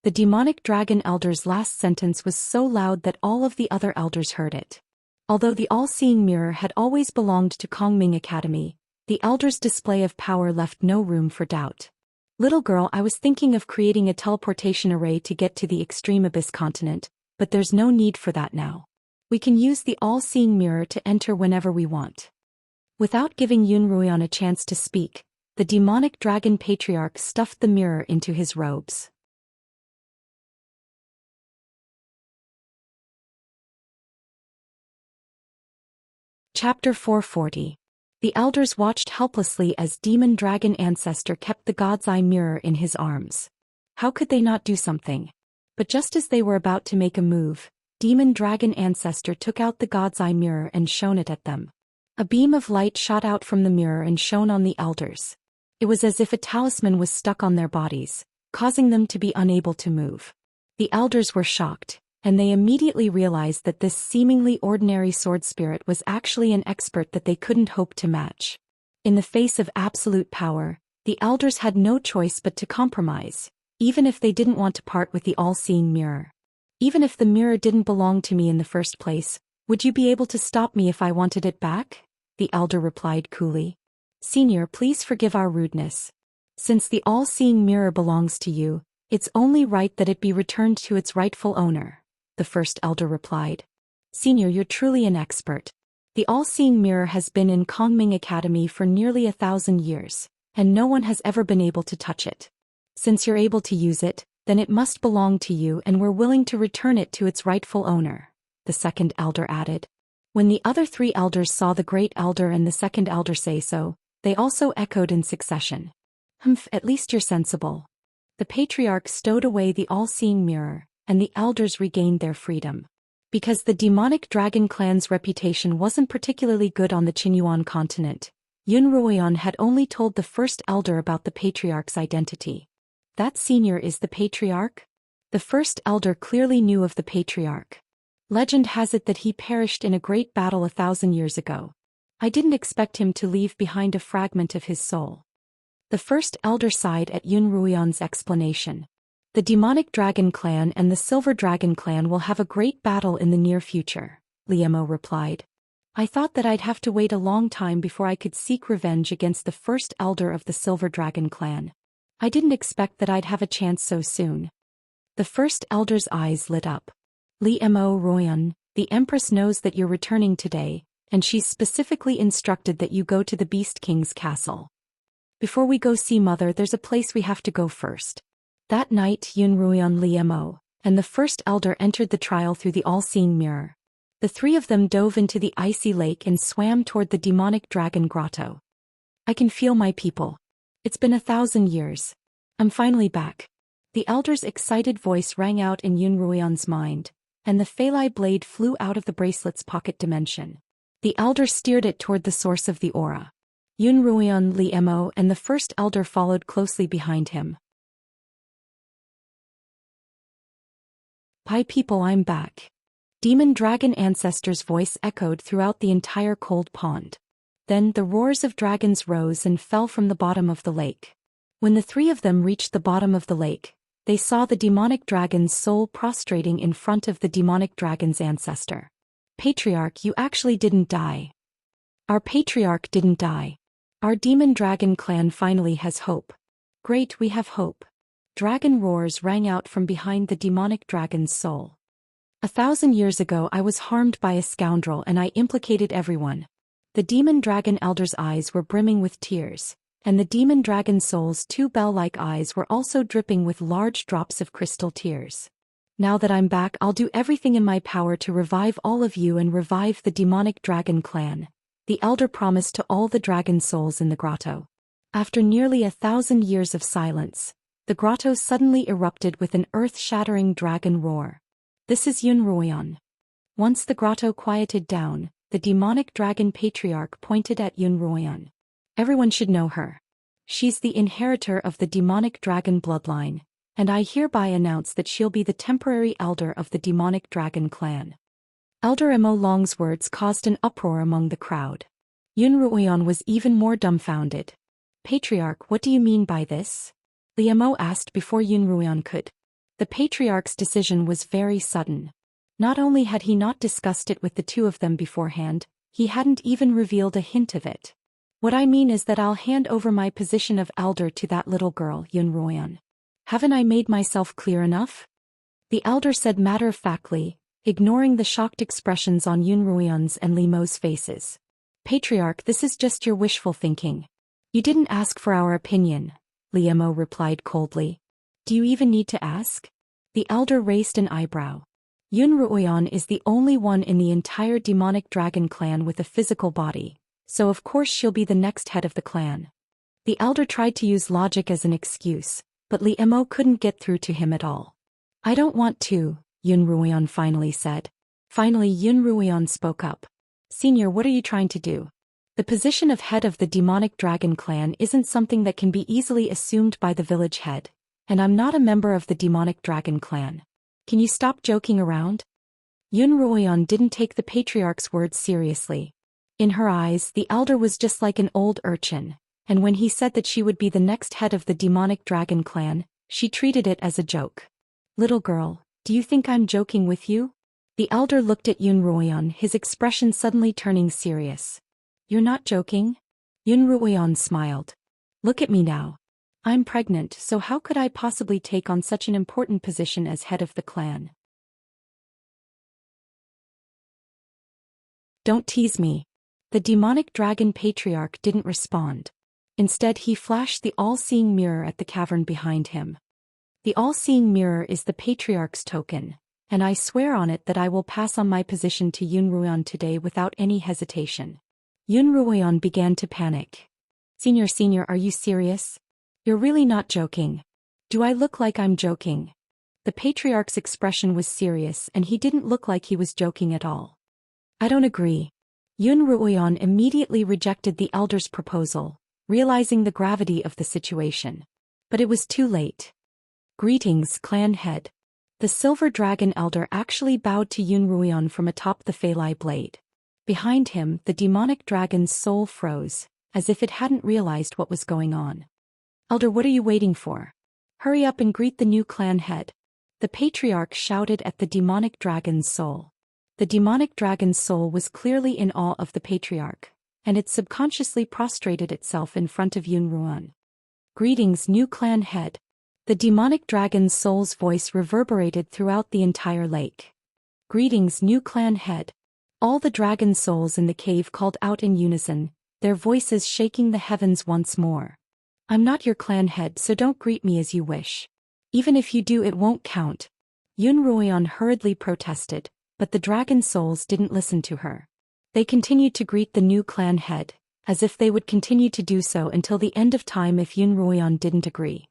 The demonic dragon elder's last sentence was so loud that all of the other elders heard it. Although the all-seeing mirror had always belonged to Kongming Academy, the elder's display of power left no room for doubt. "Little girl, I was thinking of creating a teleportation array to get to the extreme abyss continent, but there's no need for that now. We can use the all-seeing mirror to enter whenever we want." Without giving Yun Ruoyan a chance to speak, the demonic dragon patriarch stuffed the mirror into his robes. Chapter 440. The elders watched helplessly as Demon Dragon Ancestor kept the God's Eye mirror in his arms. How could they not do something? But just as they were about to make a move, Demon Dragon Ancestor took out the God's Eye mirror and shone it at them. A beam of light shot out from the mirror and shone on the elders. It was as if a talisman was stuck on their bodies, causing them to be unable to move. The elders were shocked, and they immediately realized that this seemingly ordinary sword spirit was actually an expert that they couldn't hope to match. In the face of absolute power, the elders had no choice but to compromise, even if they didn't want to part with the all-seeing mirror. Even if the mirror didn't belong to me in the first place, would you be able to stop me if I wanted it back? The elder replied coolly. Senior, please forgive our rudeness. Since the all-seeing mirror belongs to you, it's only right that it be returned to its rightful owner, the first elder replied. Senior, you're truly an expert. The all-seeing mirror has been in Kongming Academy for nearly 1,000 years, and no one has ever been able to touch it. Since you're able to use it, then it must belong to you, and we're willing to return it to its rightful owner, the second elder added. When the other 3 elders saw the great elder and the second elder say so, they also echoed in succession. Humph, at least you're sensible. The patriarch stowed away the all-seeing mirror, and the elders regained their freedom. Because the demonic dragon clan's reputation wasn't particularly good on the Qinyuan continent, Yun Ruoyan had only told the first elder about the patriarch's identity. That senior is the patriarch? The first elder clearly knew of the patriarch. Legend has it that he perished in a great battle 1,000 years ago. I didn't expect him to leave behind a fragment of his soul. The first elder sighed at Yun Ruoyan's explanation. The demonic dragon clan and the silver dragon clan will have a great battle in the near future, Liemo replied. I thought that I'd have to wait a long time before I could seek revenge against the first elder of the silver dragon clan. I didn't expect that I'd have a chance so soon. The first elder's eyes lit up. Liemo Ruoyan, the Empress knows that you're returning today, and she's specifically instructed that you go to the Beast King's castle. Before we go see Mother, there's a place we have to go first. That night Yun Ruoyan, Liemo, and the first elder entered the trial through the all-seeing mirror. The 3 of them dove into the icy lake and swam toward the demonic dragon grotto. I can feel my people. It's been 1,000 years. I'm finally back. The elder's excited voice rang out in Yun Ruoyan's mind, and the Phalai blade flew out of the bracelet's pocket dimension. The elder steered it toward the source of the aura. Yun Ruoyan, Liemo, and the first elder followed closely behind him. My people, I'm back. Demon Dragon Ancestor's voice echoed throughout the entire cold pond. Then the roars of dragons rose and fell from the bottom of the lake. When the 3 of them reached the bottom of the lake, they saw the demonic dragon's soul prostrating in front of the demonic dragon's ancestor. Patriarch, you actually didn't die. Our patriarch didn't die. Our demon dragon clan finally has hope. Great, we have hope. Dragon roars rang out from behind the demonic dragon's soul. 1,000 years ago I was harmed by a scoundrel and I implicated everyone. The demon dragon elder's eyes were brimming with tears, and the demon dragon soul's 2 bell-like eyes were also dripping with large drops of crystal tears. Now that I'm back, I'll do everything in my power to revive all of you and revive the demonic dragon clan, the elder promised to all the dragon souls in the grotto. After nearly 1,000 years of silence, the grotto suddenly erupted with an earth-shattering dragon roar. This is Yun Ruoyan. Once the grotto quieted down, the demonic dragon patriarch pointed at Yun Ruoyan. Everyone should know her. She's the inheritor of the demonic dragon bloodline, and I hereby announce that she'll be the temporary elder of the demonic dragon clan. Elder Mo Long's words caused an uproar among the crowd. Yun Ruoyan was even more dumbfounded. Patriarch, what do you mean by this? Liemo asked before Yun Ruoyan could. The patriarch's decision was very sudden. Not only had he not discussed it with the 2 of them beforehand, he hadn't even revealed a hint of it. What I mean is that I'll hand over my position of elder to that little girl, Yun Ruoyan. Haven't I made myself clear enough? The elder said matter-of-factly, ignoring the shocked expressions on Yun Ruoyan's and Liemo's faces. Patriarch, this is just your wishful thinking. You didn't ask for our opinion, Liemo replied coldly. Do you even need to ask? The elder raised an eyebrow. Yun Ruoyan is the only one in the entire demonic dragon clan with a physical body, so of course she'll be the next head of the clan. The elder tried to use logic as an excuse, but Liemo couldn't get through to him at all. I don't want to, Yun Ruoyan finally said. Finally Yun Ruoyan spoke up. Senior, what are you trying to do? The position of head of the demonic dragon clan isn't something that can be easily assumed by the village head. and I'm not a member of the demonic dragon clan. Can you stop joking around? Yun Ruoyan didn't take the patriarch's words seriously. In her eyes, the elder was just like an old urchin, and when he said that she would be the next head of the demonic dragon clan, she treated it as a joke. Little girl, do you think I'm joking with you? The elder looked at Yun Ruoyan, his expression suddenly turning serious. You're not joking? Yun Ruoyan smiled. Look at me now. I'm pregnant, so how could I possibly take on such an important position as head of the clan? Don't tease me. The demonic dragon patriarch didn't respond. Instead, he flashed the all-seeing mirror at the cavern behind him. The all-seeing mirror is the patriarch's token, and I swear on it that I will pass on my position to Yun Ruoyan today without any hesitation. Yun Ruoyan began to panic. Senior, are you serious? You're really not joking. Do I look like I'm joking? The patriarch's expression was serious and he didn't look like he was joking at all. I don't agree. Yun Ruoyan immediately rejected the elder's proposal, realizing the gravity of the situation. But it was too late. Greetings, clan head. The silver dragon elder actually bowed to Yun Ruoyan from atop the Phalai blade. Behind him, the demonic dragon's soul froze, as if it hadn't realized what was going on. Elder, what are you waiting for? Hurry up and greet the new clan head. The patriarch shouted at the demonic dragon's soul. The demonic dragon's soul was clearly in awe of the patriarch, and it subconsciously prostrated itself in front of Yun Ruoyan. Greetings, new clan head. The demonic dragon's soul's voice reverberated throughout the entire lake. Greetings, new clan head. All the dragon souls in the cave called out in unison, their voices shaking the heavens once more. I'm not your clan head, so don't greet me as you wish. Even if you do, it won't count. Yun Ruoyan hurriedly protested, but the dragon souls didn't listen to her. They continued to greet the new clan head, as if they would continue to do so until the end of time if Yun Ruoyan didn't agree.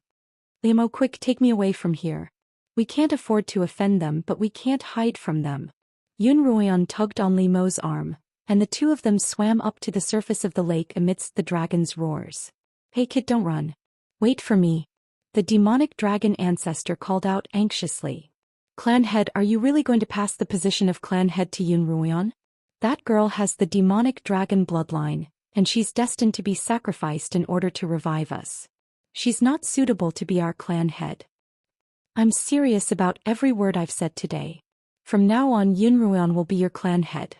Liamo, quick, take me away from here. We can't afford to offend them, but we can't hide from them. Yun Ruoyan tugged on Liamo's arm, and the two of them swam up to the surface of the lake amidst the dragon's roars. Hey kid, don't run. Wait for me. The demonic dragon ancestor called out anxiously. Clan head, are you really going to pass the position of clan head to Yun Ruoyan? That girl has the demonic dragon bloodline, and she's destined to be sacrificed in order to revive us. She's not suitable to be our clan head. I'm serious about every word I've said today. From now on, Yun Ruoyan will be your clan head.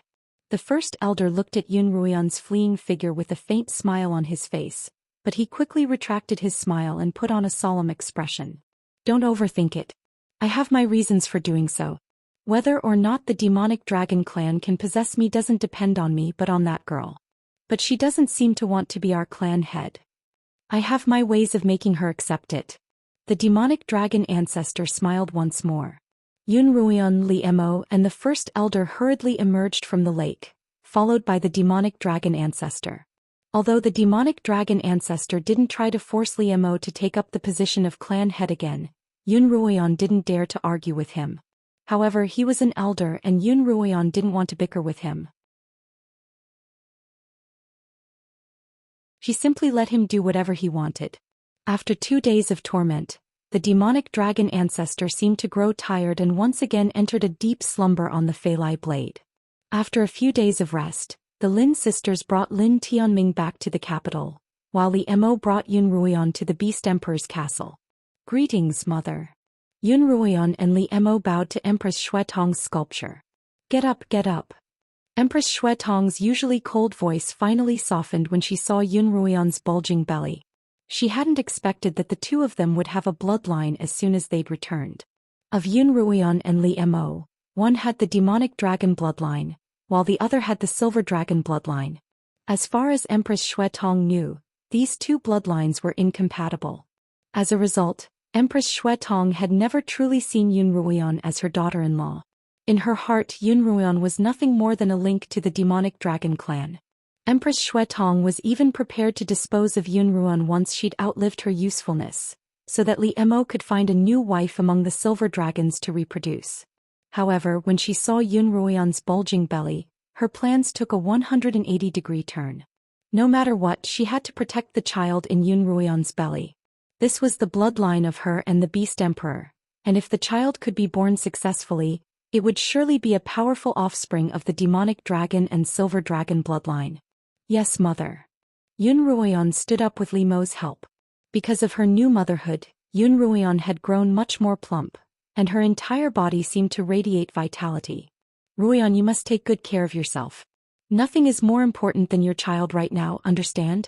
The first elder looked at Yun Ruoyan's fleeing figure with a faint smile on his face, but he quickly retracted his smile and put on a solemn expression. Don't overthink it. I have my reasons for doing so. Whether or not the demonic dragon clan can possess me doesn't depend on me but on that girl. But she doesn't seem to want to be our clan head. I have my ways of making her accept it. The demonic dragon ancestor smiled once more. Yun Ruoyan, Liamo, and the first elder hurriedly emerged from the lake, followed by the demonic dragon ancestor. Although the demonic dragon ancestor didn't try to force Liamo to take up the position of clan head again, Yun Ruoyan didn't dare to argue with him. However, he was an elder and Yun Ruoyan didn't want to bicker with him. She simply let him do whatever he wanted. After 2 days of torment, the demonic dragon ancestor seemed to grow tired and once again entered a deep slumber on the Phalai blade. After a few days of rest, the Lin sisters brought Lin Tianming back to the capital, while Liamo brought Yun Ruoyan to the Beast Emperor's castle. Greetings, mother. Yun Ruoyan and Liamo bowed to Empress Xuetong's sculpture. Get up, get up. Empress Xuetong's usually cold voice finally softened when she saw Yun Ruoyan's bulging belly. She hadn't expected that the two of them would have a bloodline as soon as they'd returned. Of Yun Ruoyan and Liamo, one had the demonic dragon bloodline, while the other had the silver dragon bloodline. As far as Empress Xuetong knew, these two bloodlines were incompatible. As a result, Empress Xuetong had never truly seen Yun Ruoyan as her daughter-in-law. In her heart, Yun Ruoyan was nothing more than a link to the demonic dragon clan. Empress Xuetong was even prepared to dispose of Yun Ruoyan once she'd outlived her usefulness, so that Liamo could find a new wife among the silver dragons to reproduce. However, when she saw Yun Ruoyan's bulging belly, her plans took a 180-degree turn. No matter what, she had to protect the child in Yun Ruoyan's belly. This was the bloodline of her and the Beast Emperor, and if the child could be born successfully, it would surely be a powerful offspring of the demonic dragon and silver dragon bloodline. Yes, mother. Yun Ruoyan stood up with Li Mo's help. Because of her new motherhood, Yun Ruoyan had grown much more plump, and her entire body seemed to radiate vitality. Ruoyan, you must take good care of yourself. Nothing is more important than your child right now, understand?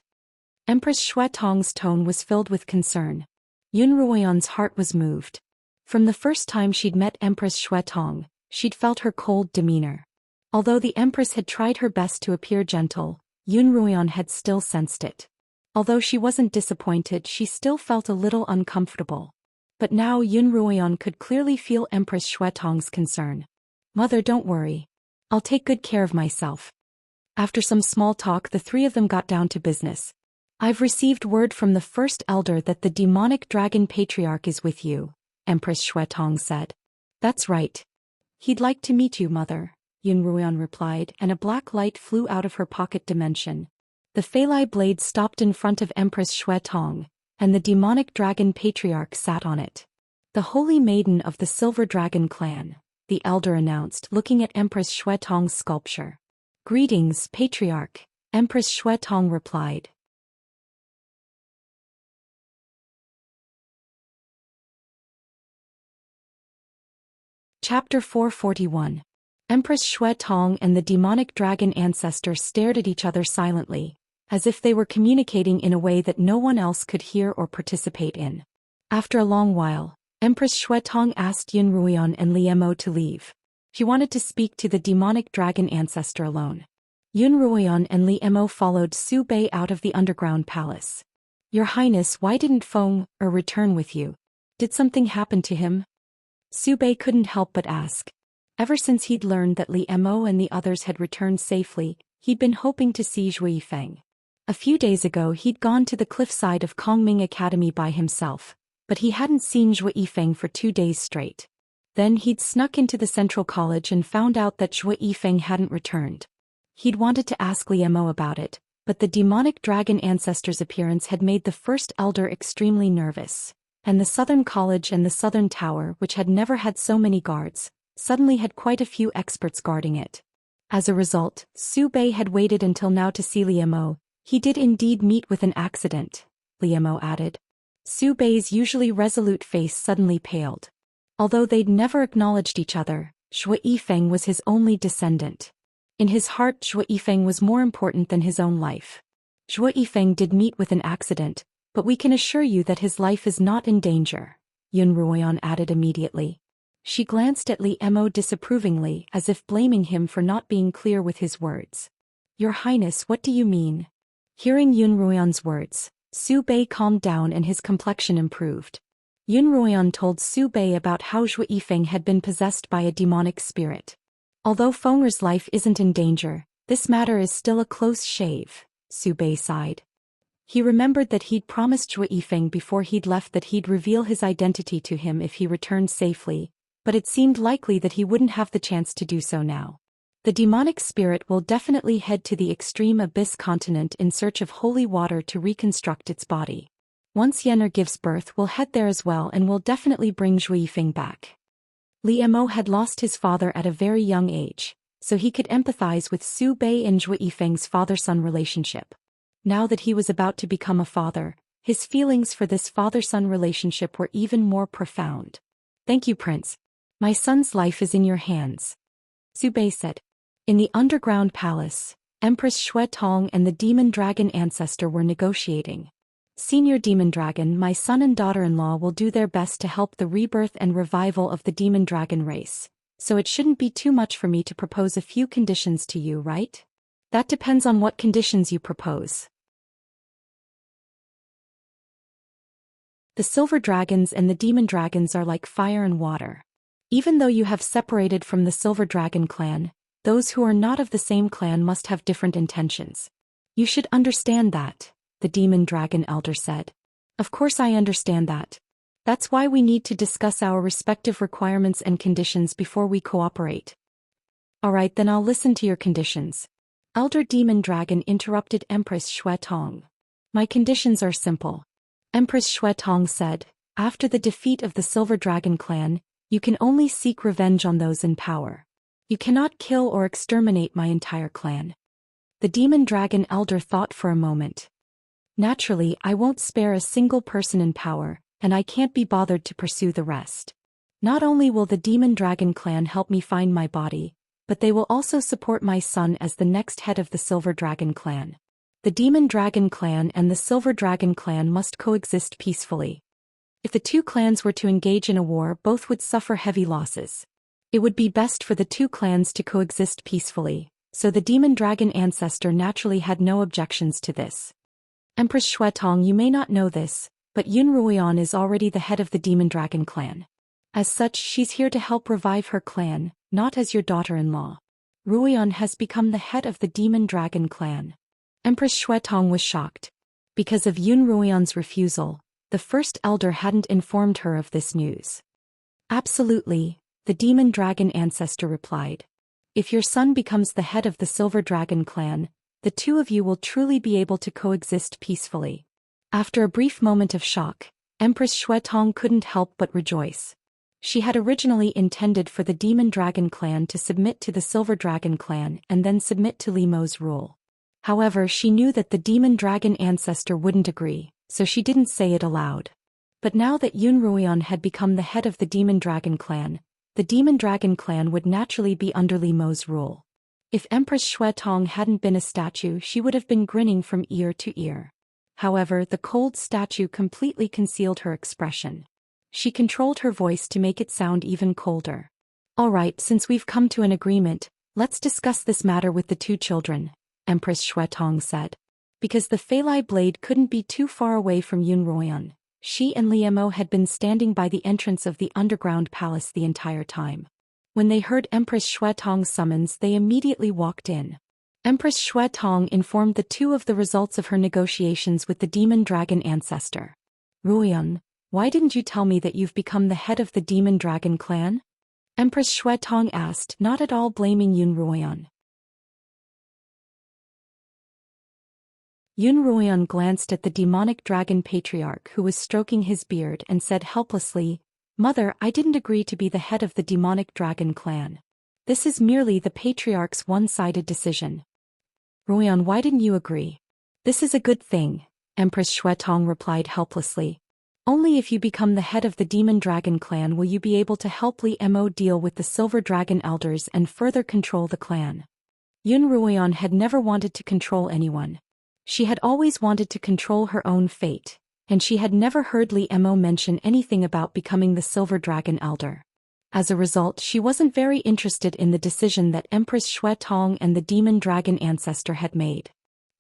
Empress Xue Tong's tone was filled with concern. Yun Ruoyan's heart was moved. From the first time she'd met Empress Xue Tong, she'd felt her cold demeanor. Although the Empress had tried her best to appear gentle, Yun Ruoyan had still sensed it. Although she wasn't disappointed, she still felt a little uncomfortable. But now Yun Ruoyan could clearly feel Empress Xue Tong's concern. Mother, don't worry. I'll take good care of myself. After some small talk, the three of them got down to business. I've received word from the first elder that the demonic dragon patriarch is with you, Empress Xue Tong said. That's right. He'd like to meet you, mother, Yun Ruoyan replied, and a black light flew out of her pocket dimension. The Feilai blade stopped in front of Empress Xue Tong, and the demonic dragon patriarch sat on it. The holy maiden of the Silver Dragon clan, the elder announced, looking at Empress Xue Tong's sculpture. Greetings, patriarch, Empress Xue Tong replied. Chapter 441. Empress Xue Tong and the demonic dragon ancestor stared at each other silently, as if they were communicating in a way that no one else could hear or participate in. After a long while, Empress Xue Tong asked Yun Ruoyan and Li Mo to leave. She wanted to speak to the demonic dragon ancestor alone. Yun Ruoyan and Li Mo followed Su Bei out of the underground palace. Your Highness, why didn't Feng return with you? Did something happen to him? Su Bei couldn't help but ask. Ever since he'd learned that Li Mo and the others had returned safely, he'd been hoping to see Zhou Yifeng. A few days ago he'd gone to the cliffside of Kongming Academy by himself, but he hadn't seen Zhou Yifeng for 2 days straight. Then he'd snuck into the Central College and found out that Zhou Yifeng hadn't returned. He'd wanted to ask Li Mo about it, but the demonic dragon ancestor's appearance had made the first elder extremely nervous, and the Southern College and the Southern Tower, which had never had so many guards, suddenly had quite a few experts guarding it. As a result, Su Bei had waited until now to see Li Mo. He did indeed meet with an accident, Li Mo added. Su Bei's usually resolute face suddenly paled. Although they'd never acknowledged each other, Zhou Yifeng was his only descendant. In his heart, Zhou Yifeng was more important than his own life. Zhou Yifeng did meet with an accident, but we can assure you that his life is not in danger, Yun Ruoyan added immediately. She glanced at Li Mo disapprovingly, as if blaming him for not being clear with his words. Your Highness, what do you mean? Hearing Yun Ruoyan's words, Su Bei calmed down and his complexion improved. Yun Ruoyan told Su Bei about how Zhou Yifeng had been possessed by a demonic spirit. Although Feng'er's life isn't in danger, this matter is still a close shave, Su Bei sighed. He remembered that he'd promised Zhou Yifeng before he'd left that he'd reveal his identity to him if he returned safely, but it seemed likely that he wouldn't have the chance to do so now. The demonic spirit will definitely head to the extreme abyss continent in search of holy water to reconstruct its body. Once Yener gives birth, we'll head there as well and will definitely bring Zhou Yifeng back. Li Mo had lost his father at a very young age, so he could empathize with Su Bei and Zhou Yifeng's father-son relationship. Now that he was about to become a father, his feelings for this father-son relationship were even more profound. Thank you, Prince. My son's life is in your hands, Su Bei said. In the underground palace, Empress Xue Tong and the demon dragon ancestor were negotiating. Senior Demon Dragon, my son and daughter-in-law will do their best to help the rebirth and revival of the demon dragon race, so it shouldn't be too much for me to propose a few conditions to you, right? That depends on what conditions you propose. The silver dragons and the demon dragons are like fire and water. Even though you have separated from the silver dragon clan, those who are not of the same clan must have different intentions. You should understand that, the demon dragon elder said. Of course I understand that. That's why we need to discuss our respective requirements and conditions before we cooperate. Alright, then I'll listen to your conditions. Elder Demon Dragon interrupted Empress Xue Tong. My conditions are simple. Empress Xuetong said, after the defeat of the Silver Dragon clan, you can only seek revenge on those in power. You cannot kill or exterminate my entire clan. The demon dragon elder thought for a moment. Naturally, I won't spare a single person in power, and I can't be bothered to pursue the rest. Not only will the demon dragon clan help me find my body, but they will also support my son as the next head of the Silver Dragon clan. The demon dragon clan and the Silver Dragon clan must coexist peacefully. If the two clans were to engage in a war, both would suffer heavy losses. It would be best for the two clans to coexist peacefully, so the demon dragon ancestor naturally had no objections to this. Empress Xuetong, you may not know this, but Yun Ruoyan is already the head of the demon dragon clan. As such, she's here to help revive her clan, not as your daughter-in-law. Ruoyan has become the head of the demon dragon clan. Empress Xuetong was shocked. Because of Yun Ruoyan's refusal, the first elder hadn't informed her of this news. Absolutely, the demon dragon ancestor replied. If your son becomes the head of the Silver Dragon clan, the two of you will truly be able to coexist peacefully. After a brief moment of shock, Empress Xuetong couldn't help but rejoice. She had originally intended for the demon dragon clan to submit to the Silver Dragon clan and then submit to Li Mo's rule. However, she knew that the demon dragon ancestor wouldn't agree, so she didn't say it aloud. But now that Yun Ruoyan had become the head of the demon dragon clan, the demon dragon clan would naturally be under Li Mo's rule. If Empress Xuetong hadn't been a statue, she would have been grinning from ear to ear. However, the cold statue completely concealed her expression. She controlled her voice to make it sound even colder. All right, since we've come to an agreement, let's discuss this matter with the two children, Empress Xuetong said. Because the Feilai blade couldn't be too far away from Yun Ruoyan, she and Li Mo had been standing by the entrance of the underground palace the entire time. When they heard Empress Xuetong's summons, they immediately walked in. Empress Xuetong informed the two of the results of her negotiations with the demon dragon ancestor. Ruoyan, why didn't you tell me that you've become the head of the demon dragon clan? Empress Xuetong asked, not at all blaming Yun Ruoyan. Yun Ruoyan glanced at the demonic dragon patriarch who was stroking his beard and said helplessly, Mother, I didn't agree to be the head of the demonic dragon clan. This is merely the patriarch's one-sided decision. Ruoyan, why didn't you agree? This is a good thing, Empress Xuetong replied helplessly. Only if you become the head of the demon dragon clan will you be able to help Li Mo deal with the Silver Dragon elders and further control the clan. Yun Ruoyan had never wanted to control anyone. She had always wanted to control her own fate, and she had never heard Li Mo mention anything about becoming the Silver Dragon elder. As a result, she wasn't very interested in the decision that Empress Xuetong and the demon dragon ancestor had made.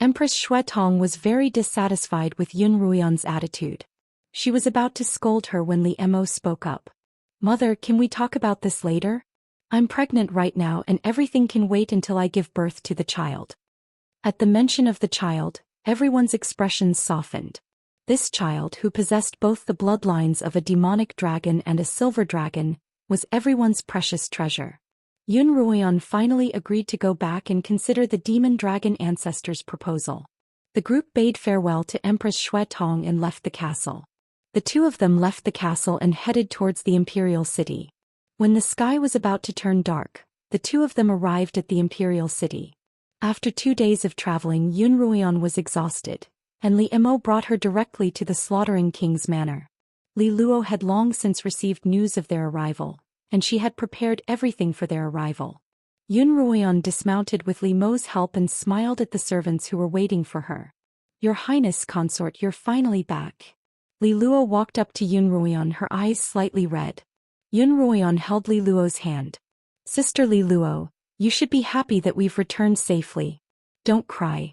Empress Xuetong was very dissatisfied with Yun Ruoyan's attitude. She was about to scold her when Li Mo spoke up. Mother, can we talk about this later? I'm pregnant right now and everything can wait until I give birth to the child. At the mention of the child, everyone's expressions softened. This child, who possessed both the bloodlines of a demonic dragon and a silver dragon, was everyone's precious treasure. Yun Ruoyan finally agreed to go back and consider the demon dragon ancestor's proposal. The group bade farewell to Empress Xuetong and left the castle. The two of them left the castle and headed towards the imperial city. When the sky was about to turn dark, the two of them arrived at the imperial city. After 2 days of traveling, Yun Ruoyan was exhausted, and Li Mo brought her directly to the slaughtering king's manor. Li Luo had long since received news of their arrival, and she had prepared everything for their arrival. Yun Ruoyan dismounted with Li Mo's help and smiled at the servants who were waiting for her. Your Highness consort, you're finally back. Li Luo walked up to Yun Ruoyan, her eyes slightly red. Yun Ruoyan held Li Luo's hand. Sister Li Luo, you should be happy that we've returned safely. Don't cry.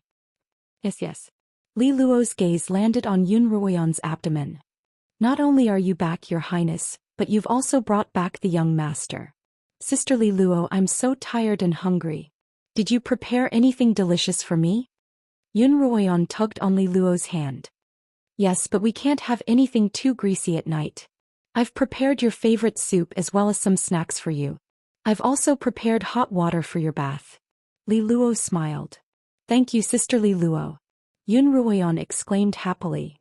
Yes. Li Luo's gaze landed on Yun Ruoyan's abdomen. Not only are you back, Your Highness, but you've also brought back the young master. Sister Li Luo, I'm so tired and hungry. Did you prepare anything delicious for me? Yun Ruoyan tugged on Li Luo's hand. Yes, but we can't have anything too greasy at night. I've prepared your favorite soup as well as some snacks for you. I've also prepared hot water for your bath. Li Luo smiled. Thank you, Sister Li Luo. Yun Ruoyan exclaimed happily.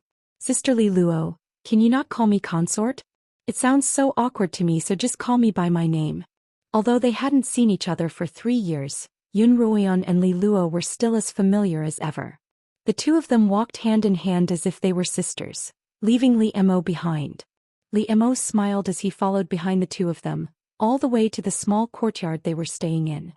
Sister Li Luo, can you not call me consort? It sounds so awkward to me, so just call me by my name. Although they hadn't seen each other for 3 years, Yun Ruoyan and Li Luo were still as familiar as ever. The two of them walked hand in hand as if they were sisters, leaving Li Mo behind. Li Mo smiled as he followed behind the two of them, all the way to the small courtyard they were staying in.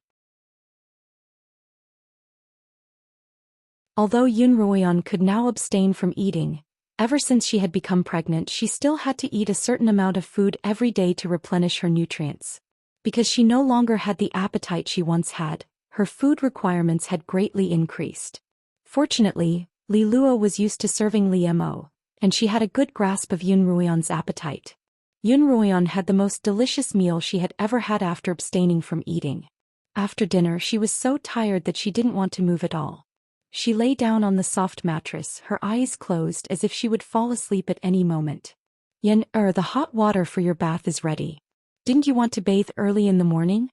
Although Yun Ruoyan could now abstain from eating, ever since she had become pregnant she still had to eat a certain amount of food every day to replenish her nutrients. Because she no longer had the appetite she once had, her food requirements had greatly increased. Fortunately, Li Luo was used to serving Li Mo, and she had a good grasp of Yun Ruoyan's appetite. Yun Ruoyan had the most delicious meal she had ever had after abstaining from eating. After dinner she was so tired that she didn't want to move at all. She lay down on the soft mattress, her eyes closed as if she would fall asleep at any moment. The hot water for your bath is ready. Didn't you want to bathe early in the morning?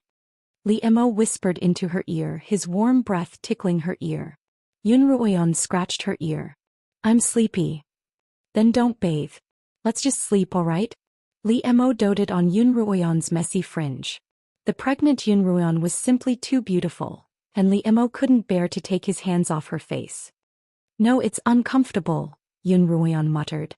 Li Mo whispered into her ear, his warm breath tickling her ear. Yun Ruoyan scratched her ear. I'm sleepy. Then don't bathe. Let's just sleep, alright? Li Mo doted on Yun Ruoyan's messy fringe. The pregnant Yun Ruoyan was simply too beautiful, and Li Mo couldn't bear to take his hands off her face. No, it's uncomfortable, Yun Ruoyan muttered.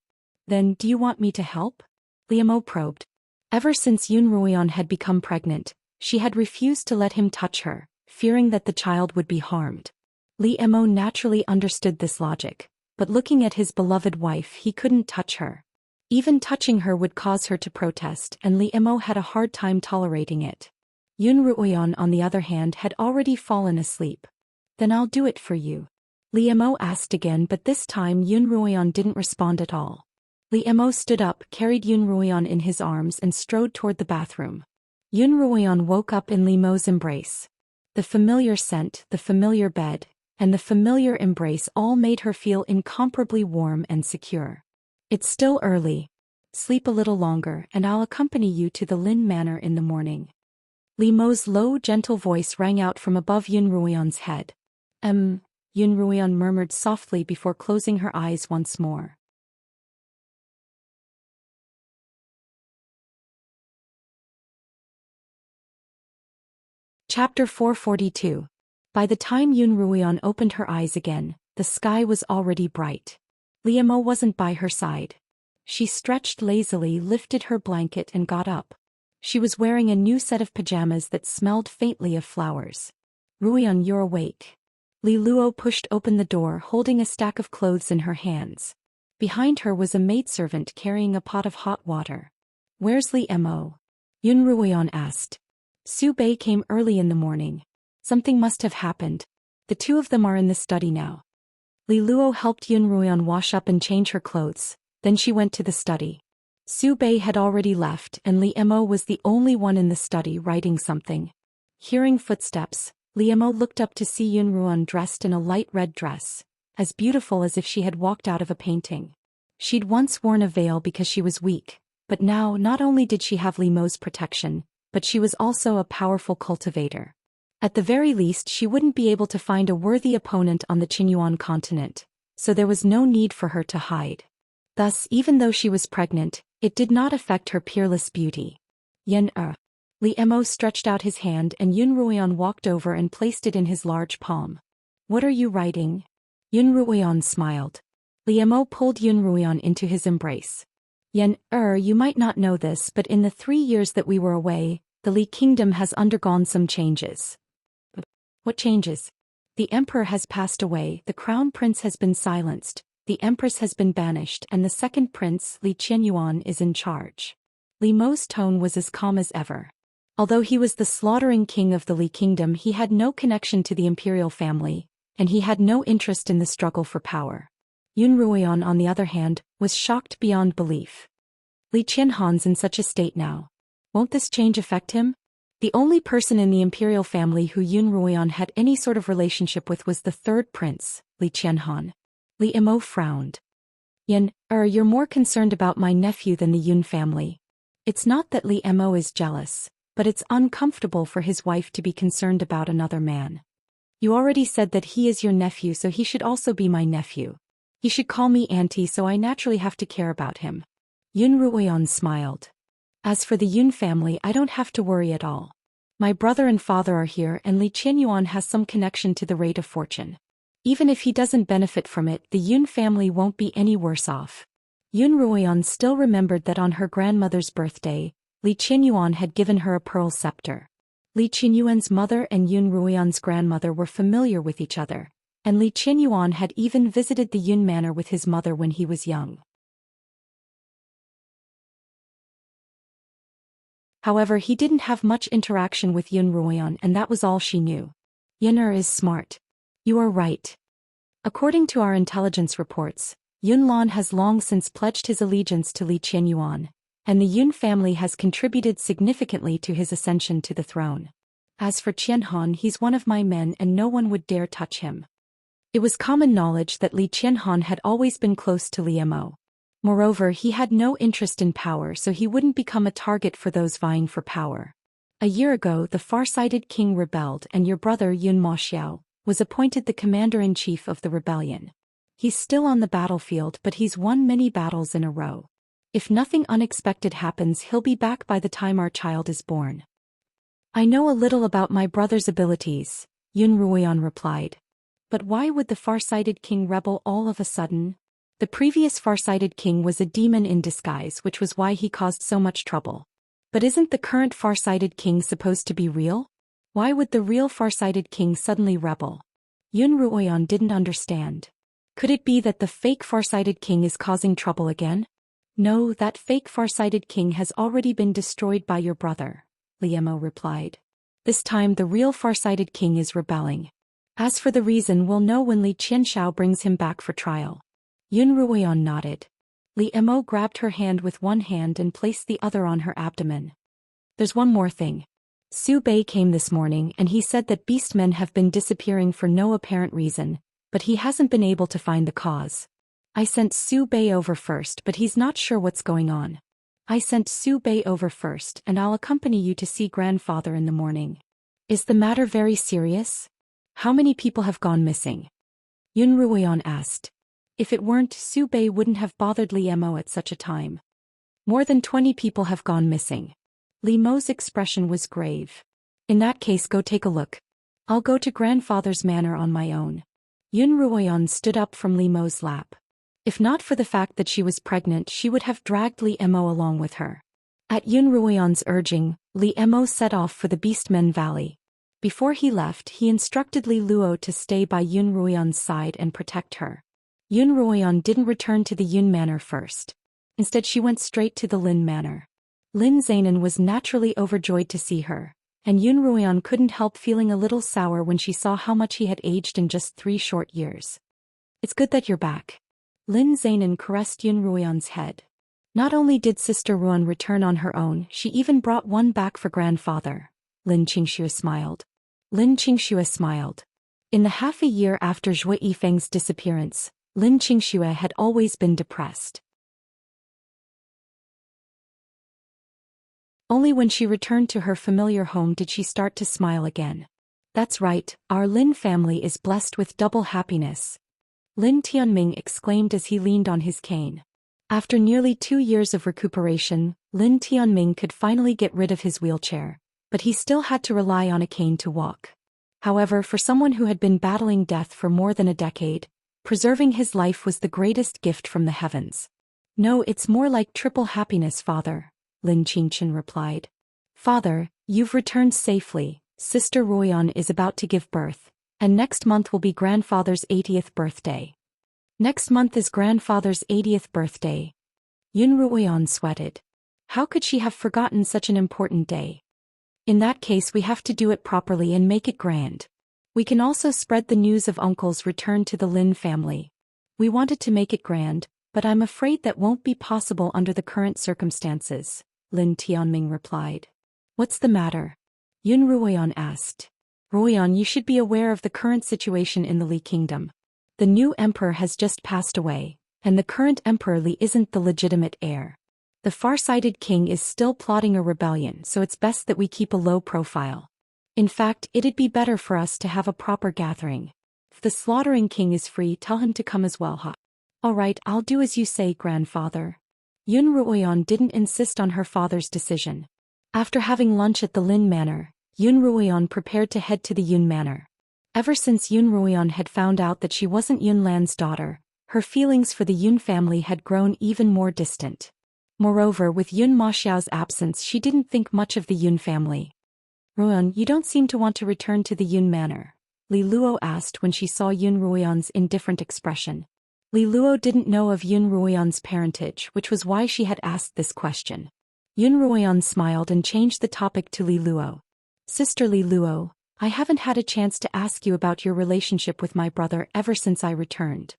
Then, do you want me to help? Li Mo probed. Ever since Yun Ruoyan had become pregnant, she had refused to let him touch her, fearing that the child would be harmed. Li Mo naturally understood this logic, but looking at his beloved wife he couldn't touch her. Even touching her would cause her to protest, and Li Mo had a hard time tolerating it. Yun Ruoyan, on the other hand, had already fallen asleep. Then I'll do it for you. Li Mo asked again, but this time Yun Ruoyan didn't respond at all. Li Mo stood up, carried Yun Ruoyan in his arms and strode toward the bathroom. Yun Ruoyan woke up in Li Mo's embrace. The familiar scent, the familiar bed, and the familiar embrace all made her feel incomparably warm and secure. It's still early. Sleep a little longer and I'll accompany you to the Lin Manor in the morning. Li Mo's low, gentle voice rang out from above Yun Ruoyan's head. Yun Ruoyan murmured softly before closing her eyes once more. Chapter 442. By the time Yun Ruoyan opened her eyes again, the sky was already bright. Li Mo wasn't by her side. She stretched lazily, lifted her blanket and got up. She was wearing a new set of pajamas that smelled faintly of flowers. Ruoyan, you're awake. Li Luo pushed open the door, holding a stack of clothes in her hands. Behind her was a maidservant carrying a pot of hot water. Where's Li Mo? Yun Ruoyan asked. Su Bei came early in the morning. Something must have happened. The two of them are in the study now. Li Luo helped Yun Ruoyan wash up and change her clothes, then she went to the study. Su Bei had already left and Li Mo was the only one in the study writing something. Hearing footsteps, Li Mo looked up to see Yun Ruoyan dressed in a light red dress, as beautiful as if she had walked out of a painting. She'd once worn a veil because she was weak, but now not only did she have Li Mo's protection, but she was also a powerful cultivator. At the very least she wouldn't be able to find a worthy opponent on the Qinyuan continent, so there was no need for her to hide. Thus, even though she was pregnant, it did not affect her peerless beauty. Li Mo stretched out his hand and Yun Ruoyan walked over and placed it in his large palm. What are you writing? Yun Ruoyan smiled. Li Mo pulled Yun Ruoyan into his embrace. You might not know this, but in the 3 years that we were away, the Li Kingdom has undergone some changes. What changes? The emperor has passed away, the crown prince has been silenced, the empress has been banished, and the second prince, Li Qianyuan, is in charge. Li Mo's tone was as calm as ever. Although he was the slaughtering king of the Li Kingdom, he had no connection to the imperial family, and he had no interest in the struggle for power. Yun Ruoyan, on the other hand, was shocked beyond belief. Li Qianhan's in such a state now. Won't this change affect him? The only person in the imperial family who Yun Ruoyan had any sort of relationship with was the third prince, Li Qianhan. Li Mo frowned. You're more concerned about my nephew than the Yun family. It's not that Li Mo is jealous, but it's uncomfortable for his wife to be concerned about another man. You already said that he is your nephew, so he should also be my nephew. He should call me auntie, so I naturally have to care about him. Yun Ruoyan smiled. As for the Yun family, I don't have to worry at all. My brother and father are here, and Li Qianyuan has some connection to the rate of fortune. Even if he doesn't benefit from it, the Yun family won't be any worse off. Yun Ruoyan still remembered that on her grandmother's birthday, Li Qianyuan had given her a pearl scepter. Li Qianyuan's mother and Yun Ruoyan's grandmother were familiar with each other, and Li Qianyuan had even visited the Yun manor with his mother when he was young. However, he didn't have much interaction with Yun Ruoyan, and that was all she knew. Yun'er is smart. You are right. According to our intelligence reports, Yun Lan has long since pledged his allegiance to Li Qianyuan, and the Yun family has contributed significantly to his ascension to the throne. As for Qianhan, he's one of my men and no one would dare touch him. It was common knowledge that Li Qianhan had always been close to Li Mo. Moreover, he had no interest in power, so he wouldn't become a target for those vying for power. A year ago, the far-sighted king rebelled, and your brother Yun Ma Xiao was appointed the commander-in-chief of the rebellion. He's still on the battlefield, but he's won many battles in a row. If nothing unexpected happens, he'll be back by the time our child is born. I know a little about my brother's abilities, Yun Ruoyan replied. But why would the far-sighted king rebel all of a sudden? The previous far-sighted king was a demon in disguise, which was why he caused so much trouble. But isn't the current far-sighted king supposed to be real? Why would the real far-sighted king suddenly rebel? Yun Ruoyan didn't understand. Could it be that the fake far-sighted king is causing trouble again? No, that fake far-sighted king has already been destroyed by your brother, Li Mo replied. This time the real far-sighted king is rebelling. As for the reason, we'll know when Li Qianxiao brings him back for trial. Yun Ruoyan nodded. Li Mo grabbed her hand with one hand and placed the other on her abdomen. There's one more thing. Su Bei came this morning and he said that beastmen have been disappearing for no apparent reason, but he hasn't been able to find the cause. I sent Su Bei over first, but he's not sure what's going on. I sent Su Bei over first, and I'll accompany you to see grandfather in the morning. Is the matter very serious? How many people have gone missing? Yun Ruoyan asked. If it weren't, Su Bei wouldn't have bothered Li Mo at such a time. More than 20 people have gone missing. Li Mo's expression was grave. In that case, go take a look. I'll go to grandfather's manor on my own. Yun Ruoyan stood up from Li Mo's lap. If not for the fact that she was pregnant, she would have dragged Li Mo along with her. At Yun Ruoyan's urging, Li Mo set off for the Beastmen Valley. Before he left, he instructed Li Luo to stay by Yun Ruoyan's side and protect her. Yun Ruoyan didn't return to the Yun manor first. Instead, she went straight to the Lin manor. Lin Zainan was naturally overjoyed to see her, and Yun Ruoyan couldn't help feeling a little sour when she saw how much he had aged in just 3 short years. It's good that you're back. Lin Zainan caressed Yun Ruoyan's head. Not only did Sister Ruan return on her own, she even brought one back for grandfather. Lin Qingxue smiled. Lin Qingxue smiled. In the half a year after Zhui Yifeng's disappearance, Lin Qingxue had always been depressed. Only when she returned to her familiar home did she start to smile again. That's right, our Lin family is blessed with double happiness. Lin Tianming exclaimed as he leaned on his cane. After nearly 2 years of recuperation, Lin Tianming could finally get rid of his wheelchair, but he still had to rely on a cane to walk. However, for someone who had been battling death for more than a decade, preserving his life was the greatest gift from the heavens. No, it's more like triple happiness, father, Lin Qingchen replied. Father, you've returned safely. Sister Ruoyan is about to give birth, and next month will be grandfather's 80th birthday. Next month is grandfather's 80th birthday. Yun Ruoyan sweated. How could she have forgotten such an important day? In that case, we have to do it properly and make it grand. We can also spread the news of uncle's return to the Lin family. We wanted to make it grand, but I'm afraid that won't be possible under the current circumstances, Lin Tianming replied. What's the matter? Yun Ruoyan asked. Ruoyan, you should be aware of the current situation in the Li kingdom. The new emperor has just passed away, and the current emperor Li isn't the legitimate heir. The far-sighted king is still plotting a rebellion, so it's best that we keep a low profile. In fact, it'd be better for us to have a proper gathering. If the slaughtering king is free, tell him to come as well, huh? All right, I'll do as you say, grandfather. Yun Ruoyan didn't insist on her father's decision. After having lunch at the Lin Manor, Yun Ruoyan prepared to head to the Yun Manor. Ever since Yun Ruoyan had found out that she wasn't Yun Lan's daughter, her feelings for the Yun family had grown even more distant. Moreover, with Yun Maxiao's absence, she didn't think much of the Yun family. Ruoyan, you don't seem to want to return to the Yun Manor, Li Luo asked when she saw Yun Ruoyan's indifferent expression. Li Luo didn't know of Yun Ruoyan's parentage, which was why she had asked this question. Yun Ruoyan smiled and changed the topic to Li Luo. Sister Li Luo, I haven't had a chance to ask you about your relationship with my brother ever since I returned.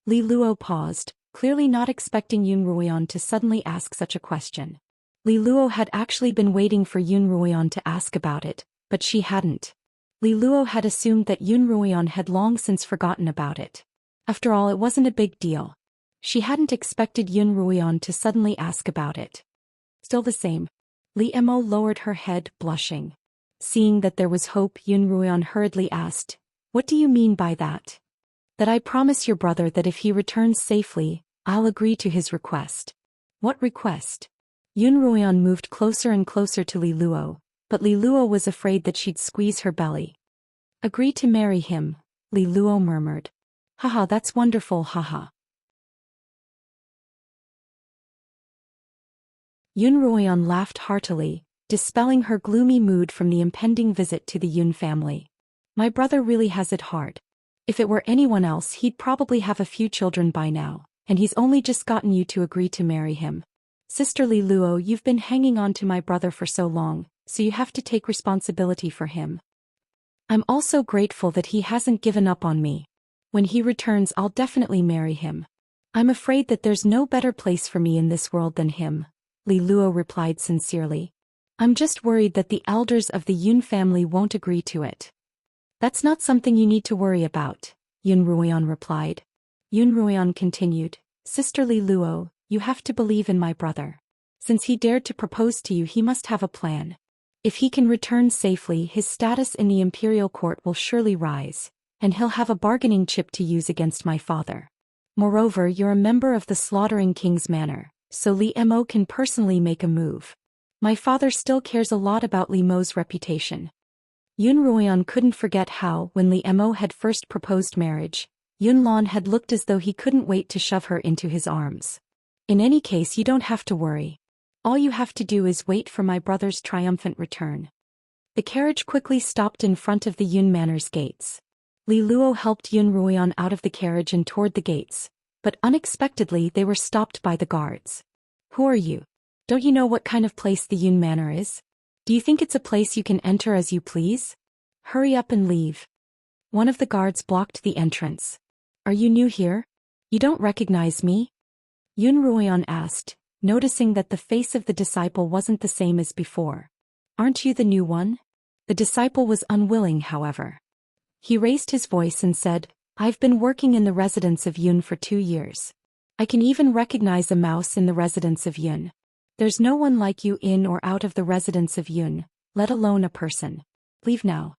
Li Luo paused, clearly not expecting Yun Ruoyan to suddenly ask such a question. Li Luo had actually been waiting for Yun Ruoyan to ask about it, but she hadn't. Li Luo had assumed that Yun Ruoyan had long since forgotten about it. After all, it wasn't a big deal. She hadn't expected Yun Ruoyan to suddenly ask about it. Still the same. Li Mo lowered her head, blushing. Seeing that there was hope, Yun Ruoyan hurriedly asked, "What do you mean by that?" "That I promise your brother that if he returns safely, I'll agree to his request." "What request?" Yun Ruoyan moved closer and closer to Li Luo, but Li Luo was afraid that she'd squeeze her belly. "Agree to marry him," Li Luo murmured. "Haha, that's wonderful, haha." Yun Ruoyan laughed heartily, dispelling her gloomy mood from the impending visit to the Yun family. "My brother really has it hard. If it were anyone else, he'd probably have a few children by now, and he's only just gotten you to agree to marry him. Sister Li Luo, you've been hanging on to my brother for so long, so you have to take responsibility for him. I'm also grateful that he hasn't given up on me. When he returns, I'll definitely marry him. I'm afraid that there's no better place for me in this world than him," Li Luo replied sincerely. "I'm just worried that the elders of the Yun family won't agree to it." "That's not something you need to worry about," Yun Ruoyan replied. Yun Ruoyan continued, "Sister Li Luo, you have to believe in my brother. Since he dared to propose to you, he must have a plan. If he can return safely, his status in the imperial court will surely rise, and he'll have a bargaining chip to use against my father. Moreover, you're a member of the Slaughtering King's Manor, so Li Mo can personally make a move. My father still cares a lot about Li Mo's reputation." Yun Ruoyan couldn't forget how, when Li Mo had first proposed marriage, Yun Lan had looked as though he couldn't wait to shove her into his arms. "In any case, you don't have to worry. All you have to do is wait for my brother's triumphant return." The carriage quickly stopped in front of the Yun Manor's gates. Li Luo helped Yun Ruoyan out of the carriage and toward the gates, but unexpectedly they were stopped by the guards. "Who are you? Don't you know what kind of place the Yun Manor is? Do you think it's a place you can enter as you please? Hurry up and leave." One of the guards blocked the entrance. "Are you new here? You don't recognize me?" Yun Ruoyan asked, noticing that the face of the disciple wasn't the same as before. "Aren't you the new one?" The disciple was unwilling, however. He raised his voice and said, "I've been working in the residence of Yun for 2 years. I can even recognize a mouse in the residence of Yun. There's no one like you in or out of the residence of Yun, let alone a person. Leave now."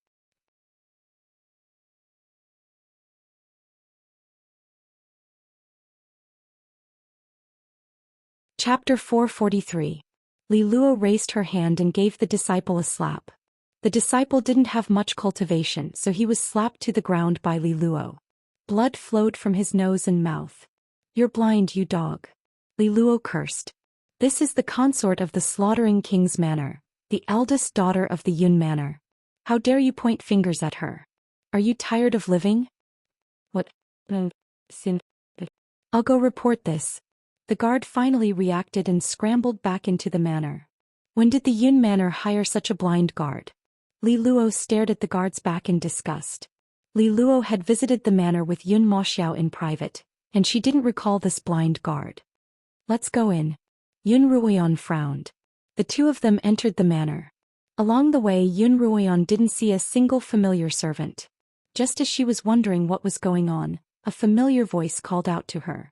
Chapter 443. Li Luo raised her hand and gave the disciple a slap. The disciple didn't have much cultivation, so he was slapped to the ground by Li Luo. Blood flowed from his nose and mouth. "You're blind, you dog." Li Luo cursed. "This is the consort of the Slaughtering King's Manor, the eldest daughter of the Yun Manor. How dare you point fingers at her? Are you tired of living?" "What? Sin. I'll go report this." The guard finally reacted and scrambled back into the manor. When did the Yun Manor hire such a blind guard? Li Luo stared at the guard's back in disgust. Li Luo had visited the manor with Yun Maxiao in private, and she didn't recall this blind guard. "Let's go in." Yun Ruoyan frowned. The two of them entered the manor. Along the way, Yun Ruoyan didn't see a single familiar servant. Just as she was wondering what was going on, a familiar voice called out to her.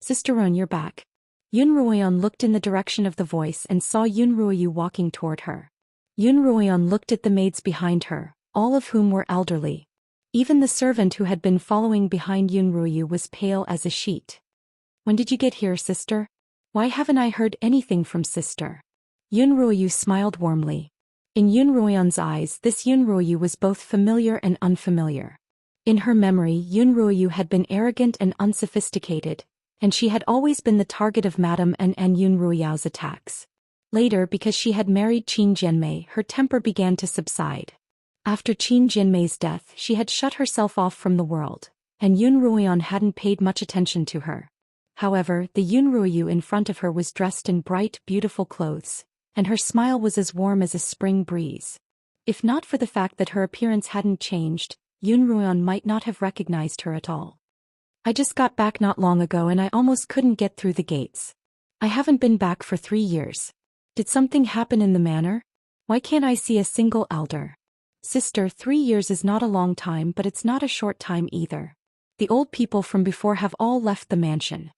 "Sister Run, you're back." Yun Ruoyan looked in the direction of the voice and saw Yun Ruoyu walking toward her. Yun Ruoyan looked at the maids behind her, all of whom were elderly. Even the servant who had been following behind Yunruoyu was pale as a sheet. When did you get here, sister? Why haven't I heard anything from sister? Yunruoyu smiled warmly. In Yunruoyan's eyes, this Yunruoyu was both familiar and unfamiliar. In her memory, Yunruoyu had been arrogant and unsophisticated, and she had always been the target of Madame and Yunruoyao's attacks. Later, because she had married Qin Jianmei, her temper began to subside. After Qin Jianmei's death, she had shut herself off from the world, and Yunruoyan hadn't paid much attention to her. However, the Yunruoyu in front of her was dressed in bright, beautiful clothes, and her smile was as warm as a spring breeze. If not for the fact that her appearance hadn't changed, Yunruoyan might not have recognized her at all. I just got back not long ago and I almost couldn't get through the gates. I haven't been back for 3 years. Did something happen in the manor? Why can't I see a single elder? Sister, 3 years is not a long time, but it's not a short time either. The old people from before have all left the mansion.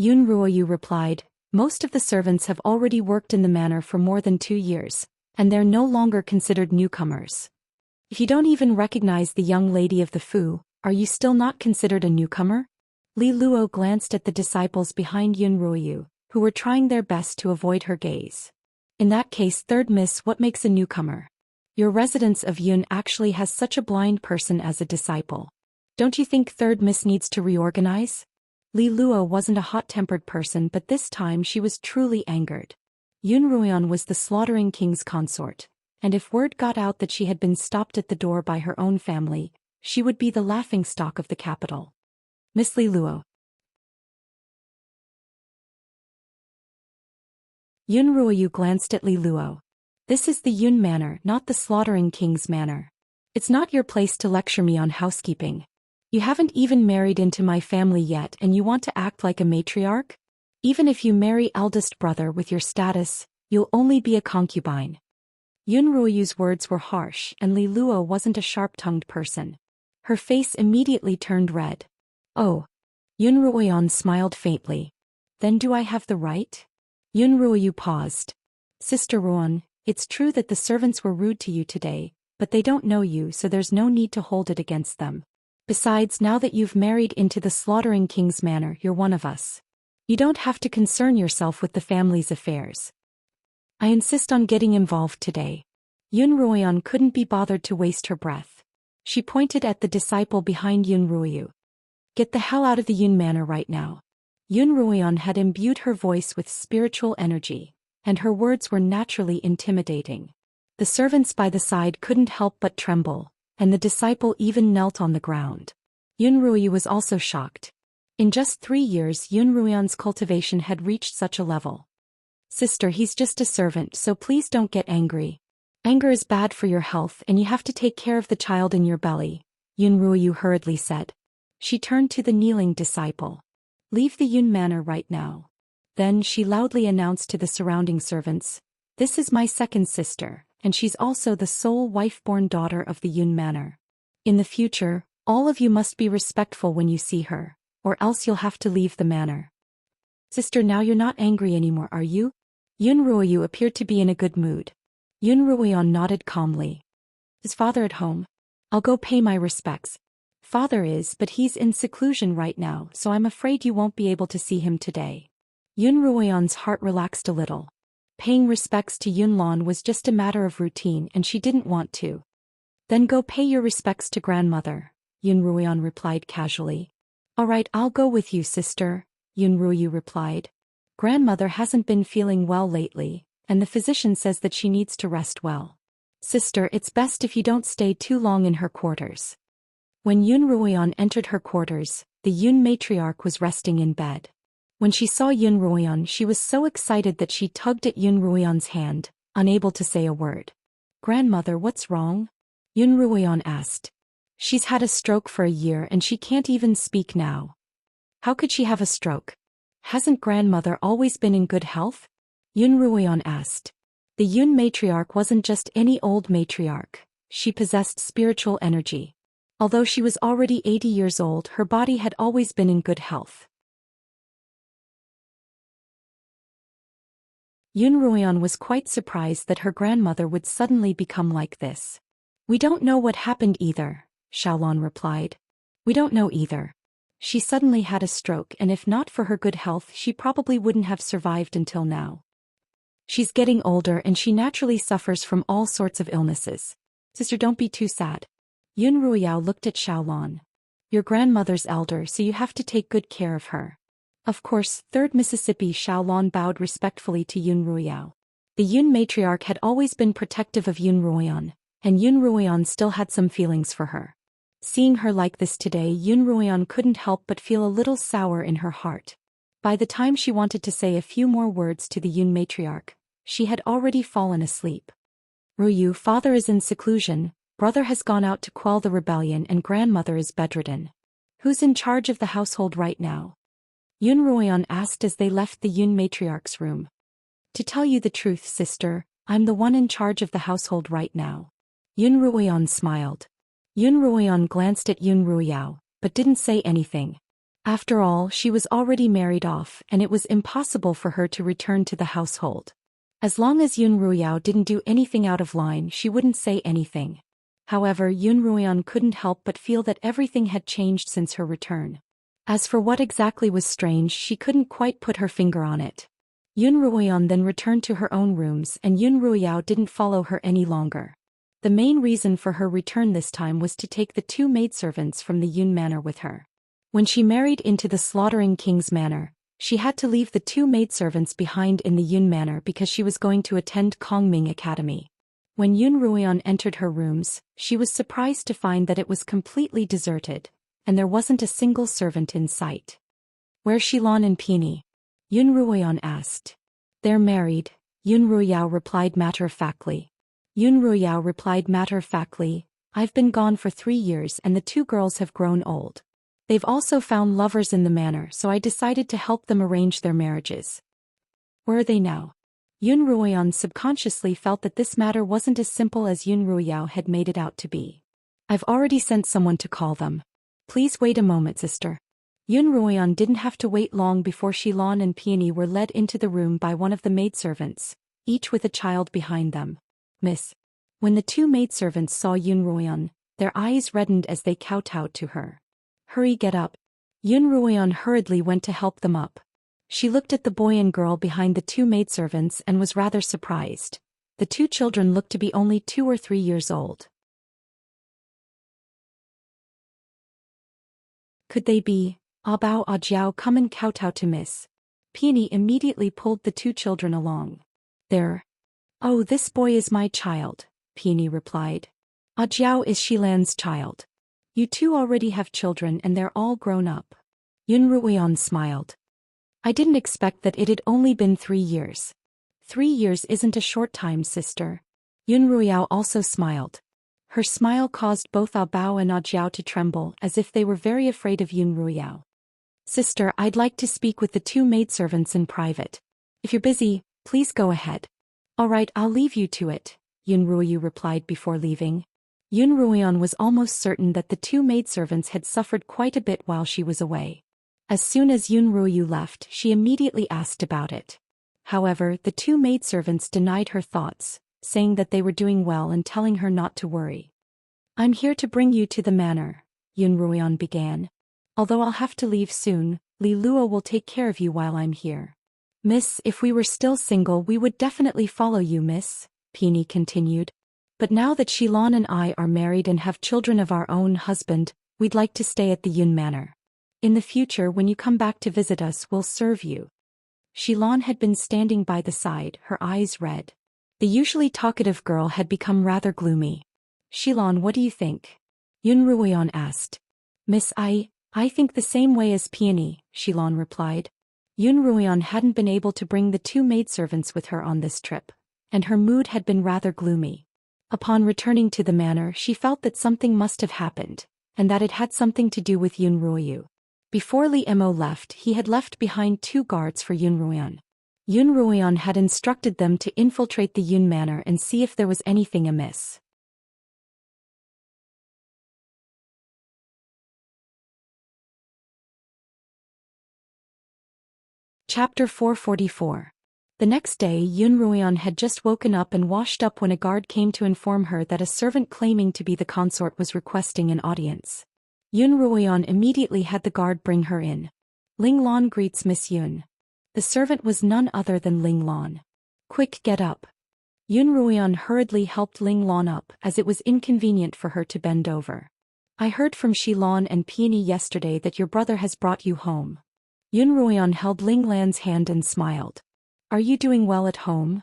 Yunruoyu replied, most of the servants have already worked in the manor for more than 2 years, and they're no longer considered newcomers. If you don't even recognize the young lady of the Fu, are you still not considered a newcomer? Li Luo glanced at the disciples behind Yunruoyu, who were trying their best to avoid her gaze. In that case, third miss, what makes a newcomer? Your residence of Yun actually has such a blind person as a disciple. Don't you think third miss needs to reorganize? Li Luo wasn't a hot-tempered person, but this time she was truly angered. Yunruoyan was the slaughtering king's consort, and if word got out that she had been stopped at the door by her own family, she would be the laughingstock of the capital. Miss Li Luo. Yunruoyu glanced at Li Luo. This is the Yun manor, not the slaughtering king's manor. It's not your place to lecture me on housekeeping. You haven't even married into my family yet and you want to act like a matriarch? Even if you marry eldest brother with your status, you'll only be a concubine. Yunruoyu's words were harsh and Li Luo wasn't a sharp-tongued person. Her face immediately turned red. Oh. Yunruoyan smiled faintly. Then do I have the right? Yunruoyu paused. Sister Ruan, it's true that the servants were rude to you today, but they don't know you, so there's no need to hold it against them. Besides, now that you've married into the slaughtering king's manor, you're one of us. You don't have to concern yourself with the family's affairs. I insist on getting involved today. Yunruoyan couldn't be bothered to waste her breath. She pointed at the disciple behind Yunruoyu. Get the hell out of the Yun manor right now. Yunruoyan had imbued her voice with spiritual energy, and her words were naturally intimidating. The servants by the side couldn't help but tremble, and the disciple even knelt on the ground. Yunruoyu was also shocked. In just 3 years, Yunruoyan's cultivation had reached such a level. Sister, he's just a servant, so please don't get angry. Anger is bad for your health and you have to take care of the child in your belly, Yunruoyu hurriedly said. She turned to the kneeling disciple. Leave the Yun manor right now. Then she loudly announced to the surrounding servants, this is my second sister, and she's also the sole wife-born daughter of the Yun manor. In the future, all of you must be respectful when you see her, or else you'll have to leave the manor. Sister, now you're not angry anymore, are you? Yunruoyu appeared to be in a good mood. Yunruoyan nodded calmly. Is father at home? I'll go pay my respects. Father is, but he's in seclusion right now, so I'm afraid you won't be able to see him today. Yunruoyan's heart relaxed a little. Paying respects to Yunlan was just a matter of routine and she didn't want to. Then go pay your respects to grandmother, Yunruoyan replied casually. All right, I'll go with you, sister, Yunruoyu replied. Grandmother hasn't been feeling well lately, and the physician says that she needs to rest well. Sister, it's best if you don't stay too long in her quarters. When Yunruoyan entered her quarters, the Yun matriarch was resting in bed. When she saw Yunruoyan, she was so excited that she tugged at Yunruoyan's hand, unable to say a word. Grandmother, what's wrong? Yunruoyan asked. She's had a stroke for a year and she can't even speak now. How could she have a stroke? Hasn't grandmother always been in good health? Yunruoyan asked. The Yun matriarch wasn't just any old matriarch, she possessed spiritual energy. Although she was already 80 years old, her body had always been in good health. Yunruoyan was quite surprised that her grandmother would suddenly become like this. We don't know what happened either, Xiaolon replied. We don't know either. She suddenly had a stroke, and if not for her good health she probably wouldn't have survived until now. She's getting older and she naturally suffers from all sorts of illnesses. Sister, don't be too sad. Yun Ruiyao looked at Xiaolon. Your grandmother's elder, so you have to take good care of her. Of course, 3rd Mississippi. Xiaolon bowed respectfully to Yun Ruiyao. The Yun matriarch had always been protective of Yun Ruoyan, and Yun Ruoyan still had some feelings for her. Seeing her like this today, Yun Ruoyan couldn't help but feel a little sour in her heart. By the time she wanted to say a few more words to the Yun matriarch, she had already fallen asleep. Ruyu, father is in seclusion, brother has gone out to quell the rebellion, and grandmother is bedridden. Who's in charge of the household right now? Yun Ruoyan asked as they left the Yun matriarch's room. To tell you the truth, sister, I'm the one in charge of the household right now. Yun Ruoyan smiled. Yun Ruoyan glanced at Yun Ruiyao, but didn't say anything. After all, she was already married off, and it was impossible for her to return to the household. As long as Yun Ruiyao didn't do anything out of line, she wouldn't say anything. However, Yun Ruoyan couldn't help but feel that everything had changed since her return. As for what exactly was strange, she couldn't quite put her finger on it. Yun Ruoyan then returned to her own rooms, and Yun Ruiyao didn't follow her any longer. The main reason for her return this time was to take the 2 maidservants from the Yun manor with her. When she married into the Slaughtering King's manor, she had to leave the 2 maidservants behind in the Yun manor because she was going to attend Kongming Academy. When Yun Ruoyan entered her rooms, she was surprised to find that it was completely deserted, and there wasn't a single servant in sight. Where's Xilan and Peony? Yun Ruoyan asked. They're married, Yun Ruiyao replied matter-of-factly. Yun Ruiyao replied matter-of-factly, I've been gone for 3 years and the 2 girls have grown old. They've also found lovers in the manor, so I decided to help them arrange their marriages. Where are they now? Yun Ruoyan subconsciously felt that this matter wasn't as simple as Yun Ruiyao had made it out to be. I've already sent someone to call them. Please wait a moment, sister. Yun Ruoyan didn't have to wait long before Xilan and Peony were led into the room by one of the maidservants, each with a child behind them. Miss. When the 2 maidservants saw Yun Ruoyan, their eyes reddened as they kowtowed to her. Hurry, get up. Yun Ruoyan hurriedly went to help them up. She looked at the boy and girl behind the 2 maidservants and was rather surprised. The 2 children looked to be only 2 or 3 years old. Could they be? Bao Ajiao, come and kowtow to Miss. Peony immediately pulled the 2 children along. There. Oh, this boy is my child, Peony replied. Ajiao is Xilan's child. You 2 already have children and they're all grown up. Yun Ruoyan smiled. I didn't expect that it had only been 3 years. 3 years isn't a short time, sister. Yun Ruiyao also smiled. Her smile caused both Bao and Ajiao to tremble as if they were very afraid of Yun Ruiyao. Sister, I'd like to speak with the 2 maidservants in private. If you're busy, please go ahead. All right, I'll leave you to it, Yun Ruoyu replied before leaving. Yun Ruoyan was almost certain that the 2 maidservants had suffered quite a bit while she was away. As soon as Yun Ruoyu left, she immediately asked about it. However, the 2 maidservants denied her thoughts, saying that they were doing well and telling her not to worry. I'm here to bring you to the manor, Yun Ruoyan began. Although I'll have to leave soon, Li Luo will take care of you while I'm here. Miss, if we were still single we would definitely follow you, miss, Peony continued. But now that Xilan and I are married and have children of our own husband, we'd like to stay at the Yun Manor. In the future when you come back to visit us we'll serve you. Xilan had been standing by the side, her eyes red. The usually talkative girl had become rather gloomy. Xilan, what do you think? Yun Ruoyan asked. Miss, I think the same way as Peony, Xilan replied. Yun Ruoyan hadn't been able to bring the 2 maidservants with her on this trip, and her mood had been rather gloomy. Upon returning to the manor she felt that something must have happened, and that it had something to do with Yun Ruoyu. Before Li Mo left, he had left behind 2 guards for Yun Ruoyan. Yun Ruoyan had instructed them to infiltrate the Yun manor and see if there was anything amiss. Chapter 444. The next day Yun Ruoyan had just woken up and washed up when a guard came to inform her that a servant claiming to be the consort was requesting an audience. Yun Ruoyan immediately had the guard bring her in. Ling Lan greets Miss Yun. The servant was none other than Ling Lan. Quick, get up. Yun Ruoyan hurriedly helped Ling Lan up as it was inconvenient for her to bend over. I heard from Xilan and Peony yesterday that your brother has brought you home. Yun Ruoyan held Ling Lan's hand and smiled. Are you doing well at home?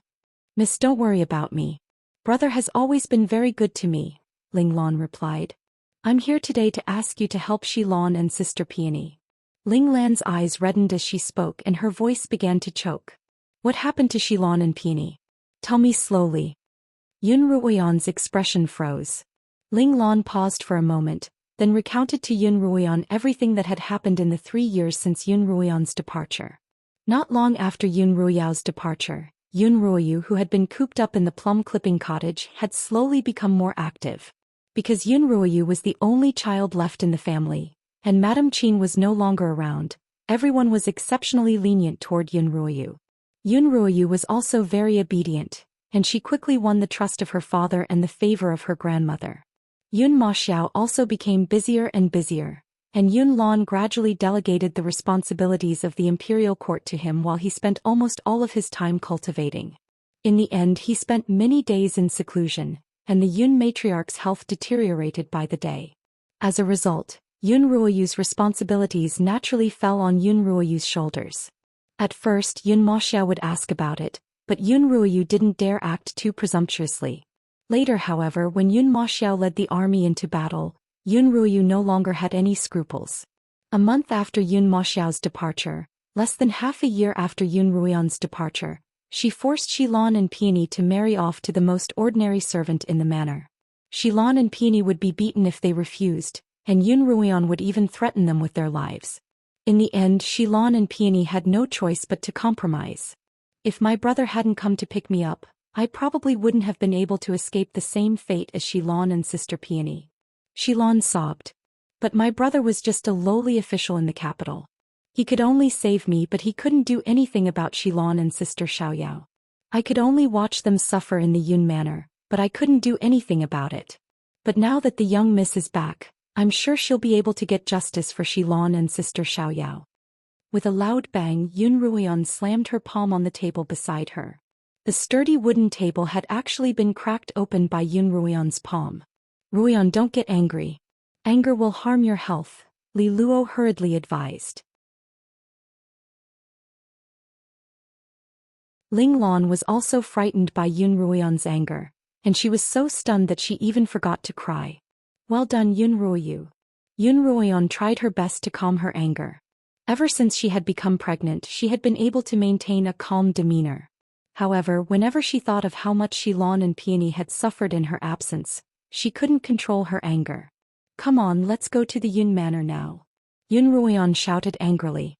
Miss, don't worry about me. Brother has always been very good to me, Ling Lan replied. I'm here today to ask you to help Xilan and Sister Peony. Ling Lan's eyes reddened as she spoke and her voice began to choke. What happened to Xilan and Peony? Tell me slowly. Yun Ruoyan's expression froze. Ling Lan paused for a moment, then recounted to Yun Ruoyan everything that had happened in the 3 years since Yun Ruoyan's departure. Not long after Yun Ruoyao's departure, Yun Ruoyu, who had been cooped up in the plum-clipping cottage, had slowly become more active. Because Yun Ruoyu was the only child left in the family, and Madame Qin was no longer around, everyone was exceptionally lenient toward Yun Ruoyu. Yun Ruoyu was also very obedient, and she quickly won the trust of her father and the favor of her grandmother. Yun Maxiao also became busier and busier, and Yun Lan gradually delegated the responsibilities of the imperial court to him while he spent almost all of his time cultivating. In the end he spent many days in seclusion, and the Yun matriarch's health deteriorated by the day. As a result, Yun Ruoyu's responsibilities naturally fell on Yun Ruoyu's shoulders. At first Yun Maxiao would ask about it, but Yun Ruoyu didn't dare act too presumptuously. Later, however, when Yun Maxiao led the army into battle, Yun Ruoyu no longer had any scruples. A month after Yun Maxiao's departure, less than half a year after Yun Ruoyan's departure, she forced Xilan and Peony to marry off to the most ordinary servant in the manor. Xilan and Peony would be beaten if they refused, and Yun Ruoyan would even threaten them with their lives. In the end, Xilan and Peony had no choice but to compromise. If my brother hadn't come to pick me up, I probably wouldn't have been able to escape the same fate as Xilan and Sister Peony. Xilan sobbed. But my brother was just a lowly official in the capital. He could only save me, but he couldn't do anything about Xilan and Sister Xiaoyao. I could only watch them suffer in the Yun manor, but I couldn't do anything about it. But now that the young miss is back, I'm sure she'll be able to get justice for Xilan and Sister Xiaoyao. With a loud bang, Yun Ruoyan slammed her palm on the table beside her. The sturdy wooden table had actually been cracked open by Yun Ruoyan's palm. Ruoyan, don't get angry. Anger will harm your health, Li Luo hurriedly advised. Ling Lan was also frightened by Yun Ruoyan's anger, and she was so stunned that she even forgot to cry. Well done, Yun Ruoyu. Yun Ruoyan tried her best to calm her anger. Ever since she had become pregnant, she had been able to maintain a calm demeanor. However, whenever she thought of how much Xilan and Peony had suffered in her absence, she couldn't control her anger. Come on, let's go to the Yun manor now. Yun Ruoyan shouted angrily.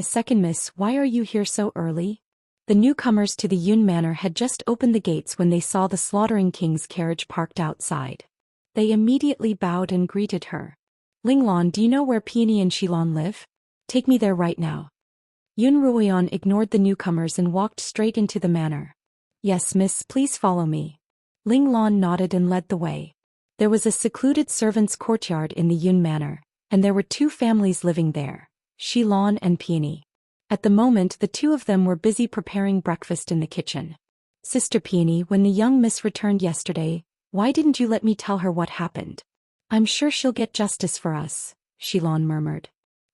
Second miss, why are you here so early? The newcomers to the Yun manor had just opened the gates when they saw the slaughtering king's carriage parked outside. They immediately bowed and greeted her. Ling Lan, do you know where Peony and Xilan live? Take me there right now. Yun Ruoyan ignored the newcomers and walked straight into the manor. Yes, miss, please follow me. Ling Lan nodded and led the way. There was a secluded servants' courtyard in the Yun manor, and there were 2 families living there, Xilan and Peony. At the moment, the 2 of them were busy preparing breakfast in the kitchen. Sister Peony, when the young miss returned yesterday, why didn't you let me tell her what happened? I'm sure she'll get justice for us, Xilan murmured.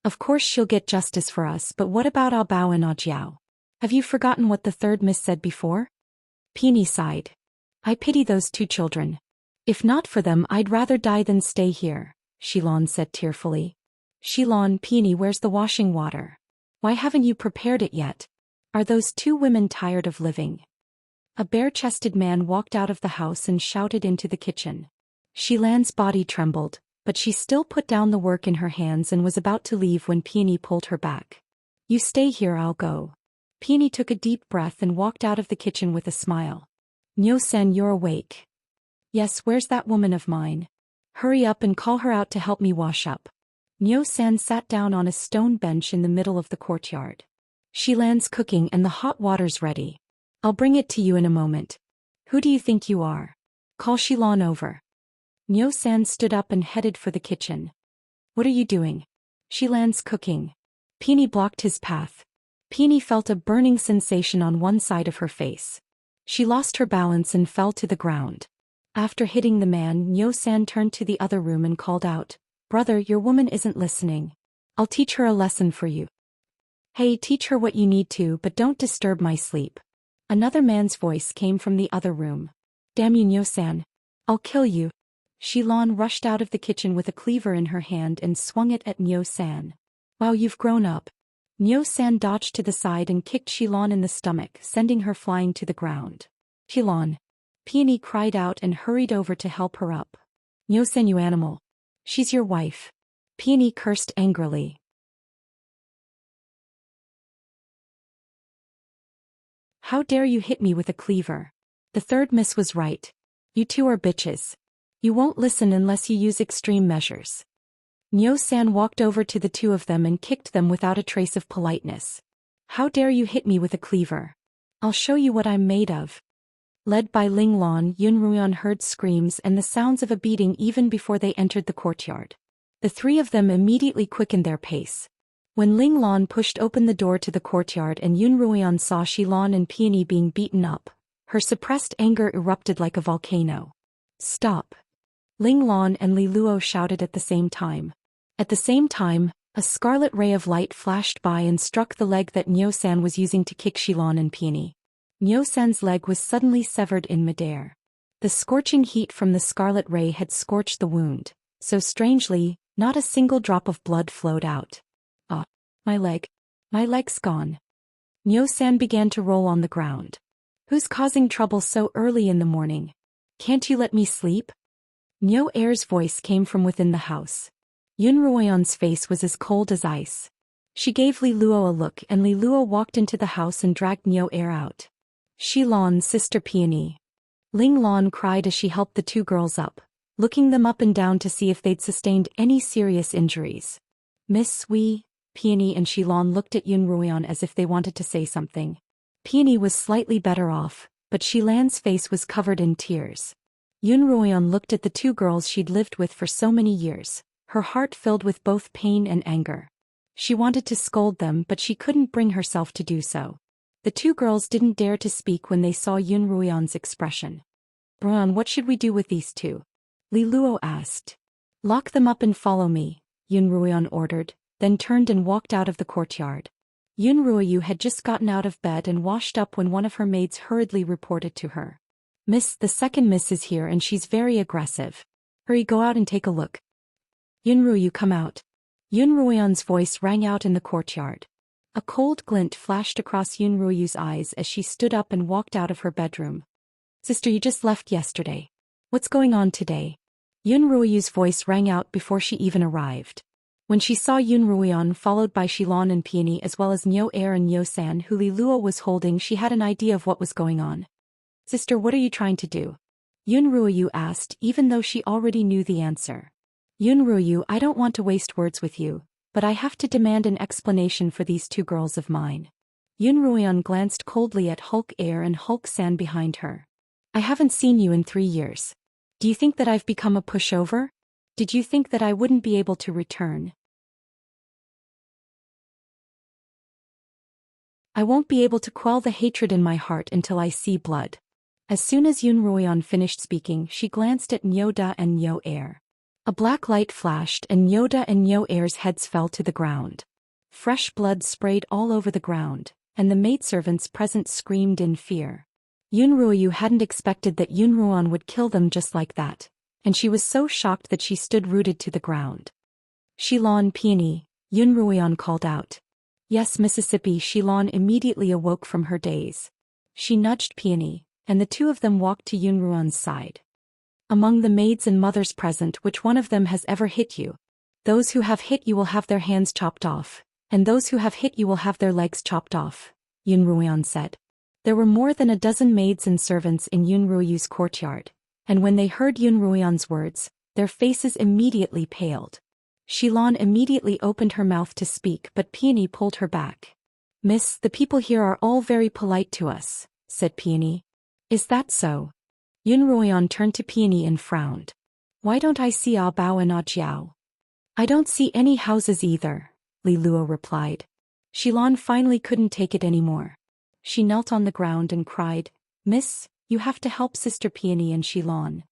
Of course she'll get justice for us, but what about Ah Bao and Ah Jiao? Have you forgotten what the 3rd miss said before? Peony sighed. I pity those 2 children. If not for them, I'd rather die than stay here, Xilan said tearfully. Xilan, Peony, where's the washing water? Why haven't you prepared it yet? Are those 2 women tired of living? A bare-chested man walked out of the house and shouted into the kitchen. Xilan's body trembled, but she still put down the work in her hands and was about to leave when Peony pulled her back. You stay here, I'll go. Peony took a deep breath and walked out of the kitchen with a smile. Nyo-san, you're awake. Yes, where's that woman of mine? Hurry up and call her out to help me wash up. Nyo-san sat down on a stone bench in the middle of the courtyard. Xilan's cooking and the hot water's ready. I'll bring it to you in a moment. Who do you think you are? Call Xilan over. Niu San stood up and headed for the kitchen. What are you doing? Xilan's cooking. Peony blocked his path. Peony felt a burning sensation on one side of her face. She lost her balance and fell to the ground. After hitting the man, Niu San turned to the other room and called out, "Brother, your woman isn't listening. I'll teach her a lesson for you." "Hey, teach her what you need to, but don't disturb my sleep." Another man's voice came from the other room. "Damn you, Niu San. I'll kill you." Xilan rushed out of the kitchen with a cleaver in her hand and swung it at Niu San. "Wow, you've grown up." Niu San dodged to the side and kicked Xilan in the stomach, sending her flying to the ground. "Xilan!" Peony cried out and hurried over to help her up. "Niu San, you animal. She's your wife." Peony cursed angrily. "How dare you hit me with a cleaver?" The third miss was right. "You two are bitches. You won't listen unless you use extreme measures." Niu San walked over to the two of them and kicked them without a trace of politeness. "How dare you hit me with a cleaver? I'll show you what I'm made of." Led by Ling Lan, Yun Ruian heard screams and the sounds of a beating even before they entered the courtyard. The three of them immediately quickened their pace. When Ling Lan pushed open the door to the courtyard and Yun Ruian saw Xilan and Peony being beaten up, her suppressed anger erupted like a volcano. "Stop!" Ling Lan and Li Luo shouted at the same time. At the same time, a scarlet ray of light flashed by and struck the leg that Niu San was using to kick Xilan and Peony. Niu San's leg was suddenly severed in midair. The scorching heat from the scarlet ray had scorched the wound, so strangely, not a single drop of blood flowed out. "Ah, my leg. My leg's gone." Niu San began to roll on the ground. "Who's causing trouble so early in the morning? Can't you let me sleep?" Niu Er's voice came from within the house. Yun Ruoyan's face was as cold as ice. She gave Li Luo a look and Li Luo walked into the house and dragged Niu Er out. "Xilan, Sister Peony." Ling Lan cried as she helped the two girls up, looking them up and down to see if they'd sustained any serious injuries. "Miss, we..." Peony and Xilan looked at Yun Ruoyan as if they wanted to say something. Peony was slightly better off, but Xilan's face was covered in tears. Yun Ruoyan looked at the two girls she'd lived with for so many years, her heart filled with both pain and anger. She wanted to scold them but she couldn't bring herself to do so. The two girls didn't dare to speak when they saw Yun Ruoyan's expression. "Ruoyan, what should we do with these two?" Li Luo asked. "Lock them up and follow me," Yun Ruoyan ordered, then turned and walked out of the courtyard. Yun Ruoyu had just gotten out of bed and washed up when one of her maids hurriedly reported to her. "Miss, the second miss is here and she's very aggressive. Hurry, go out and take a look." "Yun Ruoyu, come out." Yun Ruoyan's voice rang out in the courtyard. A cold glint flashed across Yun Ruoyu's eyes as she stood up and walked out of her bedroom. "Sister, you just left yesterday. What's going on today?" Yun Ruoyu's voice rang out before she even arrived. When she saw Yun Ruoyan followed by Xilan and Peony as well as Niu Er and Niu San who Li Luo was holding, she had an idea of what was going on. "Sister, what are you trying to do?" Yun Ruoyu asked, even though she already knew the answer. "Yun Ruoyu, I don't want to waste words with you, but I have to demand an explanation for these two girls of mine." Yun Ruoyan glanced coldly at Hulk Air and Hulk San behind her. "I haven't seen you in 3 years. Do you think that I've become a pushover? Did you think that I wouldn't be able to return? I won't be able to quell the hatred in my heart until I see blood." As soon as Yun Ruoyan finished speaking, she glanced at Nyoda and Niu Er. A black light flashed and Nyoda and Niu Er's heads fell to the ground. Fresh blood sprayed all over the ground, and the maidservants present screamed in fear. Yun Ruoyu hadn't expected that Yun Ruoyan would kill them just like that, and she was so shocked that she stood rooted to the ground. "Xilan, Peony," Yun Ruoyan called out. "Yes, Mississippi." Xilan immediately awoke from her daze. She nudged Peony, and the two of them walked to Yun Ruoyan's side. "Among the maids and mothers present, which one of them has ever hit you? Those who have hit you will have their hands chopped off, and those who have hit you will have their legs chopped off," Yun Ruoyan said. There were more than a dozen maids and servants in Yun Ruoyu's courtyard, and when they heard Yun Ruoyan's words, their faces immediately paled. Xilan immediately opened her mouth to speak but Peony pulled her back. Miss, the people here are all very polite to us, said Peony. Is that so? Yun Ruoyan turned to Peony and frowned. Why don't I see Ah Bao and Ah Jiao? I don't see any houses either, Li Luo replied. Xilan finally couldn't take it anymore. She knelt on the ground and cried, Miss, you have to help Sister Peony and Xilan.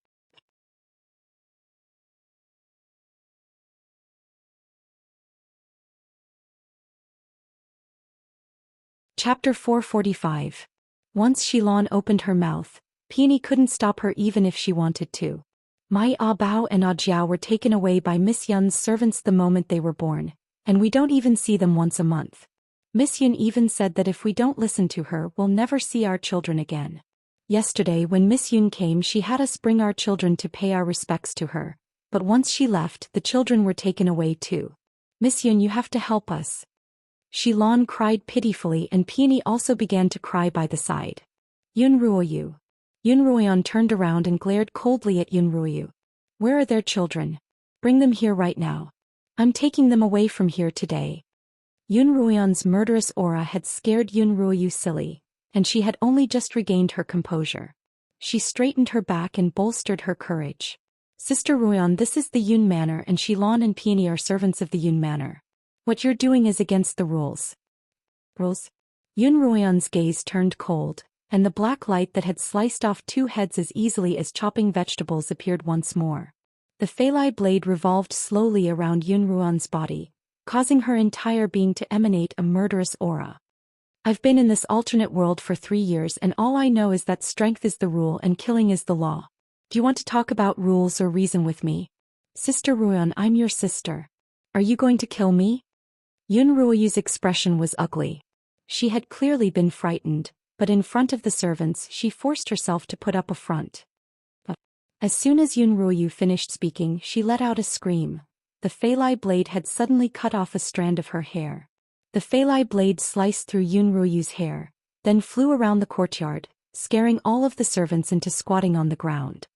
Chapter 445. Once Xilan opened her mouth, Peony couldn't stop her even if she wanted to. My Ah Bao and Ah Jiao were taken away by Miss Yun's servants the moment they were born, and we don't even see them once a month. Miss Yun even said that if we don't listen to her, we'll never see our children again. Yesterday when Miss Yun came, she had us bring our children to pay our respects to her, but once she left, the children were taken away too. Miss Yun, you have to help us. Xilan cried pitifully, and Peony also began to cry by the side. Yun Ruoyu. Yun Ruoyan turned around and glared coldly at Yun Ruoyu. Where are their children? Bring them here right now. I'm taking them away from here today. Yun Ruoyan's murderous aura had scared Yun Ruoyu silly, and she had only just regained her composure. She straightened her back and bolstered her courage. Sister Ruoyan, this is the Yun Manor, and Xilan and Peony are servants of the Yun Manor. What you're doing is against the rules. Rules? Yun Ruoyan's gaze turned cold, and the black light that had sliced off two heads as easily as chopping vegetables appeared once more. The Phalai blade revolved slowly around Yun Ruoyan's body, causing her entire being to emanate a murderous aura. I've been in this alternate world for 3 years, and all I know is that strength is the rule and killing is the law. Do you want to talk about rules or reason with me? Sister Ruoyan, I'm your sister. Are you going to kill me? Yun Ruoyu's expression was ugly. She had clearly been frightened, but in front of the servants she forced herself to put up a front. As soon as Yun Ruoyu finished speaking, she let out a scream. The Phalai blade had suddenly cut off a strand of her hair. The Phalai blade sliced through Yun Ruoyu's hair, then flew around the courtyard, scaring all of the servants into squatting on the ground.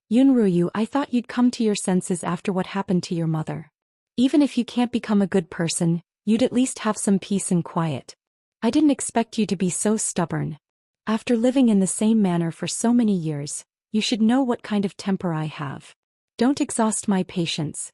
Yun Ruoyu, I thought you'd come to your senses after what happened to your mother. Even if you can't become a good person, you'd at least have some peace and quiet. I didn't expect you to be so stubborn. After living in the same manner for so many years, you should know what kind of temper I have. Don't exhaust my patience.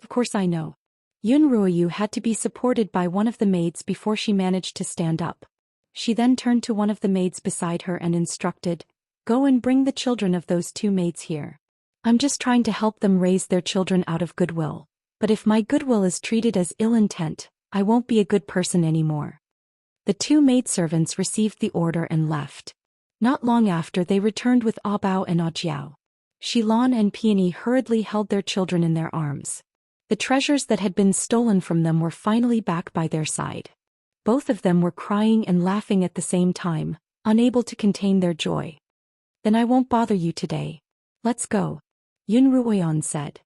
Of course I know. Yun Ruoyu had to be supported by one of the maids before she managed to stand up. She then turned to one of the maids beside her and instructed, Go and bring the children of those 2 maids here. I'm just trying to help them raise their children out of goodwill. But if my goodwill is treated as ill intent, I won't be a good person anymore. The 2 maidservants received the order and left. Not long after, they returned with Ah Bao and Ah Jiao. Xilan and Peony hurriedly held their children in their arms. The treasures that had been stolen from them were finally back by their side. Both of them were crying and laughing at the same time, unable to contain their joy. Then I won't bother you today. Let's go. Yun Ruoyan said.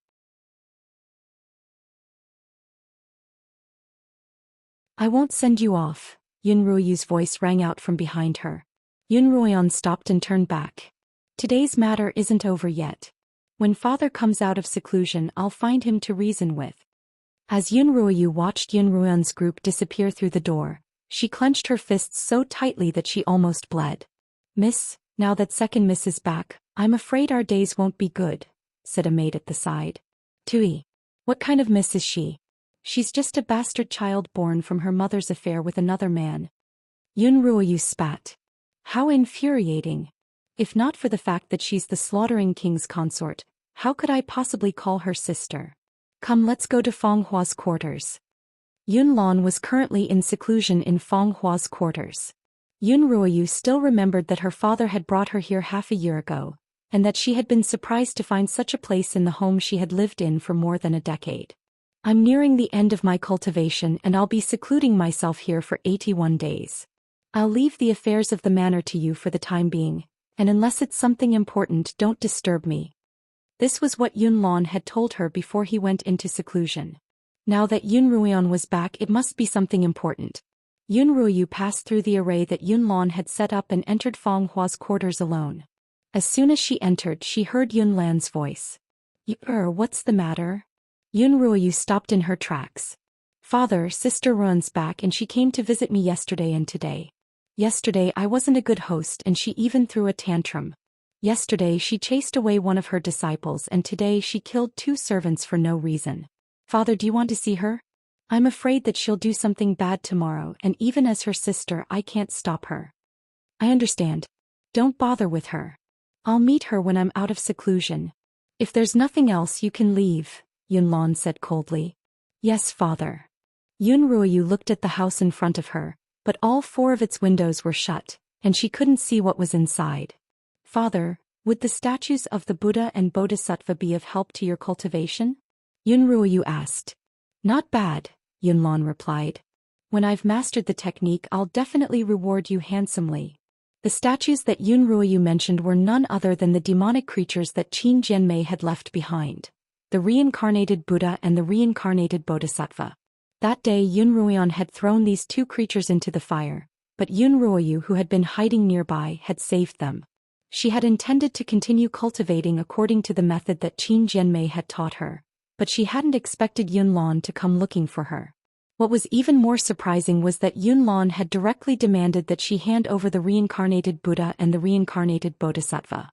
I won't send you off, Yun Ruoyu's voice rang out from behind her. Yun Ruoyan stopped and turned back. Today's matter isn't over yet. When father comes out of seclusion, I'll find him to reason with. As Yun Ruoyu watched Yun Ruoyan's group disappear through the door, she clenched her fists so tightly that she almost bled. Miss, now that second miss is back, I'm afraid our days won't be good, said a maid at the side. Tui. What kind of miss is she? She's just a bastard child born from her mother's affair with another man. Yun Ruoyu spat. How infuriating. If not for the fact that she's the slaughtering king's consort, how could I possibly call her sister? Come, let's go to Feng Hua's quarters. Yun Lan was currently in seclusion in Feng Hua's quarters. Yun Ruoyu still remembered that her father had brought her here half a year ago, and that she had been surprised to find such a place in the home she had lived in for more than a decade. I'm nearing the end of my cultivation, and I'll be secluding myself here for 81 days. I'll leave the affairs of the manor to you for the time being, and unless it's something important, don't disturb me. This was what Yun Lan had told her before he went into seclusion. Now that Yun Ruoyan was back, it must be something important. Yun Ruoyu passed through the array that Yun Lan had set up and entered Feng Hua's quarters alone. As soon as she entered, she heard Yun Lan's voice. What's the matter? Yun Ruoyu stopped in her tracks. Father, Sister Run's back and she came to visit me yesterday and today. Yesterday I wasn't a good host and she even threw a tantrum. Yesterday she chased away one of her disciples and today she killed 2 servants for no reason. Father, do you want to see her? I'm afraid that she'll do something bad tomorrow and even as her sister I can't stop her. I understand. Don't bother with her. I'll meet her when I'm out of seclusion. If there's nothing else you can leave, Yunlan said coldly. Yes, father. Yun Ruoyu looked at the house in front of her, but all 4 of its windows were shut, and she couldn't see what was inside. Father, would the statues of the Buddha and Bodhisattva be of help to your cultivation? Yun Ruoyu asked. Not bad, Yunlan replied. When I've mastered the technique I'll definitely reward you handsomely. The statues that Yun Ruoyu mentioned were none other than the demonic creatures that Qin Jianmei had left behind, the reincarnated Buddha and the reincarnated Bodhisattva. That day Yun Ruoyan had thrown these 2 creatures into the fire, but Yun Ruoyu, who had been hiding nearby, had saved them. She had intended to continue cultivating according to the method that Qin Jianmei had taught her, but she hadn't expected Yunlan to come looking for her. What was even more surprising was that Yunlan had directly demanded that she hand over the reincarnated Buddha and the reincarnated Bodhisattva.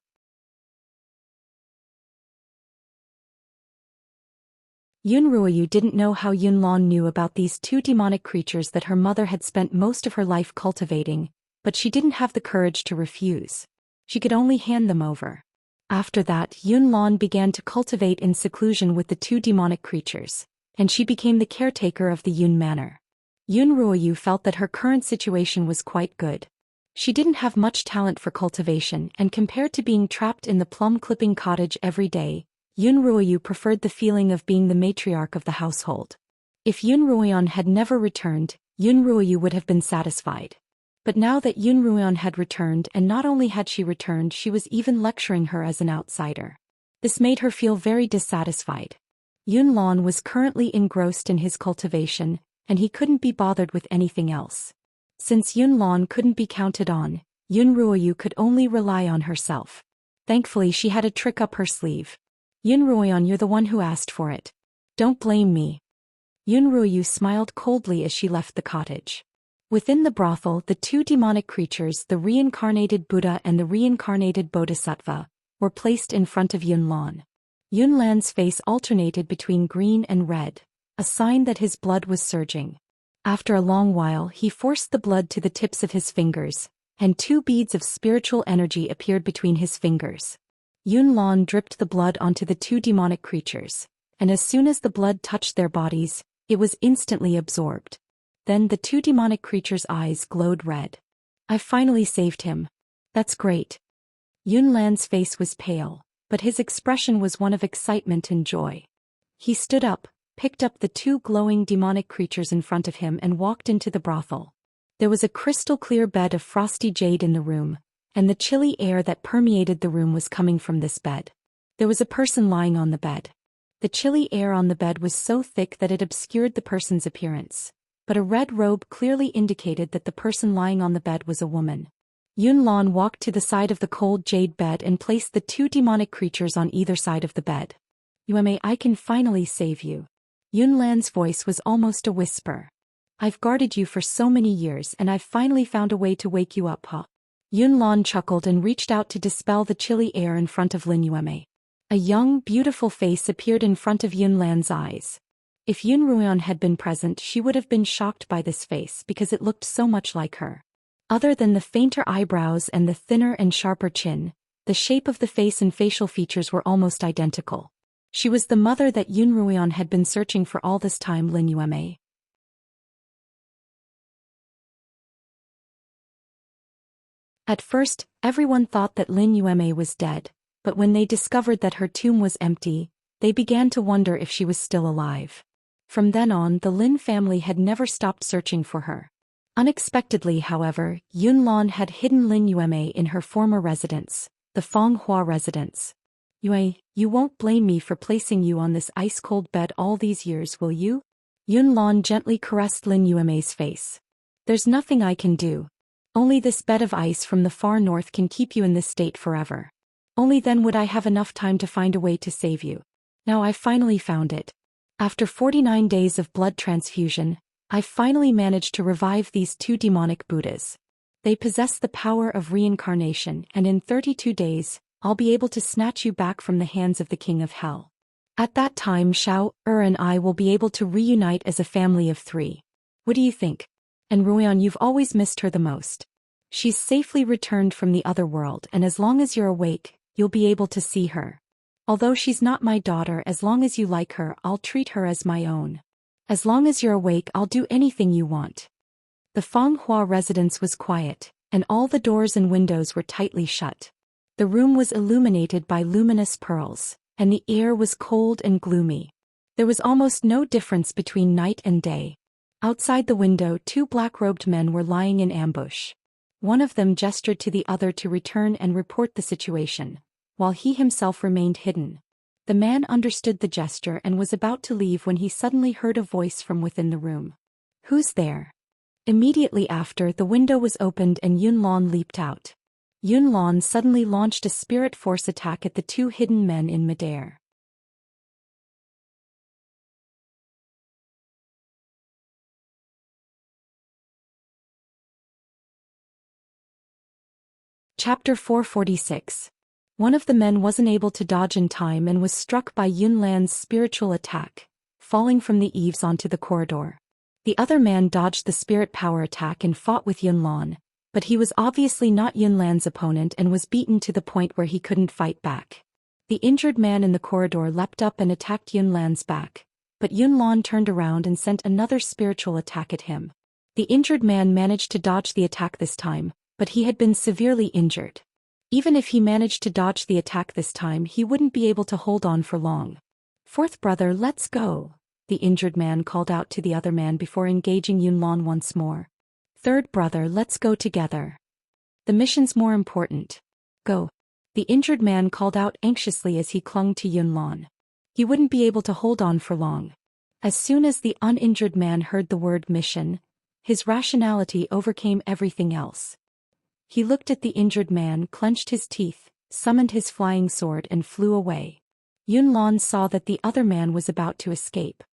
Yun Ruoyu didn't know how Yunlan knew about these 2 demonic creatures that her mother had spent most of her life cultivating, but she didn't have the courage to refuse. She could only hand them over. After that, Yunlan began to cultivate in seclusion with the 2 demonic creatures, and she became the caretaker of the Yun Manor. Yun Ruoyu felt that her current situation was quite good. She didn't have much talent for cultivation, and compared to being trapped in the plum-clipping cottage every day, Yun Ruoyu preferred the feeling of being the matriarch of the household. If Yun Ruoyan had never returned, Yun Ruoyu would have been satisfied. But now that Yun Ruoyan had returned, and not only had she returned, she was even lecturing her as an outsider. This made her feel very dissatisfied. Yunlan was currently engrossed in his cultivation, and he couldn't be bothered with anything else. Since Yunlan couldn't be counted on, Yun Ruoyu could only rely on herself. Thankfully she had a trick up her sleeve. Yun Ruoyan, you're the one who asked for it. Don't blame me. Yun Ruoyu smiled coldly as she left the cottage. Within the brothel, the 2 demonic creatures, the reincarnated Buddha and the reincarnated Bodhisattva, were placed in front of Yunlan. Yunlan's face alternated between green and red, a sign that his blood was surging. After a long while he forced the blood to the tips of his fingers, and 2 beads of spiritual energy appeared between his fingers. Yunlan dripped the blood onto the 2 demonic creatures, and as soon as the blood touched their bodies, it was instantly absorbed. Then the 2 demonic creatures' eyes glowed red. I finally saved him. That's great. Yunlan's face was pale, but his expression was one of excitement and joy. He stood up, picked up the 2 glowing demonic creatures in front of him and walked into the brothel. There was a crystal-clear bed of frosty jade in the room, and the chilly air that permeated the room was coming from this bed. There was a person lying on the bed. The chilly air on the bed was so thick that it obscured the person's appearance, but a red robe clearly indicated that the person lying on the bed was a woman. Yunlan walked to the side of the cold jade bed and placed the 2 demonic creatures on either side of the bed. Yueme, I can finally save you. Yunlan's voice was almost a whisper. I've guarded you for so many years and I've finally found a way to wake you up, huh? Yunlan chuckled and reached out to dispel the chilly air in front of Lin Yueme. A young, beautiful face appeared in front of Yunlan's eyes. If Yun Ruoyan had been present, she would have been shocked by this face because it looked so much like her. Other than the fainter eyebrows and the thinner and sharper chin, the shape of the face and facial features were almost identical. She was the mother that Yun Ruoyan had been searching for all this time, Lin Yueme. At first, everyone thought that Lin Yueme was dead, but when they discovered that her tomb was empty, they began to wonder if she was still alive. From then on, the Lin family had never stopped searching for her. Unexpectedly, however, Yunlan had hidden Lin Yueme in her former residence, the Fenghua residence. Yue, you won't blame me for placing you on this ice-cold bed all these years, will you? Yunlan gently caressed Lin Yueme's face. There's nothing I can do. Only this bed of ice from the far north can keep you in this state forever. Only then would I have enough time to find a way to save you. Now I've finally found it. After 49 days of blood transfusion, I finally managed to revive these two demonic Buddhas. They possess the power of reincarnation, and in 32 days, I'll be able to snatch you back from the hands of the King of Hell. At that time Xiao, and I will be able to reunite as a family of 3. What do you think? And Ruian, you've always missed her the most. She's safely returned from the other world, and as long as you're awake, you'll be able to see her. Although she's not my daughter, as long as you like her, I'll treat her as my own. As long as you're awake, I'll do anything you want. The Fanghua residence was quiet, and all the doors and windows were tightly shut. The room was illuminated by luminous pearls, and the air was cold and gloomy. There was almost no difference between night and day. Outside the window, 2 black-robed men were lying in ambush. One of them gestured to the other to return and report the situation, while he himself remained hidden. The man understood the gesture and was about to leave when he suddenly heard a voice from within the room. "Who's there?" Immediately after, the window was opened and Yunlan leaped out. Yunlan suddenly launched a spirit force attack at the 2 hidden men in midair. Chapter 446. One of the men wasn't able to dodge in time and was struck by Yunlan's spiritual attack, falling from the eaves onto the corridor. The other man dodged the spirit power attack and fought with Yunlan, but he was obviously not Yunlan's opponent and was beaten to the point where he couldn't fight back. The injured man in the corridor leapt up and attacked Yunlan's back, but Yunlan turned around and sent another spiritual attack at him. The injured man managed to dodge the attack this time, but he had been severely injured. Even if he managed to dodge the attack this time, he wouldn't be able to hold on for long. "Fourth brother, let's go," the injured man called out to the other man before engaging Yunlan once more. "Third brother, let's go together. The mission's more important. Go." The injured man called out anxiously as he clung to Yunlan. He wouldn't be able to hold on for long. As soon as the uninjured man heard the word mission, his rationality overcame everything else. He looked at the injured man, clenched his teeth, summoned his flying sword and flew away. Yunlan saw that the other man was about to escape.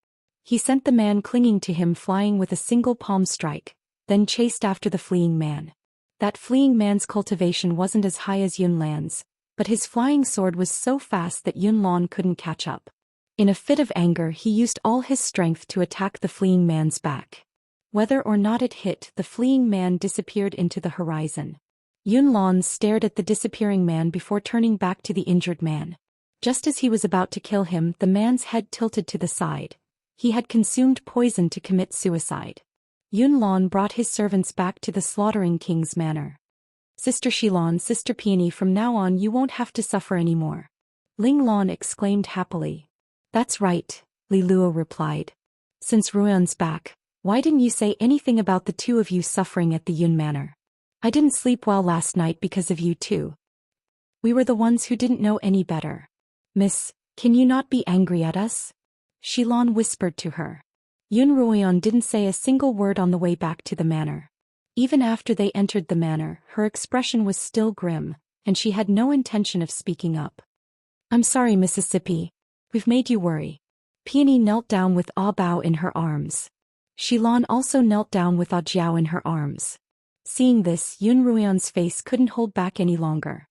He sent the man clinging to him flying with a single palm strike, then chased after the fleeing man. That fleeing man's cultivation wasn't as high as Yunlan's, but his flying sword was so fast that Yunlan couldn't catch up. In a fit of anger, he used all his strength to attack the fleeing man's back. Whether or not it hit, the fleeing man disappeared into the horizon. Yunlan stared at the disappearing man before turning back to the injured man. Just as he was about to kill him, the man's head tilted to the side. He had consumed poison to commit suicide. Yunlan brought his servants back to the slaughtering king's manor. "Sister Xilan, Sister Peony, from now on you won't have to suffer anymore," Ling Lan exclaimed happily. "That's right," Li Luo replied. "Since Ruan's back, why didn't you say anything about the 2 of you suffering at the Yun Manor? I didn't sleep well last night because of you too. We were the ones who didn't know any better. Miss, can you not be angry at us?" Xilan whispered to her. Yun Ruian didn't say a single word on the way back to the manor. Even after they entered the manor, her expression was still grim, and she had no intention of speaking up. "I'm sorry, Mississippi. We've made you worry." Peony knelt down with Ah Bao in her arms. Xilan also knelt down with Ah Jiao in her arms. Seeing this, Yun Ruian's face couldn't hold back any longer.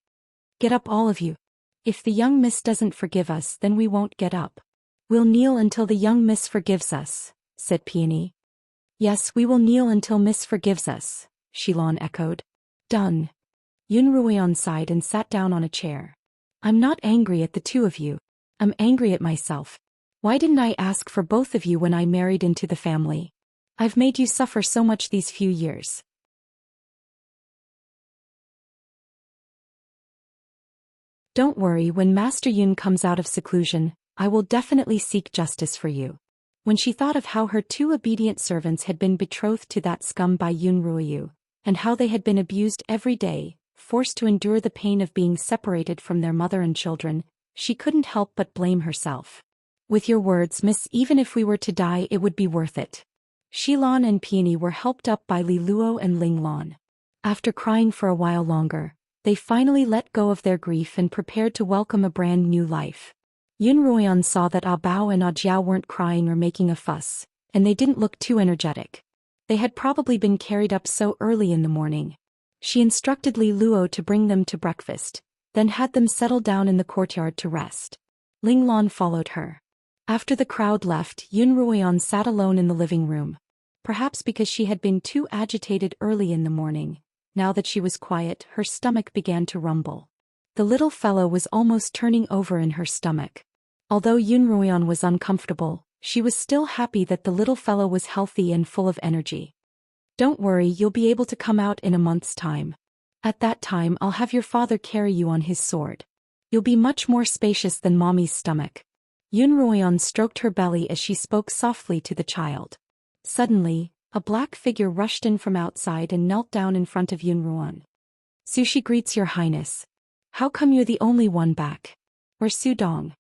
"Get up, all of you. If the young miss doesn't forgive us, then we won't get up." "We'll kneel until the young miss forgives us," said Peony. "Yes, we will kneel until Miss forgives us," Xilan echoed. "Done." Yun Ruian sighed and sat down on a chair. "I'm not angry at the 2 of you. I'm angry at myself. Why didn't I ask for both of you when I married into the family? I've made you suffer so much these few years." "Don't worry, when Master Yun comes out of seclusion, I will definitely seek justice for you." When she thought of how her 2 obedient servants had been betrothed to that scum by Yun Ruiyu, and how they had been abused every day, forced to endure the pain of being separated from their mother and children, she couldn't help but blame herself. "With your words, miss, even if we were to die it would be worth it." Xilan and Peony were helped up by Li Luo and Ling Lan. After crying for a while longer, they finally let go of their grief and prepared to welcome a brand new life. Yun Ruoyan saw that Ah Bao and Ah Jiao weren't crying or making a fuss, and they didn't look too energetic. They had probably been carried up so early in the morning. She instructed Li Luo to bring them to breakfast, then had them settle down in the courtyard to rest. Ling Lan followed her. After the crowd left, Yun Ruoyan sat alone in the living room. Perhaps because she had been too agitated early in the morning, now that she was quiet, her stomach began to rumble. The little fellow was almost turning over in her stomach. Although Yun Ruoyan was uncomfortable, she was still happy that the little fellow was healthy and full of energy. Don't worry, you'll be able to come out in a month's time. At that time I'll have your father carry you on his sword. You'll be much more spacious than Mommy's stomach. Yun Ruoyan stroked her belly as she spoke softly to the child. Suddenly, a black figure rushed in from outside and knelt down in front of Yun Ruoyan. Sushi greets your highness. How come you're the only one back? Where's Su Dong?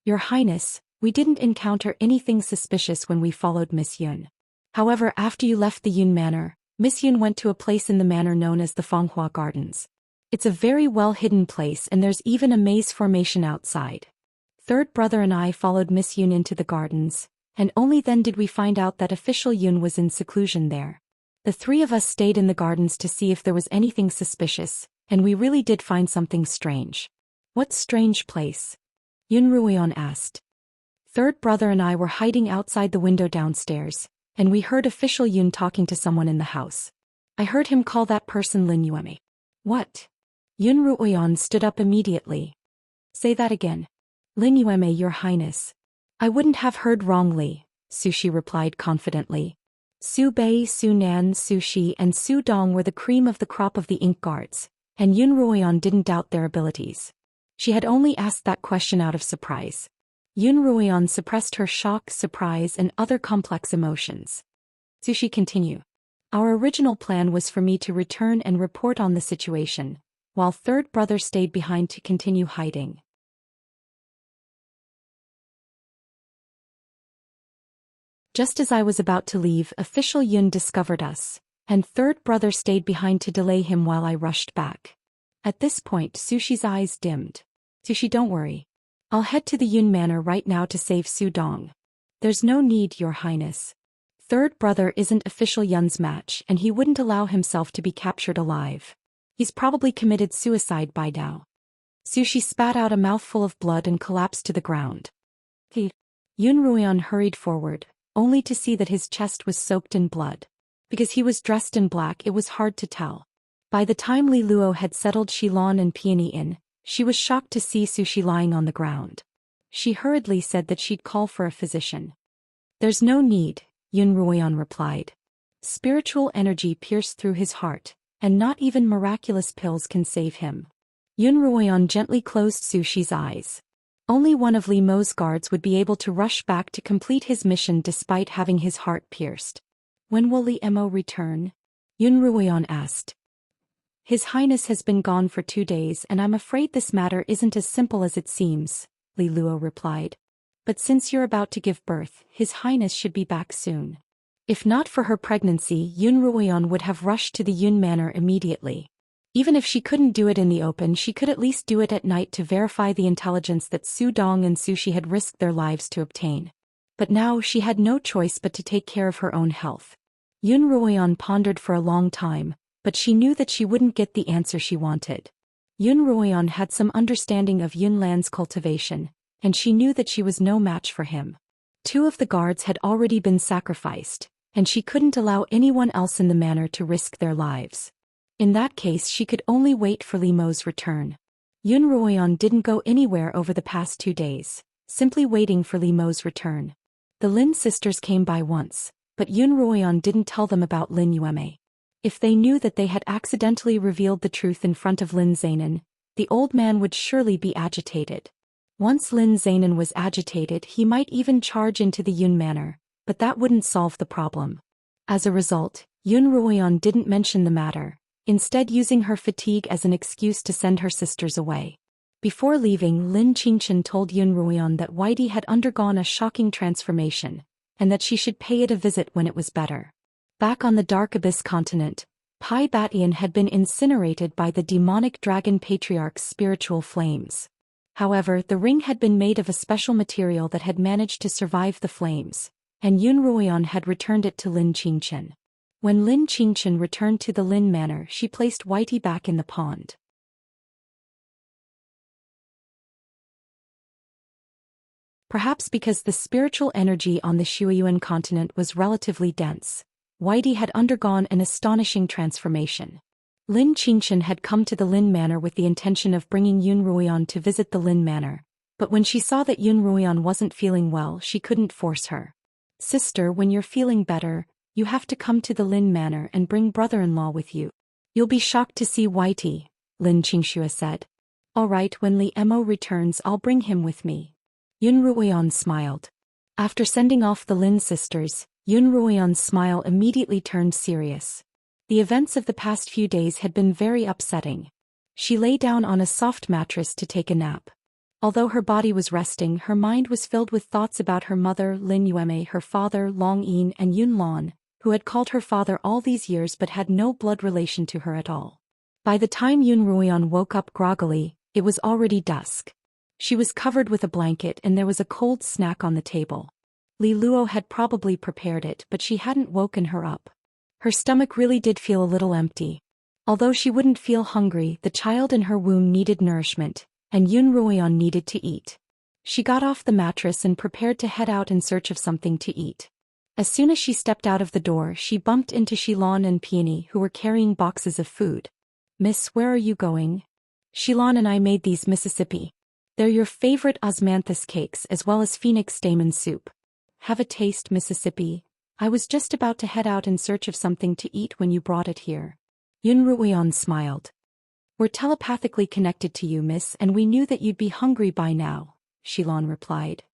Your highness, we didn't encounter anything suspicious when we followed Miss Yun. However, after you left the Yun Manor, Miss Yun went to a place in the manor known as the Fanghua Gardens. It's a very well-hidden place and there's even a maze formation outside. Third brother and I followed Miss Yun into the gardens, and only then did we find out that official Yun was in seclusion there. The three of us stayed in the gardens to see if there was anything suspicious, and we really did find something strange. What strange place? Yun Ruoyan asked. Third brother and I were hiding outside the window downstairs, and we heard official Yun talking to someone in the house. I heard him call that person Lin Yueme. What? Yun Ruoyan stood up immediately. Say that again. Lin Yueme, your highness. I wouldn't have heard wrongly, Sushi replied confidently. Su Bei, Su Nan, Su Shi and Su Dong were the cream of the crop of the Ink Guards, and Yun Ruoyan didn't doubt their abilities. She had only asked that question out of surprise. Yun Ruoyan suppressed her shock, surprise and other complex emotions. Sushi continued. Our original plan was for me to return and report on the situation, while third brother stayed behind to continue hiding. Just as I was about to leave, official Yun discovered us, and third brother stayed behind to delay him while I rushed back. At this point, Sushi's eyes dimmed. Sushi, don't worry. I'll head to the Yun Manor right now to save Su Dong. There's no need, your highness. Third brother isn't official Yun's match and he wouldn't allow himself to be captured alive. He's probably committed suicide by now. Sushi spat out a mouthful of blood and collapsed to the ground. Yun Ruoyan hurried forward, only to see that his chest was soaked in blood. Because he was dressed in black, it was hard to tell. By the time Li Luo had settled Shilon and Peony in, she was shocked to see Sushi lying on the ground. She hurriedly said that she'd call for a physician. There's no need, Yun Ruoyan replied. Spiritual energy pierced through his heart, and not even miraculous pills can save him. Yun Ruoyan gently closed Sushi's eyes. Only one of Li Mo's guards would be able to rush back to complete his mission despite having his heart pierced. When will Li Mo return? Yun Ruoyan asked. His Highness has been gone for 2 days and I'm afraid this matter isn't as simple as it seems, Li Luo replied. But since you're about to give birth, His Highness should be back soon. If not for her pregnancy, Yun Ruoyan would have rushed to the Yun Manor immediately. Even if she couldn't do it in the open, she could at least do it at night to verify the intelligence that Su Dong and Sushi had risked their lives to obtain. But now she had no choice but to take care of her own health. Yun Ruoyan pondered for a long time, but she knew that she wouldn't get the answer she wanted. Yun Ruoyan had some understanding of Yun Lan's cultivation, and she knew that she was no match for him. 2 of the guards had already been sacrificed, and she couldn't allow anyone else in the manor to risk their lives. In that case, she could only wait for Li Mo's return. Yun Ruoyan didn't go anywhere over the past 2 days, simply waiting for Li Mo's return. The Lin sisters came by once, but Yun Ruoyan didn't tell them about Lin Yueme. If they knew that they had accidentally revealed the truth in front of Lin Zainan, the old man would surely be agitated. Once Lin Zainan was agitated, he might even charge into the Yun Manor, but that wouldn't solve the problem. As a result, Yun Ruoyan didn't mention the matter, instead using her fatigue as an excuse to send her sisters away. Before leaving, Lin Qingchen told Yun Ruoyan that Whitey had undergone a shocking transformation, and that she should pay it a visit when it was better. Back on the Dark Abyss continent, Pai Batian had been incinerated by the demonic dragon patriarch's spiritual flames. However, the ring had been made of a special material that had managed to survive the flames, and Yun Ruoyan had returned it to Lin Qingchen. When Lin Qingchen returned to the Lin Manor, she placed Whitey back in the pond. Perhaps because the spiritual energy on the Shuiyuan continent was relatively dense, Whitey had undergone an astonishing transformation. Lin Qingchen had come to the Lin Manor with the intention of bringing Yun Ruoyan to visit the Lin Manor, but when she saw that Yun Ruoyan wasn't feeling well, she couldn't force her. "Sister, when you're feeling better, you have to come to the Lin Manor and bring brother-in-law with you. You'll be shocked to see Whitey," Lin Qingxia said. "All right, when Li Mo returns I'll bring him with me." Yun Ruoyan smiled. After sending off the Lin sisters, Yun Ruoyan's smile immediately turned serious. The events of the past few days had been very upsetting. She lay down on a soft mattress to take a nap. Although her body was resting, her mind was filled with thoughts about her mother Lin Yueme, her father Long Yin, and Yun Lan, who had called her father all these years but had no blood relation to her at all. By the time Yun Ruoyan woke up groggily, it was already dusk. She was covered with a blanket and there was a cold snack on the table. Li Luo had probably prepared it, but she hadn't woken her up. Her stomach really did feel a little empty. Although she wouldn't feel hungry, the child in her womb needed nourishment, and Yun Ruoyan needed to eat. She got off the mattress and prepared to head out in search of something to eat. As soon as she stepped out of the door, she bumped into Xilan and Peony, who were carrying boxes of food. "Miss, where are you going?" "Xilan and I made these Mississippi. They're your favorite osmanthus cakes as well as phoenix stamen soup. Have a taste, Mississippi. I was just about to head out in search of something to eat when you brought it here." Yun Ruoyan smiled. "We're telepathically connected to you, miss, and we knew that you'd be hungry by now," Xilan replied.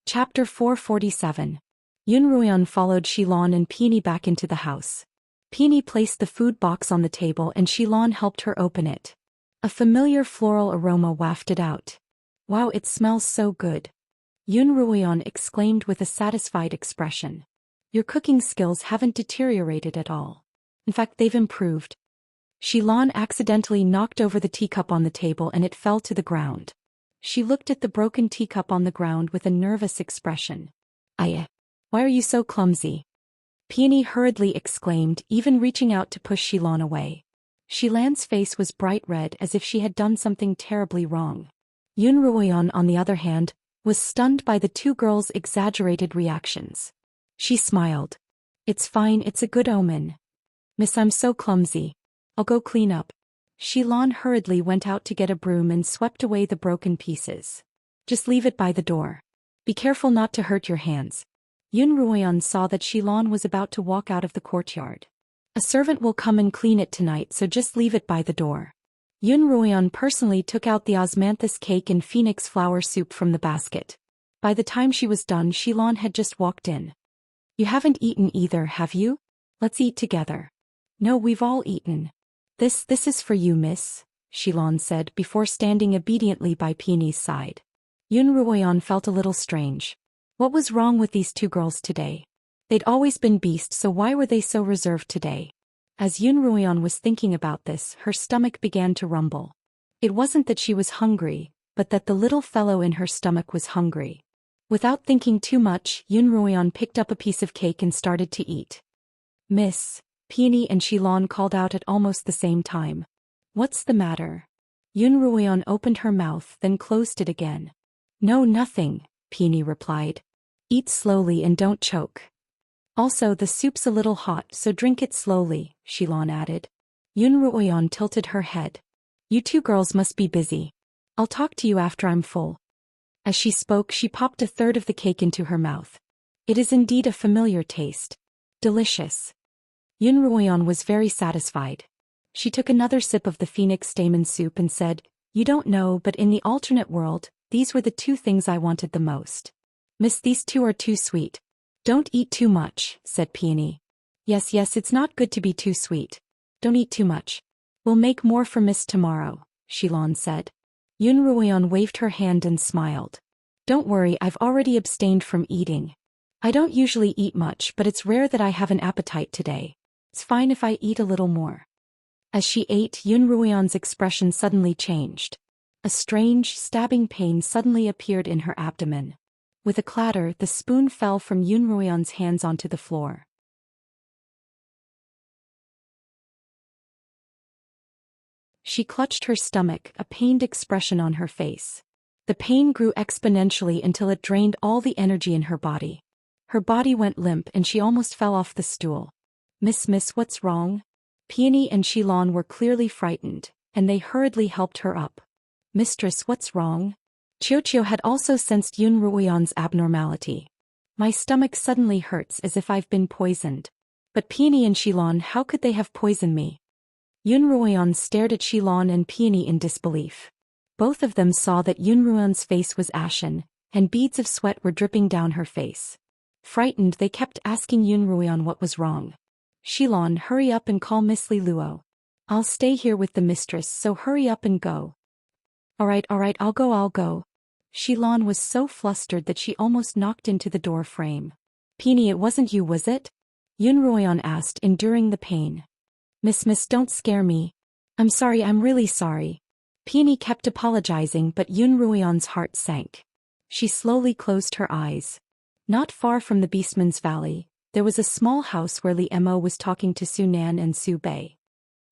Chapter 447. Yun Ruoyan followed Xilan and Peony back into the house. Peony placed the food box on the table and Xilan helped her open it. A familiar floral aroma wafted out. "Wow, it smells so good," Yun Ruoyan exclaimed with a satisfied expression. "Your cooking skills haven't deteriorated at all. In fact, they've improved." Xilan accidentally knocked over the teacup on the table and it fell to the ground. She looked at the broken teacup on the ground with a nervous expression. "Why are you so clumsy?" Peony hurriedly exclaimed, even reaching out to push Xilan away. Xilan's face was bright red as if she had done something terribly wrong. Yun Ruoyan, on the other hand, was stunned by the two girls' exaggerated reactions. She smiled. "It's fine, it's a good omen. Miss, I'm so clumsy. I'll go clean up." Xilan hurriedly went out to get a broom and swept away the broken pieces. "Just leave it by the door. Be careful not to hurt your hands." Yun Ruoyan saw that Xilan was about to walk out of the courtyard. "A servant will come and clean it tonight, so just leave it by the door." Yun Ruoyan personally took out the osmanthus cake and phoenix flower soup from the basket. By the time she was done, Xilan had just walked in. "You haven't eaten either, have you? Let's eat together." "No, we've all eaten. This is for you, miss," Xilan said before standing obediently by Peony's side. Yun Ruoyan felt a little strange. What was wrong with these two girls today? They'd always been beasts, so why were they so reserved today? As Yun Ruoyan was thinking about this, her stomach began to rumble. It wasn't that she was hungry, but that the little fellow in her stomach was hungry. Without thinking too much, Yun Ruoyan picked up a piece of cake and started to eat. "Miss," Peony and Xilan called out at almost the same time. "What's the matter?" Yun Ruoyan opened her mouth, then closed it again. "No, nothing," Peony replied. "Eat slowly and don't choke. Also, the soup's a little hot, so drink it slowly," Xilan added. Yun Ruoyan tilted her head. "You two girls must be busy. I'll talk to you after I'm full." As she spoke, she popped a third of the cake into her mouth. It is indeed a familiar taste. Delicious. Yun Ruoyan was very satisfied. She took another sip of the phoenix stamen soup and said, "You don't know, but in the alternate world, these were the two things I wanted the most. Miss, these two are too sweet." "Don't eat too much," said Peony. Yes, it's not good to be too sweet. Don't eat too much. We'll make more for Miss tomorrow," Xilan said. Yun Ruoyan waved her hand and smiled. "Don't worry, I've already abstained from eating. I don't usually eat much, but it's rare that I have an appetite today. It's fine if I eat a little more. As she ate, Yun Ruoyan's expression suddenly changed. A strange, stabbing pain suddenly appeared in her abdomen. With a clatter, the spoon fell from Yun Ruoyan's hands onto the floor. She clutched her stomach, a pained expression on her face. The pain grew exponentially until it drained all the energy in her body. Her body went limp and she almost fell off the stool. Miss, what's wrong? Peony and Xilan were clearly frightened, and they hurriedly helped her up. Mistress, what's wrong? Qiuqiu had also sensed Yun Ruoyan's abnormality. My stomach suddenly hurts as if I've been poisoned. But Peony and Xilan, how could they have poisoned me? Yun Ruoyan stared at Xilan and Peony in disbelief. Both of them saw that Yun Ruoyan's face was ashen, and beads of sweat were dripping down her face. Frightened, they kept asking Yun Ruoyan what was wrong. Xilan, hurry up and call Miss Li Luo. I'll stay here with the mistress, so hurry up and go. Alright, I'll go. Xilan was so flustered that she almost knocked into the door frame. Peony, it wasn't you, was it? Yun Ruoyan asked, enduring the pain. Miss, don't scare me. I'm sorry, I'm really sorry. Peony kept apologizing, but Yun Ruoyan's heart sank. She slowly closed her eyes. Not far from the Beastman's Valley, there was a small house where Li Mo was talking to Su Nan and Su Bei.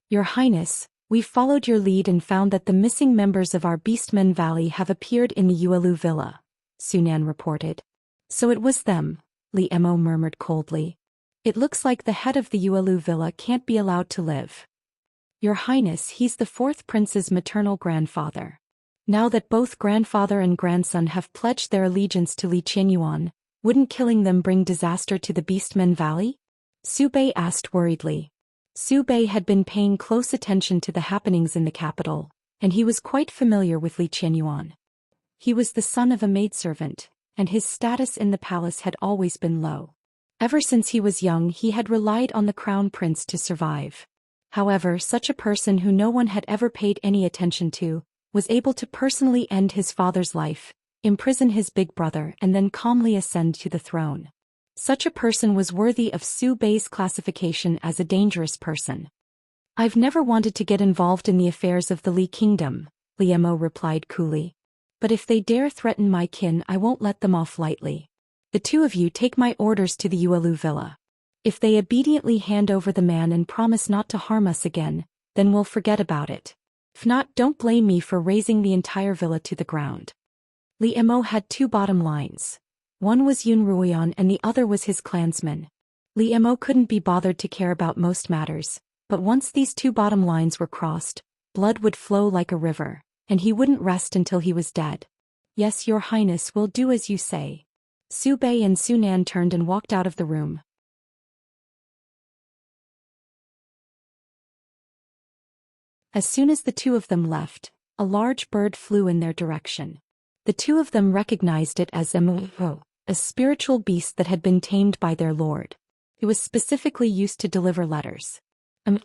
Your Highness, we followed your lead and found that the missing members of our Beastman Valley have appeared in the Yuelu Villa, Su Nan reported. So it was them, Li Mo murmured coldly. It looks like the head of the Yuelu Villa can't be allowed to live. Your Highness, he's the fourth prince's maternal grandfather. Now that both grandfather and grandson have pledged their allegiance to Li Qianyuan, wouldn't killing them bring disaster to the Beastmen Valley? Su Bei asked worriedly. Su Bei had been paying close attention to the happenings in the capital, and he was quite familiar with Li Qianyuan. He was the son of a maidservant, and his status in the palace had always been low. Ever since he was young, he had relied on the crown prince to survive. However, such a person who no one had ever paid any attention to, was able to personally end his father's life, imprison his big brother, and then calmly ascend to the throne. Such a person was worthy of Su Bei's classification as a dangerous person. I've never wanted to get involved in the affairs of the Li Kingdom, Li Mo replied coolly. But if they dare threaten my kin, I won't let them off lightly. The two of you take my orders to the Yuelu Villa. If they obediently hand over the man and promise not to harm us again, then we'll forget about it. If not, don't blame me for razing the entire villa to the ground. Li Mo had two bottom lines. One was Yun Ruoyan and the other was his clansmen. Li Mo couldn't be bothered to care about most matters, but once these two bottom lines were crossed, blood would flow like a river, and he wouldn't rest until he was dead. Yes, Your Highness, will do as you say. Su Bei and Su Nan turned and walked out of the room. As soon as the two of them left, a large bird flew in their direction. The two of them recognized it as a spiritual beast that had been tamed by their lord. It was specifically used to deliver letters.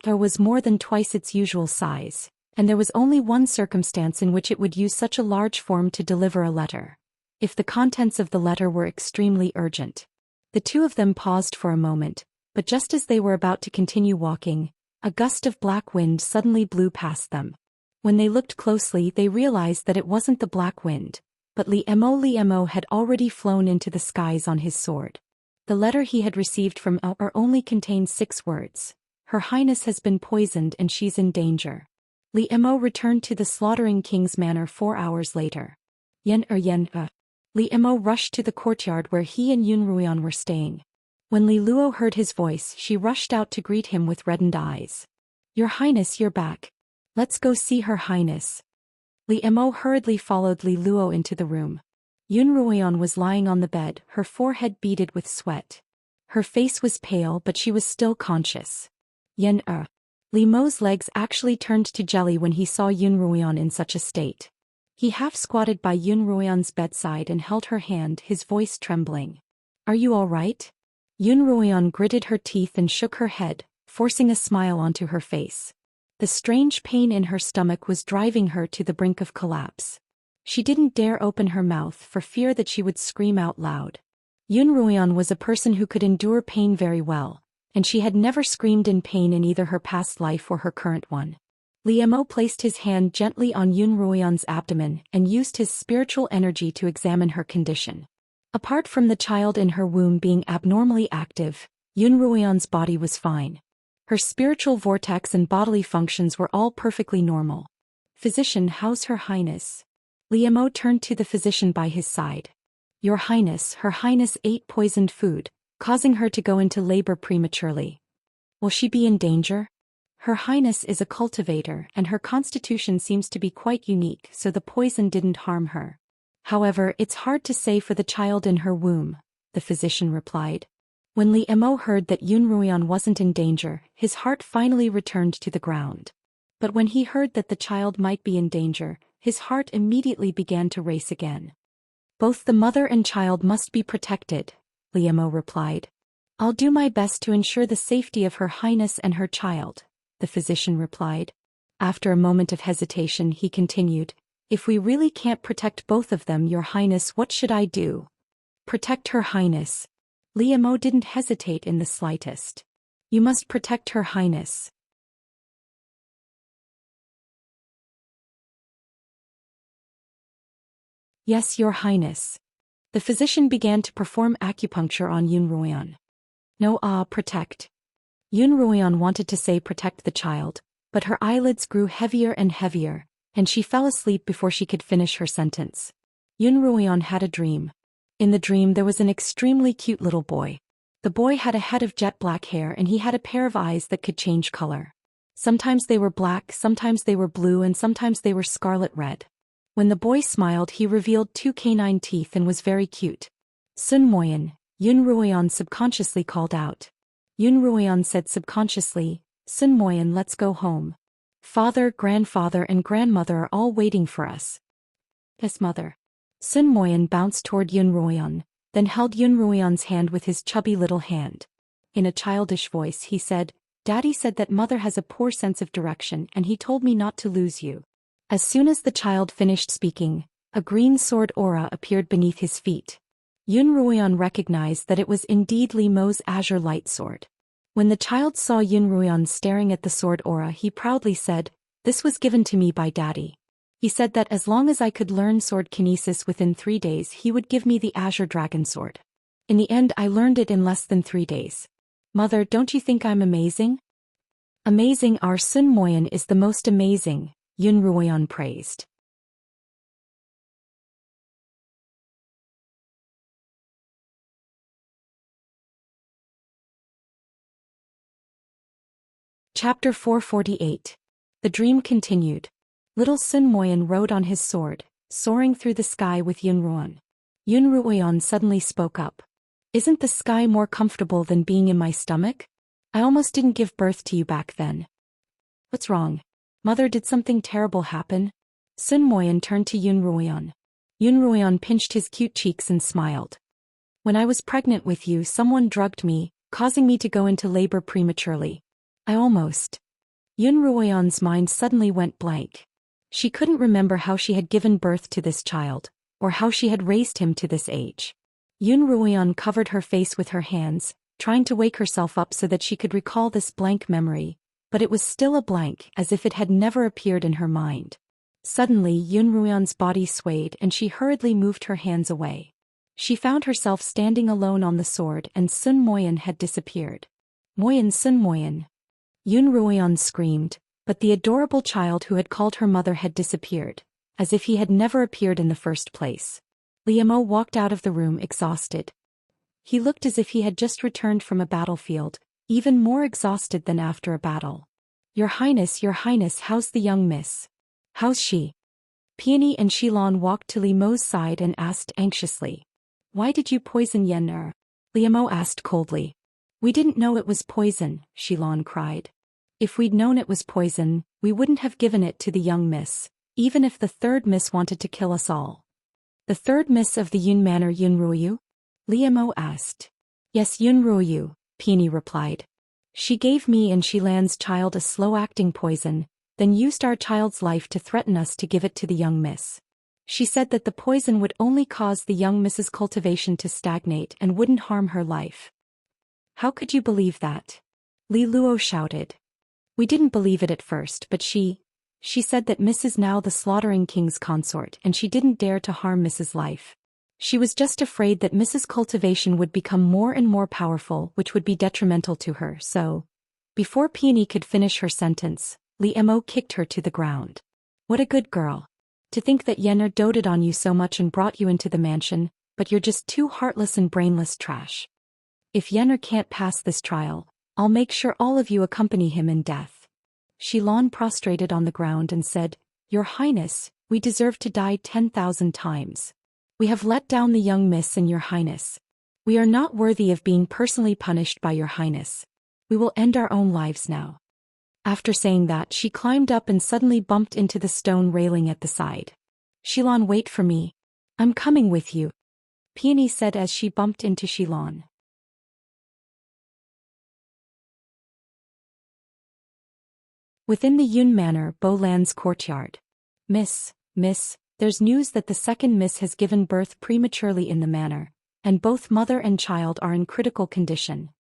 Was more than twice its usual size, and there was only one circumstance in which it would use such a large form to deliver a letter. If the contents of the letter were extremely urgent. The two of them paused for a moment, but just as they were about to continue walking, a gust of black wind suddenly blew past them. When they looked closely, they realized that it wasn't the black wind, but Li Mo had already flown into the skies on his sword. The letter he had received from only contained 6 words. Her Highness has been poisoned and she's in danger. Li Mo returned to the slaughtering king's manor 4 hours later. Li Mo rushed to the courtyard where he and Yun Ruoyan were staying. When Li Luo heard his voice, she rushed out to greet him with reddened eyes. Your Highness, you're back. Let's go see Her Highness. Li Mo hurriedly followed Li Luo into the room. Yun Ruoyan was lying on the bed, her forehead beaded with sweat. Her face was pale, but she was still conscious. Li Mo's legs actually turned to jelly when he saw Yun Ruoyan in such a state. He half squatted by Yun Ruoyan's bedside and held her hand, his voice trembling. Are you all right? Yun Ruoyan gritted her teeth and shook her head, forcing a smile onto her face. The strange pain in her stomach was driving her to the brink of collapse. She didn't dare open her mouth for fear that she would scream out loud. Yun Ruoyan was a person who could endure pain very well, and she had never screamed in pain in either her past life or her current one. Li Mo placed his hand gently on Yun Ruoyan's abdomen and used his spiritual energy to examine her condition. Apart from the child in her womb being abnormally active, Yun Ruoyan's body was fine. Her spiritual vortex and bodily functions were all perfectly normal. Physician, how's Her Highness? Li Mo turned to the physician by his side. Your Highness, Her Highness ate poisoned food, causing her to go into labor prematurely. Will she be in danger? Her Highness is a cultivator and her constitution seems to be quite unique, so the poison didn't harm her. However, it's hard to say for the child in her womb, the physician replied. When Li Mo heard that Yun Ruoyan wasn't in danger, his heart finally returned to the ground. But when he heard that the child might be in danger, his heart immediately began to race again. Both the mother and child must be protected, Li Mo replied. I'll do my best to ensure the safety of Her Highness and her child, the physician replied. After a moment of hesitation, he continued, if we really can't protect both of them, Your Highness, what should I do? Protect Her Highness. Li Mo didn't hesitate in the slightest. You must protect Her Highness. Yes, Your Highness. The physician began to perform acupuncture on Yun Ruoyan. No, protect. Yun Ruoyan wanted to say protect the child, but her eyelids grew heavier and heavier, and she fell asleep before she could finish her sentence. Yun Ruoyan had a dream. In the dream there was an extremely cute little boy. The boy had a head of jet black hair and he had a pair of eyes that could change color. Sometimes they were black, sometimes they were blue, and sometimes they were scarlet red. When the boy smiled, he revealed 2 canine teeth and was very cute. Sun Moyan, Yun Ruoyan subconsciously called out. Yun Ruoyan said subconsciously, Sun Moyan, let's go home. Father, grandfather and grandmother are all waiting for us. Yes, mother. Sun Moyan bounced toward Yun Ruoyan, then held Yun Ruoyan's hand with his chubby little hand. In a childish voice he said, Daddy said that mother has a poor sense of direction and he told me not to lose you. As soon as the child finished speaking, a green sword aura appeared beneath his feet. Yun Ruoyan recognized that it was indeed Li Mo's azure light sword. When the child saw Yun Ruoyan staring at the sword aura, he proudly said, This was given to me by Daddy. He said that as long as I could learn sword kinesis within 3 days, he would give me the azure dragon sword. In the end, I learned it in less than 3 days. Mother, don't you think I'm amazing? Amazing, our Sun Moyan is the most amazing, Yun Ruoyan praised. Chapter 448. The dream continued. Little Sun Moyan rode on his sword, soaring through the sky with Yun Ruoyan. Yun Ruoyan suddenly spoke up. Isn't the sky more comfortable than being in my stomach? I almost didn't give birth to you back then. What's wrong? Mother, did something terrible happen? Sun Moyan turned to Yun Ruoyan. Yun Ruoyan pinched his cute cheeks and smiled. When I was pregnant with you, someone drugged me, causing me to go into labor prematurely. I almost. Yun Ruoyan's mind suddenly went blank. She couldn't remember how she had given birth to this child, or how she had raised him to this age. Yun Ruoyan covered her face with her hands, trying to wake herself up so that she could recall this blank memory, but it was still a blank, as if it had never appeared in her mind. Suddenly Yun Ruoyan's body swayed and she hurriedly moved her hands away. She found herself standing alone on the sword and Sun Moyan had disappeared. Moyan, Sun Moyan. Yun Ruoyan screamed, but the adorable child who had called her mother had disappeared, as if he had never appeared in the first place. Li Mo walked out of the room exhausted. He looked as if he had just returned from a battlefield, even more exhausted than after a battle. Your Highness, how's the young miss? How's she? Peony and Xilan walked to Li Mo's side and asked anxiously. Why did you poison Yen? Li Mo asked coldly. We didn't know it was poison, Xilan cried. If we'd known it was poison, we wouldn't have given it to the young miss, even if the third miss wanted to kill us all. The third miss of the Yun Manor, Yun Ruoyu? Li Mo asked. Yes, Yun Ruoyu, Peony replied. She gave me and Xilan's child a slow-acting poison, then used our child's life to threaten us to give it to the young miss. She said that the poison would only cause the young Mrs. Cultivation to stagnate and wouldn't harm her life. How could you believe that? Li Luo shouted. We didn't believe it at first, but she said that Mrs. now the slaughtering king's consort, and she didn't dare to harm Mrs. Life. She was just afraid that Mrs. Cultivation would become more and more powerful, which would be detrimental to her, so. Before Peony could finish her sentence, Li Mo kicked her to the ground. What a good girl. To think that Yen'er doted on you so much and brought you into the mansion, but you're just too heartless and brainless trash. If Yen'er can't pass this trial, I'll make sure all of you accompany him in death. Xilan prostrated on the ground and said, Your Highness, we deserve to die 10,000 times. We have let down the young miss and Your Highness. We are not worthy of being personally punished by Your Highness. We will end our own lives now. After saying that, she climbed up and suddenly bumped into the stone railing at the side. Xilan, wait for me. I'm coming with you, Peony said as she bumped into Xilan. Within the Yun Manor, Bolan's courtyard. Miss, there's news that the second miss has given birth prematurely in the manor, and both mother and child are in critical condition.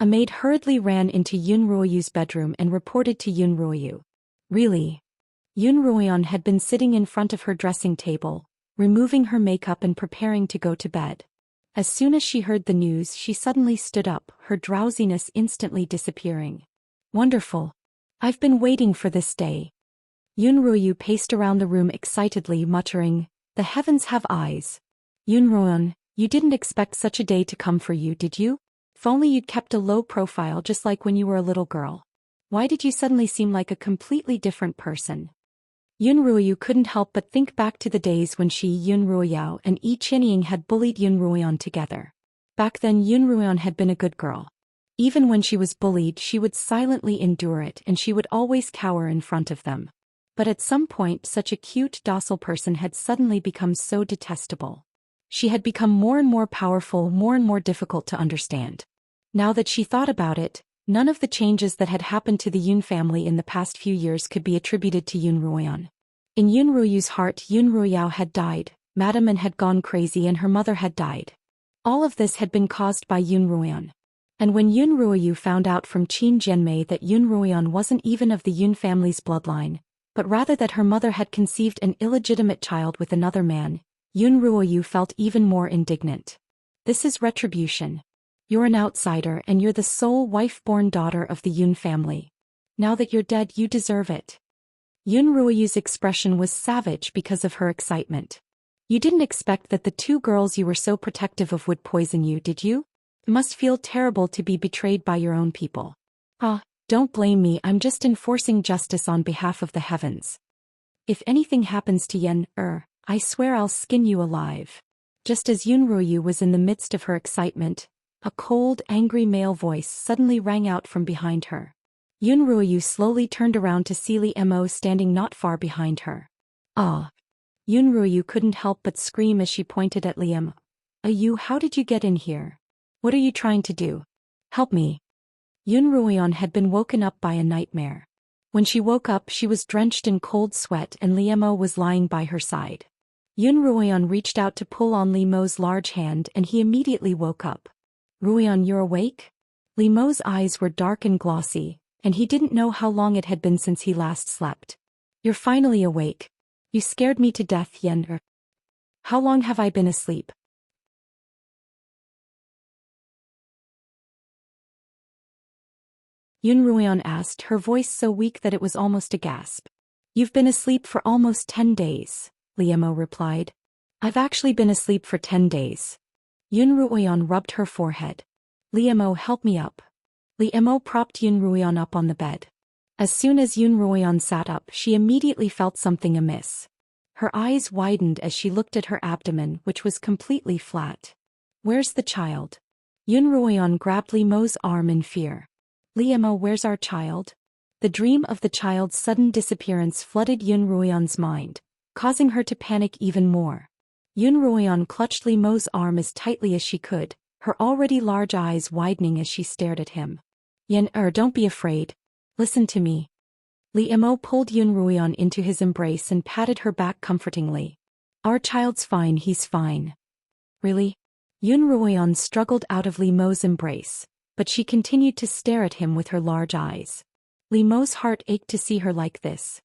A maid hurriedly ran into Yun Ruoyu's bedroom and reported to Yun Ruoyu. Really? Yun Ruoyan had been sitting in front of her dressing table, removing her makeup and preparing to go to bed. As soon as she heard the news, she suddenly stood up, her drowsiness instantly disappearing. Wonderful. I've been waiting for this day. Yun Ruoyu paced around the room excitedly, muttering, The heavens have eyes. Yun Ruoyan, you didn't expect such a day to come for you, did you? If only you'd kept a low profile just like when you were a little girl. Why did you suddenly seem like a completely different person? Yun Ruoyu couldn't help but think back to the days when she, Yun Ruoyao, and Yi Qianying had bullied Yun Ruoyan together. Back then Yun Ruoyan had been a good girl. Even when she was bullied, she would silently endure it and she would always cower in front of them. But at some point, such a cute, docile person had suddenly become so detestable. She had become more and more powerful, more and more difficult to understand. Now that she thought about it, none of the changes that had happened to the Yun family in the past few years could be attributed to Yun Ruoyan. In Yun Ruoyu's heart, Yun Ruoyao had died, Madame An had gone crazy and her mother had died. All of this had been caused by Yun Ruoyan. And when Yun Ruoyu found out from Qin Jianmei that Yun Ruoyan wasn't even of the Yun family's bloodline, but rather that her mother had conceived an illegitimate child with another man, Yun Ruoyu felt even more indignant. This is retribution. You're an outsider and you're the sole wife-born daughter of the Yun family. Now that you're dead, you deserve it. Yun Ruoyu's expression was savage because of her excitement. You didn't expect that the two girls you were so protective of would poison you, did you? It must feel terrible to be betrayed by your own people. Don't blame me, I'm just enforcing justice on behalf of the heavens. If anything happens to Yen'er, I swear I'll skin you alive. Just as Yun Ruoyu was in the midst of her excitement, a cold, angry male voice suddenly rang out from behind her. Yun Ruoyu slowly turned around to see Li Mo standing not far behind her. Ah! Yun Ruoyu couldn't help but scream as she pointed at Li Mo. You, how did you get in here? What are you trying to do? Help me. Yun Ruoyan had been woken up by a nightmare. When she woke up, she was drenched in cold sweat and Li Mo was lying by her side. Yun Ruoyan reached out to pull on Li Mo's large hand and he immediately woke up. Ruoyan, you're awake? Li Mo's eyes were dark and glossy, and he didn't know how long it had been since he last slept. You're finally awake. You scared me to death, Yen'er. How long have I been asleep? Yun Ruoyan asked, her voice so weak that it was almost a gasp. You've been asleep for almost 10 days, Li Mo replied. I've actually been asleep for 10 days. Yun Ruoyan rubbed her forehead. Li Mo, help me up. Li Mo propped Yun Ruoyan up on the bed. As soon as Yun Ruoyan sat up, she immediately felt something amiss. Her eyes widened as she looked at her abdomen, which was completely flat. Where's the child? Yun Ruoyan grabbed Li Mo's arm in fear. Li Mo, where's our child? The dream of the child's sudden disappearance flooded Yun Ruoyan's mind, causing her to panic even more. Yun Ruoyan clutched Li Mo's arm as tightly as she could, her already large eyes widening as she stared at him. Yen'er, don't be afraid. Listen to me. Li Mo pulled Yun Ruoyan into his embrace and patted her back comfortingly. Our child's fine, he's fine. Really? Yun Ruoyan struggled out of Li Mo's embrace, but she continued to stare at him with her large eyes. Li Mo's heart ached to see her like this.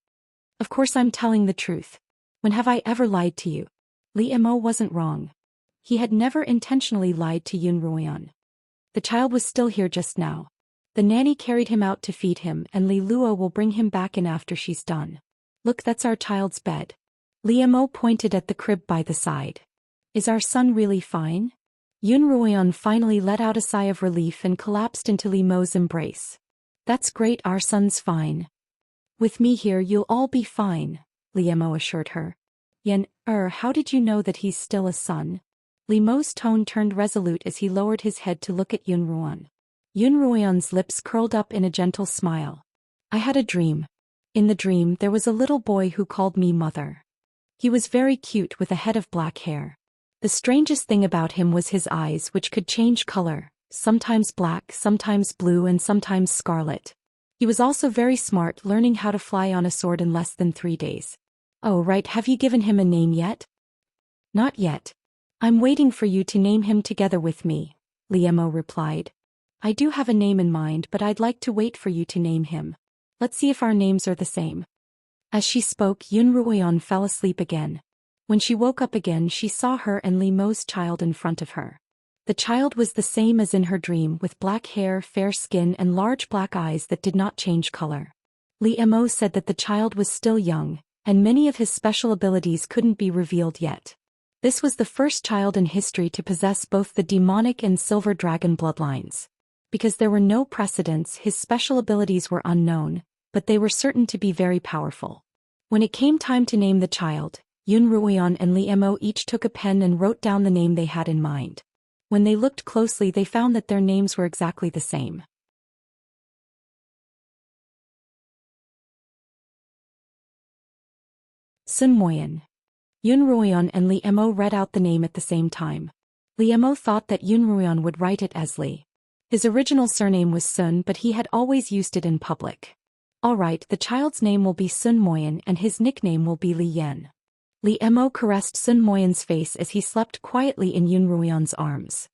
Of course I'm telling the truth. When have I ever lied to you? Li Mo wasn't wrong. He had never intentionally lied to Yun Ruoyan. The child was still here just now. The nanny carried him out to feed him and Li Luo will bring him back in after she's done. Look, that's our child's bed. Li Mo pointed at the crib by the side. Is our son really fine? Yun Ruoyan finally let out a sigh of relief and collapsed into Li Mo's embrace. That's great, our son's fine. With me here you'll all be fine, Li Mo assured her. Yen, how did you know that he's still a son? Li Mo's tone turned resolute as he lowered his head to look at Yun Ruoyan. Yun Ruoyan's lips curled up in a gentle smile. I had a dream. In the dream there was a little boy who called me mother. He was very cute with a head of black hair. The strangest thing about him was his eyes, which could change color, sometimes black, sometimes blue and sometimes scarlet. He was also very smart, learning how to fly on a sword in less than 3 days. Oh right, have you given him a name yet? Not yet. I'm waiting for you to name him together with me, Li Mo replied. I do have a name in mind, but I'd like to wait for you to name him. Let's see if our names are the same. As she spoke, Yun Ruoyan fell asleep again. When she woke up again, she saw her and Li Mo's child in front of her. The child was the same as in her dream, with black hair, fair skin and large black eyes that did not change color. Li Mo said that the child was still young, and many of his special abilities couldn't be revealed yet. This was the first child in history to possess both the demonic and silver dragon bloodlines. Because there were no precedents, his special abilities were unknown, but they were certain to be very powerful. When it came time to name the child, Yun Ruoyan and Li Mo each took a pen and wrote down the name they had in mind. When they looked closely, they found that their names were exactly the same. Sun Moyan. Yun Ruoyan and Li Mo read out the name at the same time. Li Mo thought that Yun Ruoyan would write it as Li. His original surname was Sun, but he had always used it in public. Alright, the child's name will be Sun Moyan and his nickname will be Li Yen. Li Mo caressed Sun Moyan's face as he slept quietly in Yun Ruoyan's arms.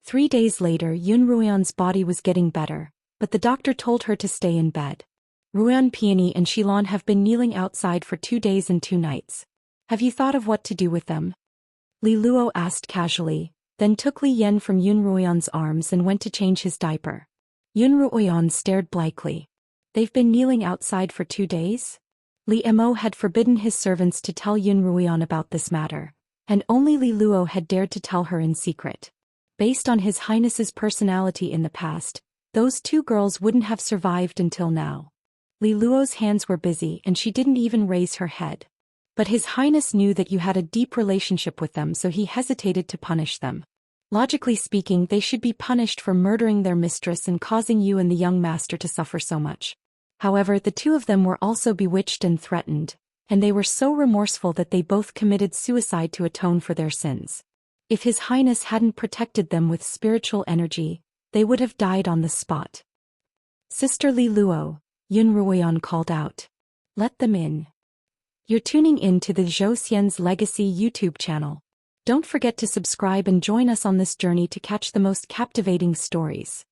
3 days later, Yun Ruoyan's body was getting better, but the doctor told her to stay in bed. Ruoyan Peony and Xilan have been kneeling outside for 2 days and 2 nights. Have you thought of what to do with them? Li Luo asked casually, then took Li Yen from Yun Ruoyan's arms and went to change his diaper. Yun Ruoyan stared blankly. They've been kneeling outside for 2 days? Li Mo had forbidden his servants to tell Yun Ruoyan about this matter, and only Li Luo had dared to tell her in secret. Based on His Highness's personality in the past, those 2 girls wouldn't have survived until now. Li Luo's hands were busy and she didn't even raise her head. But His Highness knew that you had a deep relationship with them, so he hesitated to punish them. Logically speaking, they should be punished for murdering their mistress and causing you and the young master to suffer so much. However, the 2 of them were also bewitched and threatened, and they were so remorseful that they both committed suicide to atone for their sins. If His Highness hadn't protected them with spiritual energy, they would have died on the spot. Sister Li Luo, Yun Ruoyan called out. Let them in. You're tuning in to the Zhou Xian's Legacy YouTube channel. Don't forget to subscribe and join us on this journey to catch the most captivating stories.